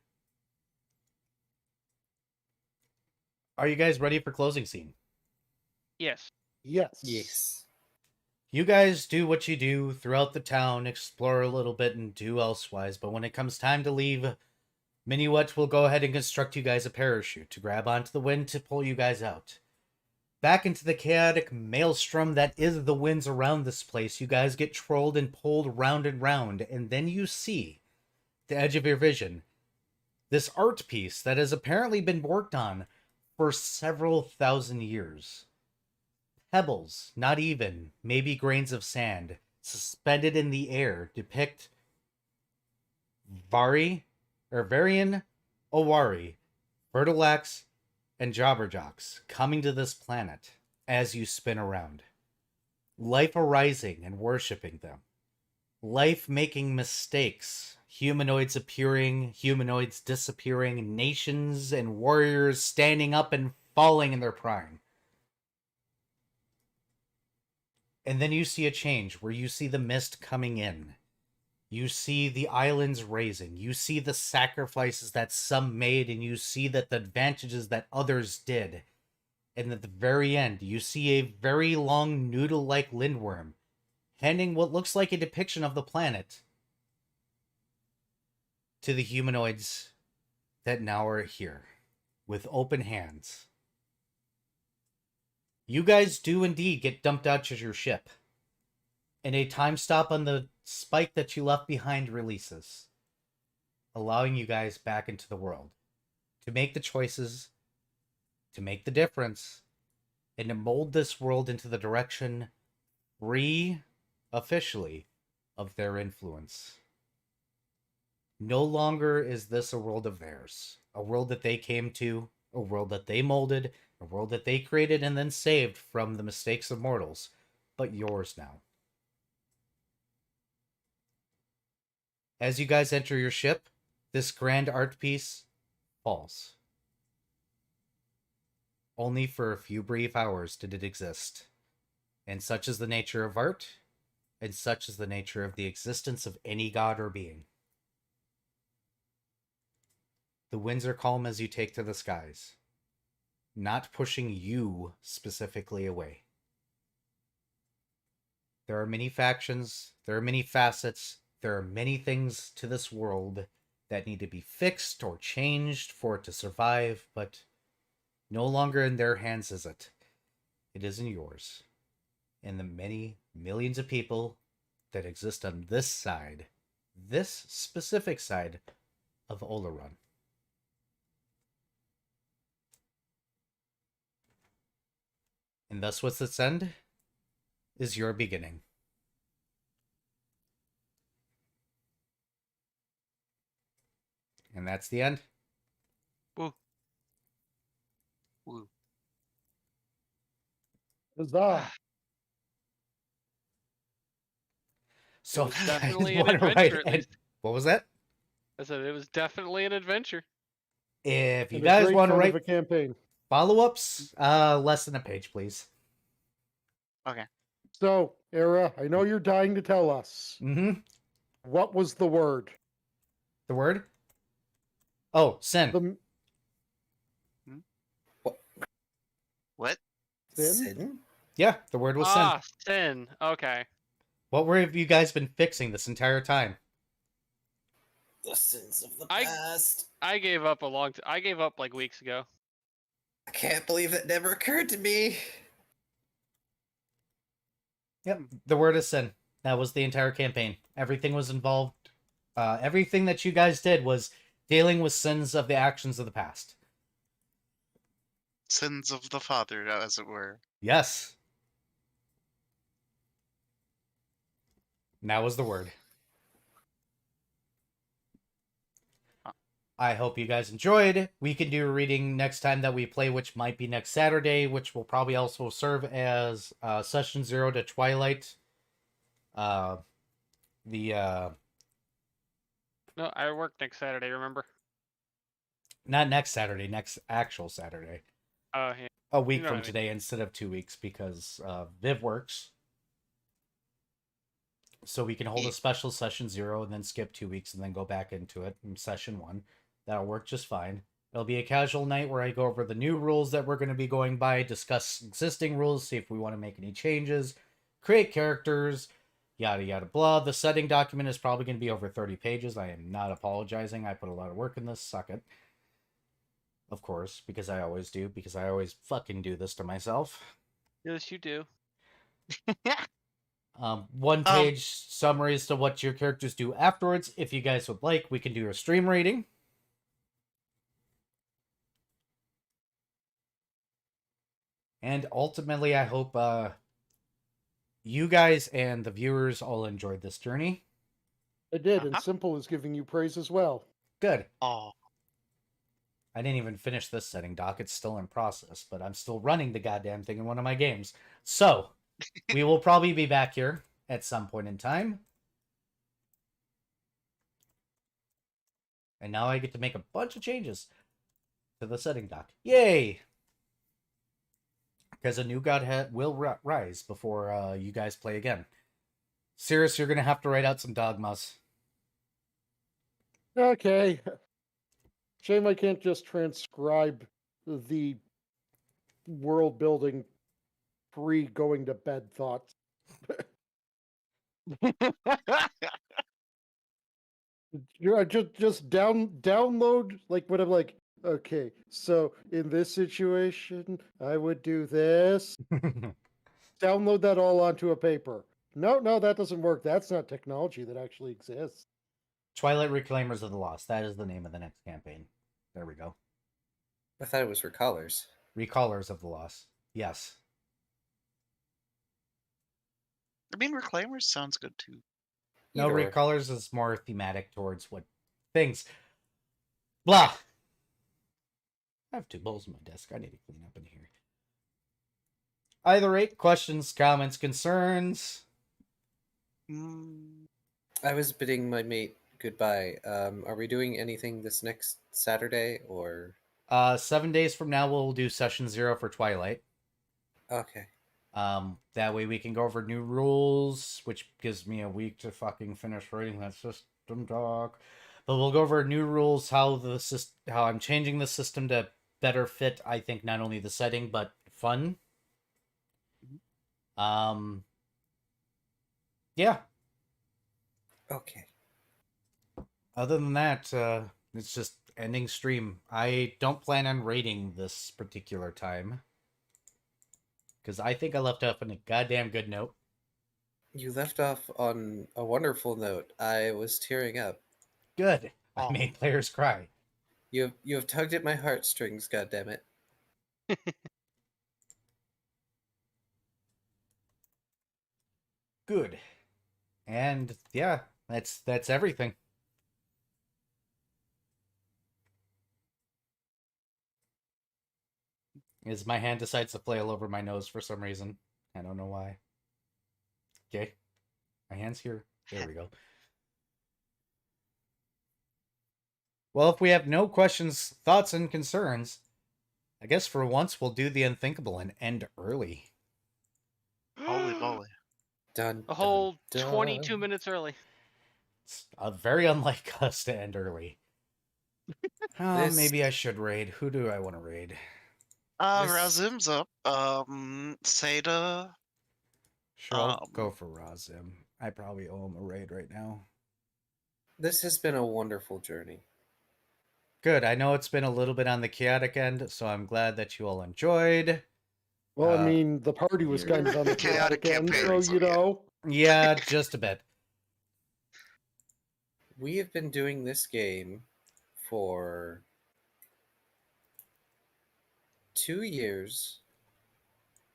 Are you guys ready for closing scene? Yes. Yes. yes. You guys do what you do throughout the town, explore a little bit, and do elsewise, but when it comes time to leave, Minuet will go ahead and construct you guys a parachute to grab onto the wind to pull you guys out. Back into the chaotic maelstrom that is the winds around this place, you guys get trolled and pulled round and round, and then you see, the edge of your vision, this art piece that has apparently been worked on for several thousand years. pebbles, not even, maybe grains of sand, suspended in the air, depict Varian, Owari, Vertilax, and Jobberjocks coming to this planet as you spin around. Life arising and worshipping them. Life making mistakes. Humanoids appearing, humanoids disappearing, nations and warriors standing up and falling in their prime. And then you see a change where you see the mist coming in. You see the islands raising. You see the sacrifices that some made, and you see that the advantages that others did. And at the very end, you see a very long noodle-like lindworm handing what looks like a depiction of the planet to the humanoids that now are here with open hands. You guys do indeed get dumped out of your ship, and a time stop on the spike that you left behind releases, allowing you guys back into the world to make the choices, to make the difference, and to mold this world into the direction free, officially, of their influence. No longer is this a world of theirs, a world that they came to, a world that they molded, a world that they created and then saved from the mistakes of mortals, but yours now. As you guys enter your ship, this grand art piece falls. Only for a few brief hours did it exist. And such is the nature of art, and such is the nature of the existence of any god or being. The winds are calm as you take to the skies, not pushing you specifically away. There are many factions, there are many facets, there are many things to this world that need to be fixed or changed for it to survive, but no longer in their hands is it. It is in yours. And the many millions of people that exist on this side, this specific side of Oleron. And thus what's its end is your beginning. And that's the end. Woo. Woo. Huzzah. So was if you guys definitely an wanna adventure, at write least. what was that? I said it was definitely an adventure. If you And a guys great want to fun write of a campaign. follow-ups, less than a page, please. Okay. So, Era, I know you're dying to tell us. Mm-hmm. What was the word? The word? Oh, sin. The What? Sin? Sin? Yeah, the word was sin. Ah, sin. Okay. What were have you guys been fixing this entire time? The sins of the I- past. I gave up I gave up like weeks ago. I can't believe that never occurred to me. Yep, the word is sin. That was the entire campaign. Everything was involved. Everything that you guys did was dealing with sins of the actions of the past. Sins of the father, as it were. Yes. And that was the word. I hope you guys enjoyed. We can do a reading next time that we play, which might be next Saturday, which will probably also serve as Session 0 to Twilight. No, I work next Saturday, remember? Not next Saturday, next actual Saturday. Oh, yeah. A week You know from what I mean. today instead of 2 weeks because Viv works. So we can hold a special Session 0 and then skip 2 weeks and then go back into it in Session 1. That'll work just fine. It'll be a casual night where I go over the new rules that we're going to be going by, discuss existing rules, see if we want to make any changes, create characters, yada yada blah. The setting document is probably going to be over 30 pages. I am not apologizing. I put a lot of work in this. Suck it. Of course, because I always do, because I always fucking do this to myself. Yes, you do. One page summaries to what your characters do afterwards. If you guys would like, we can do a stream reading. And ultimately, I hope you guys and the viewers all enjoyed this journey. I did, and Uh-huh. Simple is giving you praise as well. Good. Oh, I didn't even finish this setting, Doc. It's still in process, but I'm still running the goddamn thing in one of my games. So, we will probably be back here at some point in time. And now I get to make a bunch of changes to the setting, Doc. Yay! Because a new god will rise before you guys play again. Cirrus, you're going to have to write out some dogmas. Okay. Shame I can't just transcribe the world building free going to bed thoughts. Just download like what I'm like. Okay, so in this situation, I would do this. Download that all onto a paper. No, that doesn't work. That's not technology that actually exists. Twilight Reclaimers of the Lost. That is the name of the next campaign. There we go. I thought it was Recallers. Recallers of the Lost. Yes. I mean, Reclaimers sounds good too. No, Either way. Recallers is more thematic towards what things. Blah. I have 2 bowls on my desk. I need to clean up in here. Either rate, questions, comments, concerns. Mm, I was bidding my mate goodbye. Are we doing anything this next Saturday or? 7 days from now, we'll do session 0 for Twilight. Okay. That way we can go over new rules, which gives me a week to fucking finish writing that system doc. But we'll go over new rules, how I'm changing the system to better fit, I think, not only the setting but fun. Yeah. Okay. Other than that, it's just ending stream. I don't plan on rating this particular time. Because I think I left off on a goddamn good note. You left off on a wonderful note. I was tearing up. Good. I Oh. made players cry. You have tugged at my heartstrings, goddammit. Good. And yeah, that's everything. As my hand decides to flail over my nose for some reason. I don't know why. Okay. My hand's here. There we go. Well, if we have no questions, thoughts, and concerns, I guess for once we'll do the unthinkable and end early. holy moly. Dun, A whole dun, 22 dun. minutes early. It's very unlike us to end early. This- Maybe I should raid. Who do I want to raid? This- Razim's up. Seda. Sure, I'll go for Razim. I probably owe him a raid right now. This has been a wonderful journey. Good. I know it's been a little bit on the chaotic end, so I'm glad that you all enjoyed. Well, I Uh, mean, the party was kind of on the Chaotic chaotic end, campaign, so so you yeah. know. Yeah, just a bit. We have been doing this game for 2 years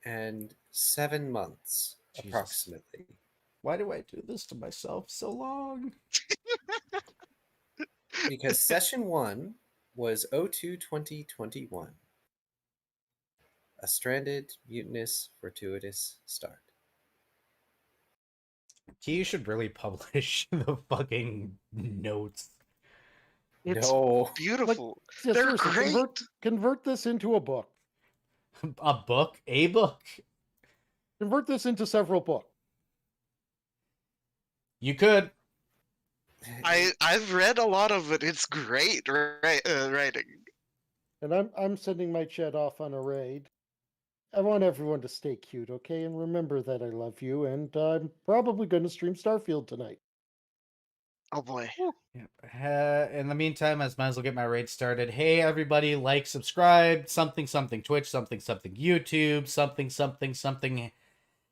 and 7 months, Jesus. approximately. Why do I do this to myself so long? Because session 1 was 02-2021. A stranded, mutinous, fortuitous start. You should really publish the fucking notes. It's No. Beautiful. yeah, They're seriously, great. convert this into a book. A book? A book? Convert this into several books. You could. I've read a lot of it. It's great writing. And I'm sending my chat off on a raid. I want everyone to stay cute, okay? And remember that I love you, and I'm probably going to stream Starfield tonight. Oh boy. Yep. In the meantime, I might as well get my raid started. Hey, everybody, like, subscribe, something, Twitch, something, YouTube, something.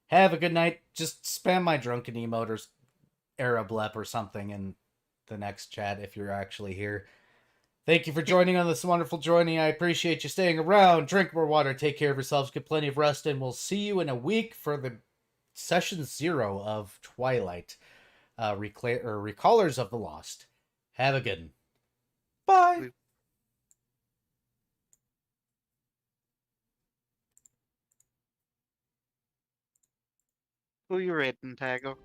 Have a good night. Just spam my drunken emote or Arablep or something in the next chat if you're actually here. Thank you for joining on this wonderful joining. I appreciate you staying around. Drink more water. Take care of yourselves. Get plenty of rest. And we'll see you in a week for the session 0 of Twilight. Recallers of the Lost. Have a good one. Bye. Who you rating, Tago?